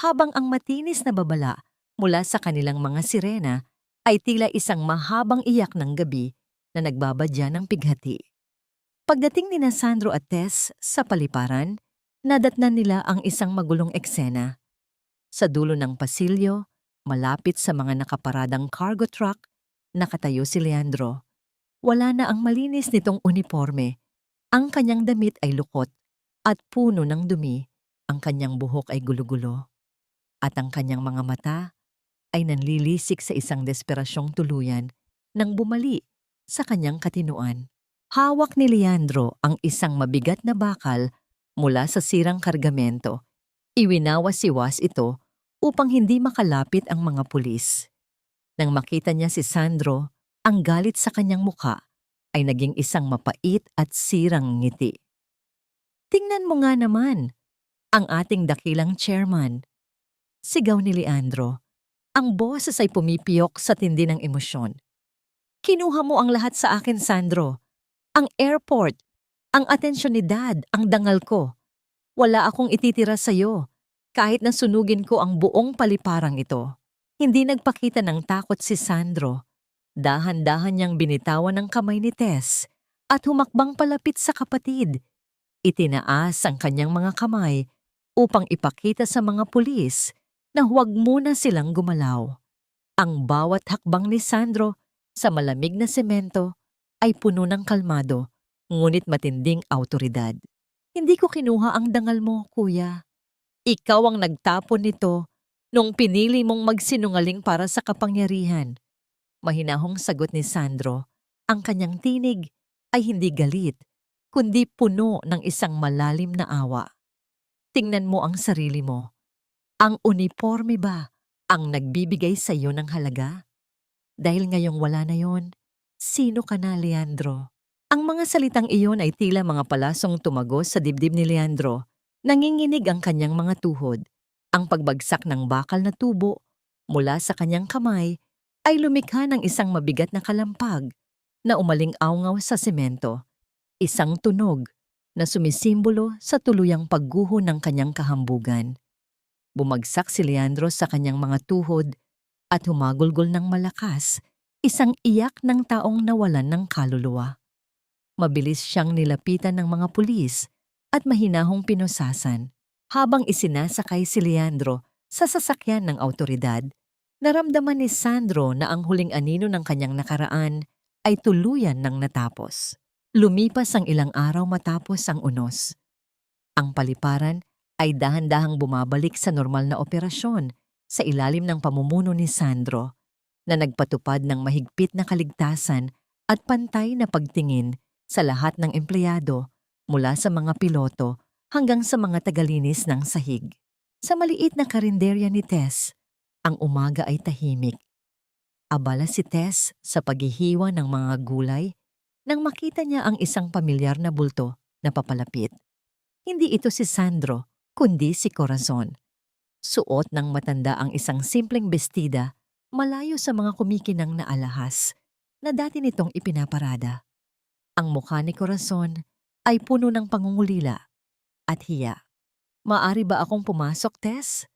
habang ang matinis na babala mula sa kanilang mga sirena ay tila isang mahabang iyak ng gabi na nagbabadya ng pighati. Pagdating ni Sandro at Tess sa paliparan, nadatnan nila ang isang magulong eksena. Sa dulo ng pasilyo, malapit sa mga nakaparadang cargo truck, nakatayo si Leandro. Wala na ang malinis nitong uniforme. Ang kanyang damit ay lukot at puno ng dumi. Ang kanyang buhok ay gulo-gulo. At ang kanyang mga mata ay nanlilisik sa isang desperasyong tuluyan nang bumali sa kanyang katinuan. Hawak ni Leandro ang isang mabigat na bakal mula sa sirang kargamento. Iwinawas-iwas ito upang hindi makalapit ang mga pulis. Nang makita niya si Sandro, ang galit sa kanyang muka ay naging isang mapait at sirang ngiti. "Tingnan mo nga naman, ang ating dakilang chairman," sigaw ni Leandro. Ang boses ay pumipiyok sa tindi ng emosyon. "Kinuha mo ang lahat sa akin, Sandro. Ang airport, ang atensyon ni Dad, ang dangal ko. Wala akong ititira sa'yo. Kahit na sunugin ko ang buong paliparang ito, hindi nagpakita ng takot si Sandro. Dahan-dahan niyang binitawan ang kamay ni Tess at humakbang palapit sa kapatid. Itinaas ang kanyang mga kamay upang ipakita sa mga pulis na huwag muna silang gumalaw. Ang bawat hakbang ni Sandro sa malamig na semento ay puno ng kalmado, ngunit matinding awtoridad. Hindi ko kinuha ang dangal mo, kuya. Ikaw ang nagtapon nito nung pinili mong magsinungaling para sa kapangyarihan. Mahinahong sagot ni Sandro. Ang kanyang tinig ay hindi galit, kundi puno ng isang malalim na awa. Tingnan mo ang sarili mo. Ang uniforme ba ang nagbibigay sa iyo ng halaga? Dahil ngayong wala na yon, sino ka na, Leandro? Ang mga salitang iyon ay tila mga palasong tumagos sa dibdib ni Leandro. Nanginginig ang kanyang mga tuhod. Ang pagbagsak ng bakal na tubo mula sa kanyang kamay ay lumikha ng isang mabigat na kalampag na umaling-awngaw sa semento. Isang tunog na sumisimbolo sa tuluyang pagguho ng kanyang kahambugan. Bumagsak si Leandro sa kanyang mga tuhod at humagulgol ng malakas, isang iyak ng taong nawalan ng kaluluwa. Mabilis siyang nilapitan ng mga pulis at mahinahong pinusasan. Habang isinasakay si Leandro sa sasakyan ng awtoridad, naramdaman ni Sandro na ang huling anino ng kanyang nakaraan ay tuluyan ng natapos. Lumipas ang ilang araw matapos ang unos. Ang paliparan ay dahan-dahang bumabalik sa normal na operasyon sa ilalim ng pamumuno ni Sandro, na nagpatupad ng mahigpit na kaligtasan at pantay na pagtingin sa lahat ng empleyado mula sa mga piloto hanggang sa mga tagalinis ng sahig. Sa maliit na karinderya ni Tess, ang umaga ay tahimik. Abala si Tess sa paghihiwa ng mga gulay nang makita niya ang isang pamilyar na bulto na papalapit. Hindi ito si Sandro, kundi si Corazon. Suot ng matanda ang isang simpleng bestida malayo sa mga kumikinang na alahas na dati nitong ipinaparada. Ang mukha ni Corazon ay puno ng pangungulila at hiya. "Maari ba akong pumasok, Tess?"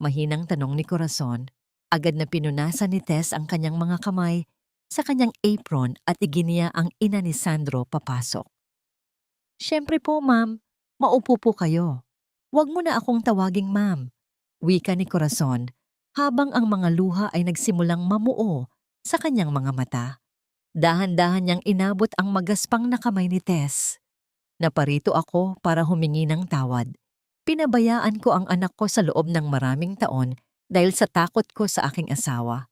Mahinang tanong ni Corazon. Agad na pinunasan ni Tess ang kanyang mga kamay sa kanyang apron at iginiya ang ina ni Sandro papasok. "Siyempre po, ma'am. Maupo po kayo. Huwag mo na akong tawaging ma'am," wika ni Corazon habang ang mga luha ay nagsimulang mamuo sa kanyang mga mata. Dahan-dahan niyang inabot ang magaspang na kamay ni Tess. "Naparito ako para humingi ng tawad. Pinabayaan ko ang anak ko sa loob ng maraming taon dahil sa takot ko sa aking asawa.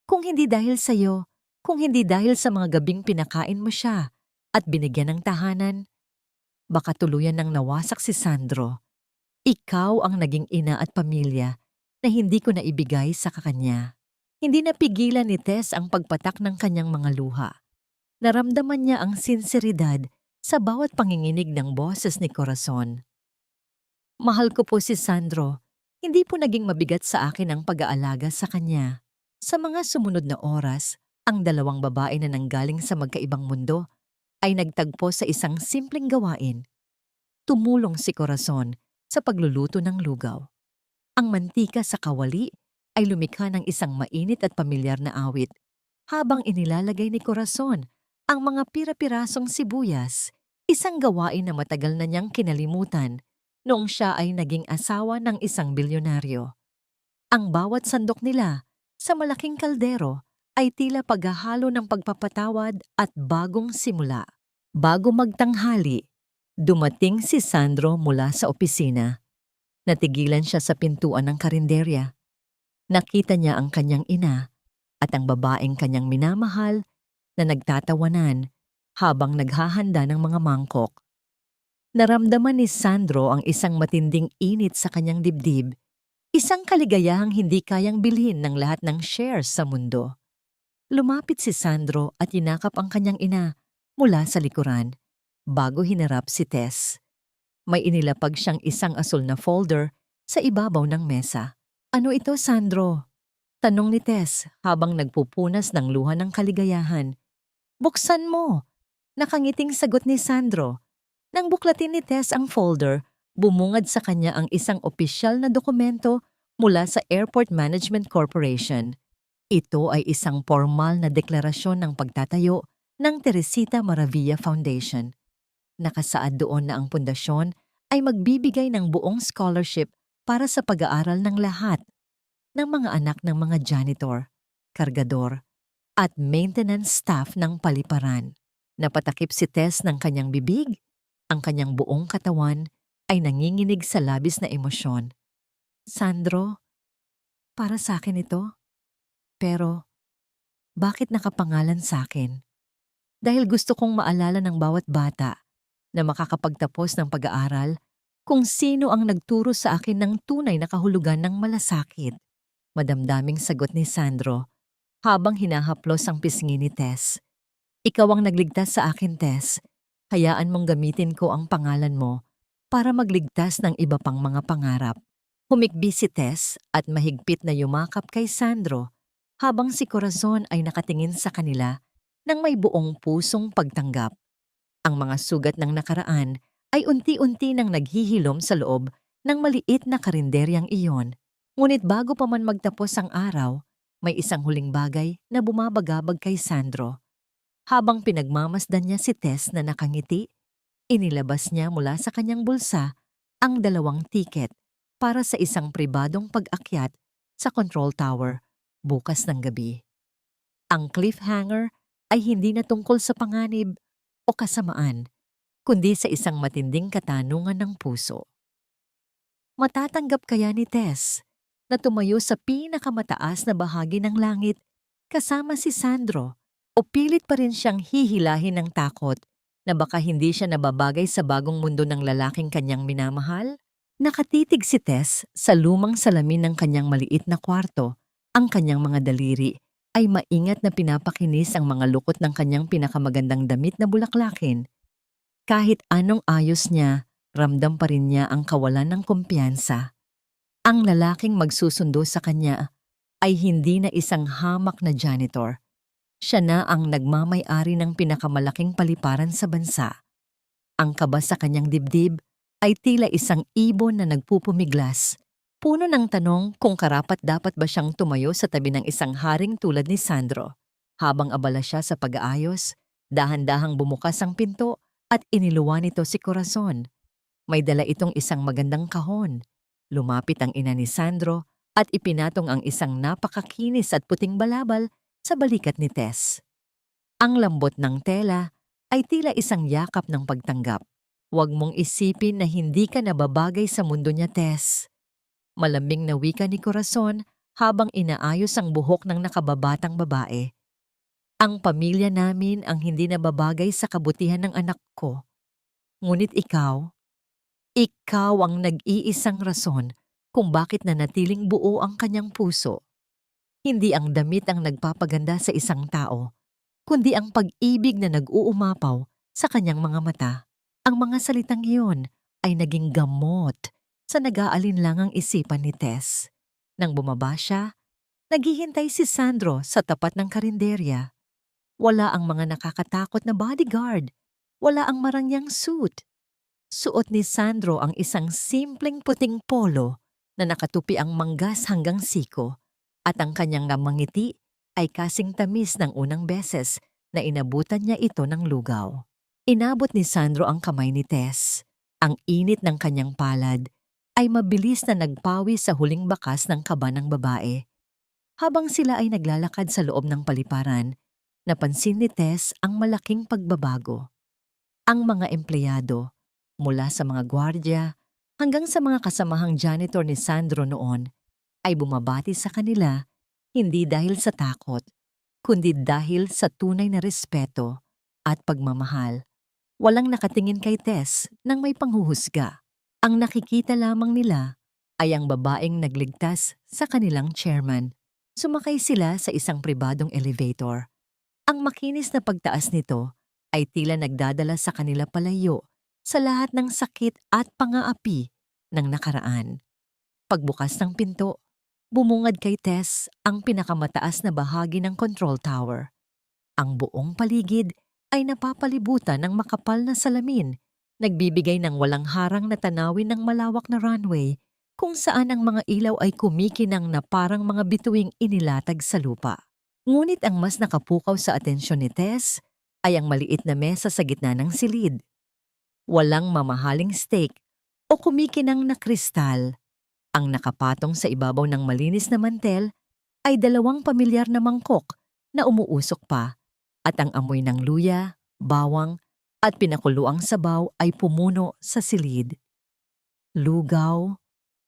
Kung hindi dahil sa iyo, kung hindi dahil sa mga gabing pinakain mo siya at binigyan ng tahanan, baka tuluyan nang nawasak si Sandro. Ikaw ang naging ina at pamilya na hindi ko naibigay sa kakanya." Hindi napigilan ni Tess ang pagpatak ng kanyang mga luha. Naramdaman niya ang sinseridad sa bawat panginginig ng boses ni Corazon. "Mahal ko po si Sandro. Hindi po naging mabigat sa akin ang pag-aalaga sa kanya." Sa mga sumunod na oras, ang dalawang babae na nanggaling sa magkaibang mundo ay nagtagpo sa isang simpleng gawain. Tumulong si Corazon sa pagluluto ng lugaw. Ang mantika sa kawali ay lumikha ng isang mainit at pamilyar na awit, habang inilalagay ni Corazon ang mga pira-pirasong sibuyas, isang gawain na matagal na niyang kinalimutan noong siya ay naging asawa ng isang bilyonaryo. Ang bawat sandok nila sa malaking kaldero ay tila paghahalo ng pagpapatawad at bagong simula. Bago magtanghali, dumating si Sandro mula sa opisina. Natigilan siya sa pintuan ng karinderya. Nakita niya ang kanyang ina at ang babaeng kanyang minamahal na nagtatawanan habang naghahanda ng mga mangkok. Naramdaman ni Sandro ang isang matinding init sa kanyang dibdib, isang kaligayahang hindi kayang bilhin ng lahat ng shares sa mundo. Lumapit si Sandro at inakap ang kanyang ina mula sa likuran bago hinarap si Tess. May inilapag siyang isang asul na folder sa ibabaw ng mesa. "Ano ito, Sandro?" tanong ni Tess habang nagpupunas ng luha ng kaligayahan. "Buksan mo!" Nakangiting sagot ni Sandro. Nang buklatin ni Tess ang folder, Bumungad sa kanya ang isang opisyal na dokumento mula sa Airport Management Corporation. Ito ay isang formal na deklarasyon ng pagtatayo ng Teresita Maravilla Foundation. Nakasaad doon na ang pundasyon ay magbibigay ng buong scholarship para sa pag-aaral ng lahat ng mga anak ng mga janitor, kargador, at maintenance staff ng paliparan. Napatakip si Tess ng kanyang bibig, ang kanyang buong katawan ay nanginginig sa labis na emosyon. Sandro, para sa akin ito. Pero bakit nakapangalan sa akin? Dahil gusto kong maalala ng bawat bata na makakapagtapos ng pag-aaral kung sino ang nagturo sa akin ng tunay na kahulugan ng malasakit. Madamdaming sagot ni Sandro habang hinahaplos ang pisngi ni Tess. Ikaw ang nagligtas sa akin, Tess. Hayaan mong gamitin ko ang pangalan mo para magligtas ng iba pang mga pangarap. Humikbi si Tess at mahigpit na yumakap kay Sandro habang si Corazon ay nakatingin sa kanila nang may buong pusong pagtanggap. Ang mga sugat ng nakaraan ay unti-unti nang naghihilom sa loob ng maliit na karinderyang iyon. Ngunit bago pa man magtapos ang araw, may isang huling bagay na bumabagabag kay Sandro. Habang pinagmamasdan niya si Tess na nakangiti, inilabas niya mula sa kanyang bulsa ang 2 tiket para sa isang pribadong pag-akyat sa control tower bukas ng gabi. Ang cliffhanger ay hindi na tungkol sa panganib o kasamaan, kundi sa isang matinding katanungan ng puso. Matatanggap kaya ni Tess na tumayo sa pinakamataas na bahagi ng langit kasama si Sandro o pilit pa rin siyang hihilahin ng takot na baka hindi siya nababagay sa bagong mundo ng lalaking kanyang minamahal? Nakatitig si Tess sa lumang salamin ng kanyang maliit na kwarto. Ang kanyang mga daliri ay maingat na pinapakinis ang mga lukot ng kanyang pinakamagandang damit na bulaklakin. Kahit anong ayos niya, ramdam pa rin niya ang kawalan ng kumpiyansa. Ang lalaking magsusundo sa kanya ay hindi na isang hamak na janitor. Siya na ang nagmamay-ari ng pinakamalaking paliparan sa bansa. Ang kaba sa kanyang dibdib ay tila isang ibon na nagpupumiglas. Puno ng tanong kung karapat-dapat ba siyang tumayo sa tabi ng isang haring tulad ni Sandro. Habang abala siya sa pag-aayos, dahan-dahang bumukas ang pinto at iniluwan nito si Corazon. May dala itong isang magandang kahon. Lumapit ang ina ni Sandro at ipinatong ang isang napakakinis at puting balabal sa balikat ni Tess. Ang lambot ng tela ay tila isang yakap ng pagtanggap. Huwag mong isipin na hindi ka nababagay sa mundo niya, Tess. Malambing na wika ni Corazon habang inaayos ang buhok ng nakababatang babae. Ang pamilya namin ang hindi nababagay sa kabutihan ng anak ko. Ngunit ikaw ang nag-iisang rason kung bakit nanatiling buo ang kanyang puso. Hindi ang damit ang nagpapaganda sa isang tao, kundi ang pag-ibig na nag-uumapaw sa kanyang mga mata. Ang mga salitang iyon ay naging gamot sa nag-aalinlangang isipan ni Tess. Nang bumaba siya, naghihintay si Sandro sa tapat ng karinderya. Wala ang mga nakakatakot na bodyguard. Wala ang marangyang suit. Suot ni Sandro ang isang simpleng puting polo na nakatupi ang manggas hanggang siko at ang kanyang ngiti ay kasing tamis ng unang beses na inabutan niya ito ng lugaw. Inabot ni Sandro ang kamay ni Tess. Ang init ng kanyang palad ay mabilis na nagpawi sa huling bakas ng kaba ng babae. Habang sila ay naglalakad sa loob ng paliparan, napansin ni Tess ang malaking pagbabago. Ang mga empleyado, mula sa mga gwardya hanggang sa mga kasamahang janitor ni Sandro noon, ay bumabati sa kanila hindi dahil sa takot, kundi dahil sa tunay na respeto at pagmamahal. Walang nakatingin kay Tess nang may panghuhusga. Ang nakikita lamang nila ay ang babaeng nagligtas sa kanilang chairman. Sumakay sila sa isang pribadong elevator. Ang makinis na pagtaas nito ay tila nagdadala sa kanila palayo sa lahat ng sakit at pangaapi ng nakaraan. Pagbukas ng pinto, bumungad kay Tess ang pinakamataas na bahagi ng control tower. Ang buong paligid ay napapalibutan ng makapal na salamin nagbibigay ng walang harang na tanawin ng malawak na runway kung saan ang mga ilaw ay kumikinang na parang mga bituing inilatag sa lupa. Ngunit ang mas nakapukaw sa atensyon ni Tess ay ang maliit na mesa sa gitna ng silid. Walang mamahaling steak o kumikinang na kristal. Ang nakapatong sa ibabaw ng malinis na mantel ay 2 pamilyar na mangkok na umuusok pa at ang amoy ng luya, bawang at pinakuluang sabaw ay pumuno sa silid. Lugaw?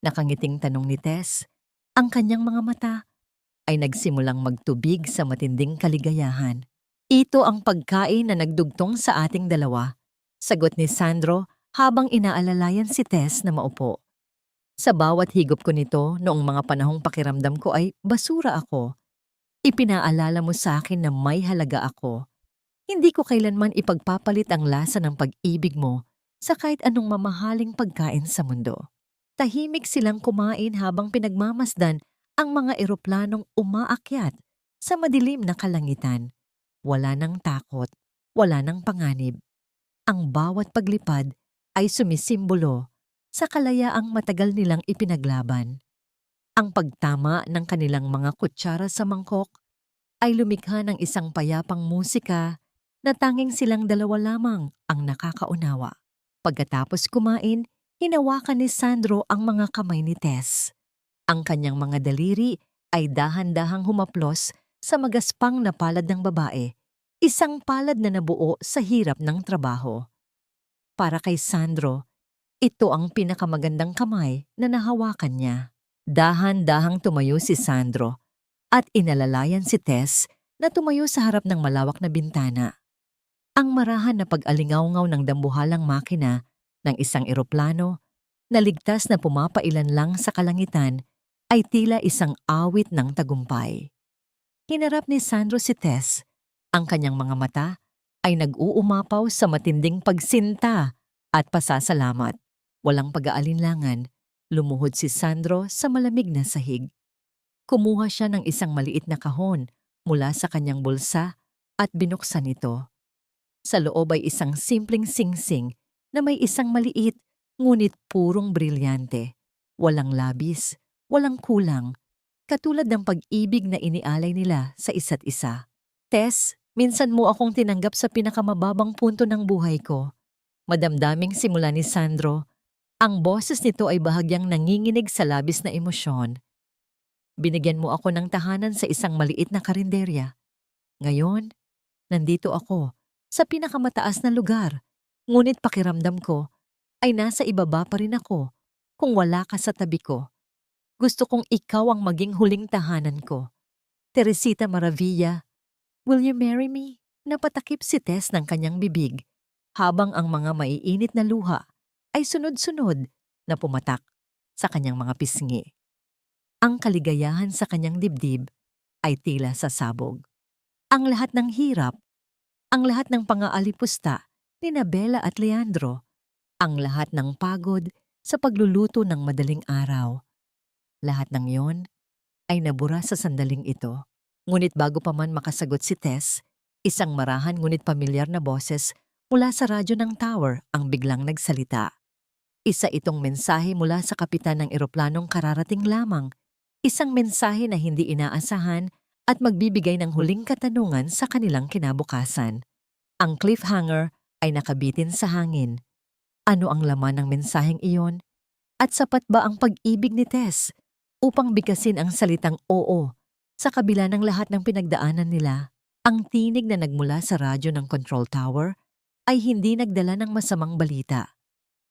Nakangiting tanong ni Tess. Ang kanyang mga mata ay nagsimulang magtubig sa matinding kaligayahan. Ito ang pagkain na nagdugtong sa ating dalawa, sagot ni Sandro habang inaalalayan si Tess na maupo. Sa bawat higop ko nito noong mga panahong pakiramdam ko ay basura ako, ipinaalala mo sa akin na may halaga ako. Hindi ko kailanman ipagpapalit ang lasa ng pag-ibig mo sa kahit anong mamahaling pagkain sa mundo. Tahimik silang kumain habang pinagmamasdan ang mga eroplanong umaakyat sa madilim na kalangitan. Wala nang takot, wala nang panganib. Ang bawat paglipad ay sumisimbolo sa kalayaang matagal nilang ipinaglaban. Ang pagtama ng kanilang mga kutsara sa mangkok ay lumikha ng isang payapang musika na tanging silang dalawa lamang ang nakakaunawa. Pagkatapos kumain, hinawakan ni Sandro ang mga kamay ni Tess. Ang kanyang mga daliri ay dahan-dahang humaplos sa magaspang na palad ng babae, isang palad na nabuo sa hirap ng trabaho. Para kay Sandro, ito ang pinakamagandang kamay na nahawakan niya. Dahan-dahang tumayo si Sandro at inalalayan si Tess na tumayo sa harap ng malawak na bintana. Ang marahan na pag-alingawngaw ng dambuhalang makina ng isang eroplano na ligtas na pumapailan lang sa kalangitan ay tila isang awit ng tagumpay. Hinarap ni Sandro si Tess. Ang kanyang mga mata ay nag-uumapaw sa matinding pagsinta at pasasalamat. Walang pag-aalinlangan, lumuhod si Sandro sa malamig na sahig. Kumuha siya ng isang maliit na kahon mula sa kanyang bulsa at binuksan ito. Sa loob ay isang simpleng singsing na may isang maliit ngunit purong brilyante. Walang labis, walang kulang, katulad ng pag-ibig na inialay nila sa isa't isa. Tess, minsan mo akong tinanggap sa pinakamababang punto ng buhay ko. Madamdaming simula ni Sandro, ang boses nito ay bahagyang nanginginig sa labis na emosyon. Binigyan mo ako ng tahanan sa isang maliit na karinderya. Ngayon, nandito ako sa pinakamataas na lugar, ngunit pakiramdam ko ay nasa ibaba pa rin ako kung wala ka sa tabi ko. Gusto kong ikaw ang maging huling tahanan ko. Teresita Maravilla, will you marry me? Napatakip si Tess ng kanyang bibig habang ang mga maiinit na luha ay sunod-sunod na pumatak sa kanyang mga pisngi. Ang kaligayahan sa kanyang dibdib ay tila sasabog. Ang lahat ng hirap, ang lahat ng pangaalipusta ni Bella at Leandro, ang lahat ng pagod sa pagluluto ng madaling araw. Lahat ng yon ay nabura sa sandaling ito. Ngunit bago pa man makasagot si Tess, isang marahan ngunit pamilyar na boses mula sa radyo ng tower ang biglang nagsalita. Isa itong mensahe mula sa kapitan ng eroplanong kararating lamang, isang mensahe na hindi inaasahan at magbibigay ng huling katanungan sa kanilang kinabukasan. Ang cliffhanger ay nakabitin sa hangin. Ano ang laman ng mensaheng iyon? At sapat ba ang pag-ibig ni Tess upang bigkasin ang salitang oo sa kabila ng lahat ng pinagdaanan nila? Ang tinig na nagmula sa radyo ng control tower ay hindi nagdala ng masamang balita,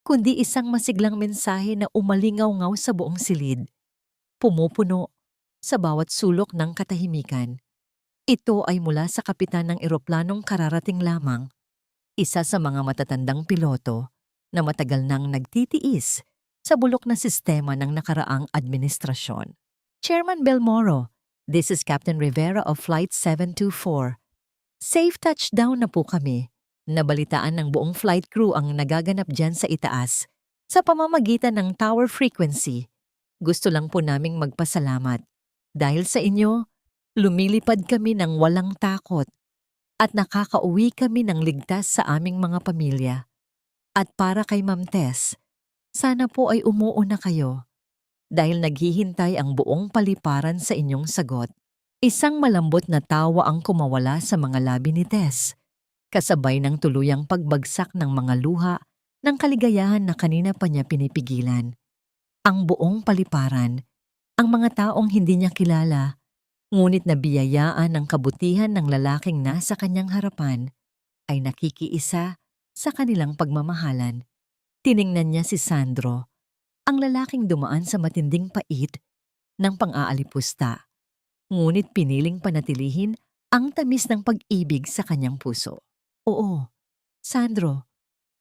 kundi isang masiglang mensahe na umalingaw-ngaw sa buong silid, pumupuno sa bawat sulok ng katahimikan. Ito ay mula sa kapitan ng eroplanong kararating lamang, isa sa mga matatandang piloto na matagal nang nagtitiis sa bulok na sistema ng nakaraang administrasyon. Chairman Belmoro, this is Captain Rivera of Flight 724. Safe touchdown na po kami. Nabalitaan ng buong flight crew ang nagaganap dyan sa itaas sa pamamagitan ng tower frequency. Gusto lang po naming magpasalamat. Dahil sa inyo, lumilipad kami ng walang takot at nakakauwi kami ng ligtas sa aming mga pamilya. At para kay Ma'am Tess, sana po ay umuuna kayo dahil naghihintay ang buong paliparan sa inyong sagot. Isang malambot na tawa ang kumawala sa mga labi ni Tess, kasabay ng tuluyang pagbagsak ng mga luha ng kaligayahan na kanina pa niya pinipigilan. Ang buong paliparan, ang mga taong hindi niya kilala, ngunit nabiyayaan ng kabutihan ng lalaking nasa kanyang harapan, ay nakikiisa sa kanilang pagmamahalan. Tiningnan niya si Sandro, ang lalaking dumaan sa matinding pait ng pang-aalipusta, ngunit piniling panatilihin ang tamis ng pag-ibig sa kanyang puso. Oo, Sandro,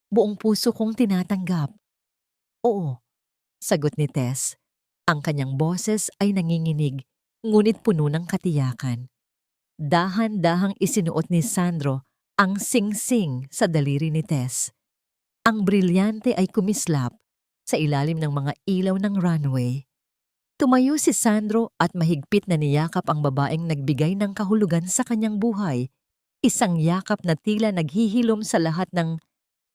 buong puso kong tinatanggap. Oo, sagot ni Tess. Ang kanyang boses ay nanginginig, ngunit puno ng katiyakan. Dahan-dahang isinuot ni Sandro ang sing-sing sa daliri ni Tess. Ang brilyante ay kumislap sa ilalim ng mga ilaw ng runway. Tumayo si Sandro at mahigpit na niyakap ang babaeng nagbigay ng kahulugan sa kanyang buhay. Isang yakap na tila naghihilom sa lahat ng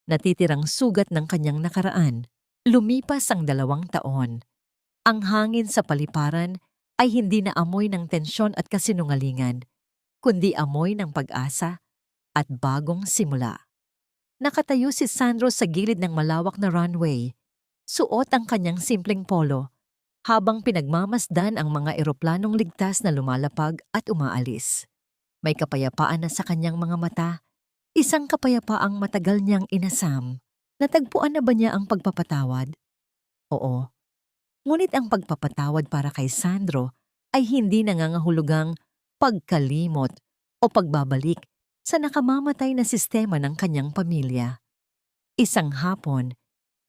natitirang sugat ng kanyang nakaraan. Lumipas ang 2 taon. Ang hangin sa paliparan ay hindi na amoy ng tensyon at kasinungalingan, kundi amoy ng pag-asa at bagong simula. Nakatayo si Sandro sa gilid ng malawak na runway. Suot ang kanyang simpleng polo, habang pinagmamasdan ang mga eroplanong ligtas na lumalapag at umaalis. May kapayapaan na sa kanyang mga mata, isang kapayapaang matagal niyang inasam. Natagpuan na ba niya ang pagpapatawad? Oo. Ngunit ang pagpapatawad para kay Sandro ay hindi nangangahulugang pagkalimot o pagbabalik sa nakamamatay na sistema ng kanyang pamilya. Isang hapon,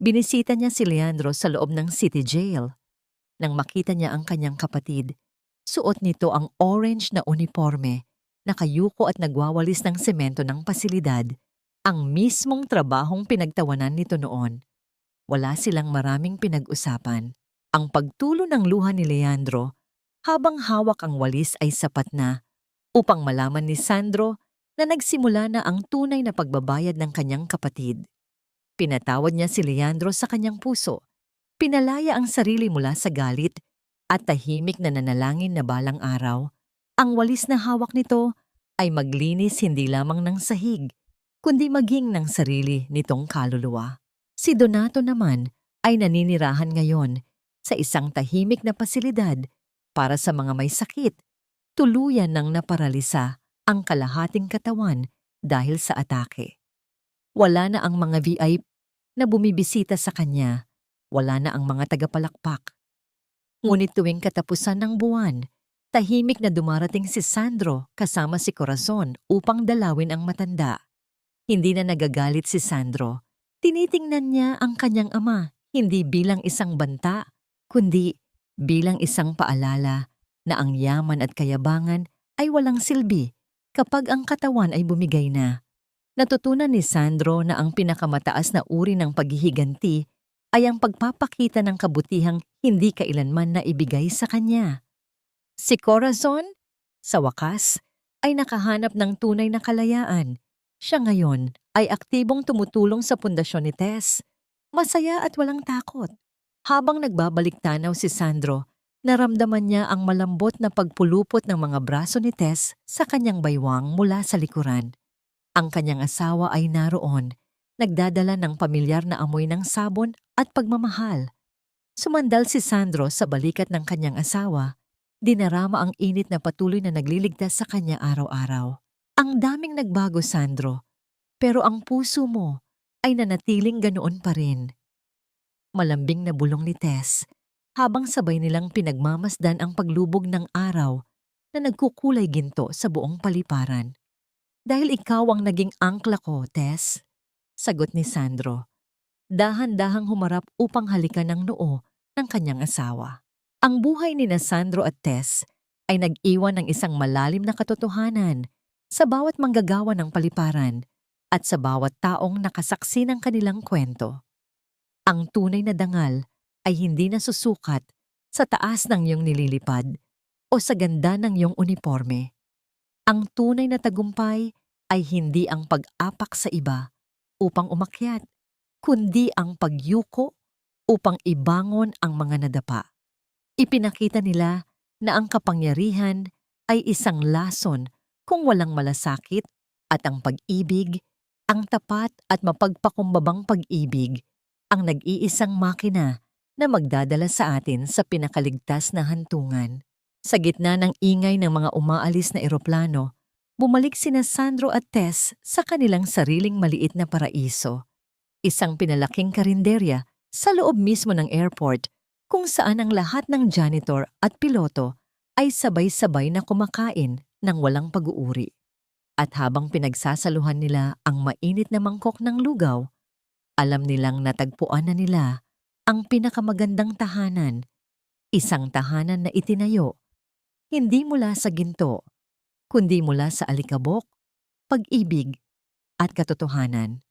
binisita niya si Leandro sa loob ng city jail. Nang makita niya ang kanyang kapatid, suot nito ang orange na uniforme, nakayuko at nagwawalis ng semento ng pasilidad, ang mismong trabahong pinagtawanan nito noon. Wala silang maraming pinag-usapan. Ang pagtulo ng luha ni Leandro habang hawak ang walis ay sapat na upang malaman ni Sandro na nagsimula na ang tunay na pagbabayad ng kanyang kapatid. Pinatawad niya si Leandro sa kanyang puso. Pinalaya ang sarili mula sa galit at tahimik na nanalangin na balang araw, ang walis na hawak nito ay maglinis hindi lamang ng sahig, kundi maging ng sarili nitong kaluluwa. Si Donato naman ay naninirahan ngayon sa isang tahimik na pasilidad para sa mga may sakit. Tuluyan ng naparalisa ang kalahating katawan dahil sa atake. Wala na ang mga VIP na bumibisita sa kanya. Wala na ang mga tagapalakpak. Ngunit tuwing katapusan ng buwan, tahimik na dumarating si Sandro kasama si Corazon upang dalawin ang matanda. Hindi na nagagalit si Sandro. Tinitingnan niya ang kanyang ama hindi bilang isang banta, kundi bilang isang paalala na ang yaman at kayabangan ay walang silbi kapag ang katawan ay bumigay na. Natutunan ni Sandro na ang pinakamataas na uri ng paghihiganti ay ang pagpapakita ng kabutihang hindi kailanman na ibigay sa kanya. Si Corazon, sa wakas, ay nakahanap ng tunay na kalayaan. Siya ngayon ay aktibong tumutulong sa pundasyon ni Tess. Masaya at walang takot. Habang nagbabalik tanaw si Sandro, naramdaman niya ang malambot na pagpulupot ng mga braso ni Tess sa kanyang baywang mula sa likuran. Ang kanyang asawa ay naroon, nagdadala ng pamilyar na amoy ng sabon at pagmamahal. Sumandal si Sandro sa balikat ng kanyang asawa. Dinarama ang init na patuloy na nagliligtas sa kanya araw-araw. Ang daming nagbago, Sandro, pero ang puso mo ay nanatiling ganoon pa rin. Malambing na bulong ni Tess habang sabay nilang pinagmamasdan ang paglubog ng araw na nagkukulay ginto sa buong paliparan. Dahil ikaw ang naging angkla ko, Tess, sagot ni Sandro. Dahan-dahang humarap upang halikan ng noo ng kanyang asawa. Ang buhay ni na Sandro at Tess ay nag-iwan ng isang malalim na katotohanan sa bawat manggagawa ng paliparan at sa bawat taong nakasaksi ng kanilang kwento. Ang tunay na dangal ay hindi nasusukat sa taas ng iyong nililipad o sa ganda ng iyong uniforme. Ang tunay na tagumpay ay hindi ang pag-apak sa iba upang umakyat, kundi ang pagyuko upang ibangon ang mga nadapa. Ipinakita nila na ang kapangyarihan ay isang lason kung walang malasakit at ang pag-ibig, ang tapat at mapagpakumbabang pag-ibig, ang nag-iisang makina na magdadala sa atin sa pinakaligtas na hantungan. Sa gitna ng ingay ng mga umaalis na eroplano, bumalik sina Sandro at Tess sa kanilang sariling maliit na paraiso. Isang pinalaking karinderya sa loob mismo ng airport kung saan ang lahat ng janitor at piloto ay sabay-sabay na kumakain ng walang pag-uuri. At habang pinagsasaluhan nila ang mainit na mangkok ng lugaw, alam nilang natagpuan na nila ang pinakamagandang tahanan, isang tahanan na itinayo, hindi mula sa ginto, kundi mula sa alikabok, pag-ibig at katotohanan.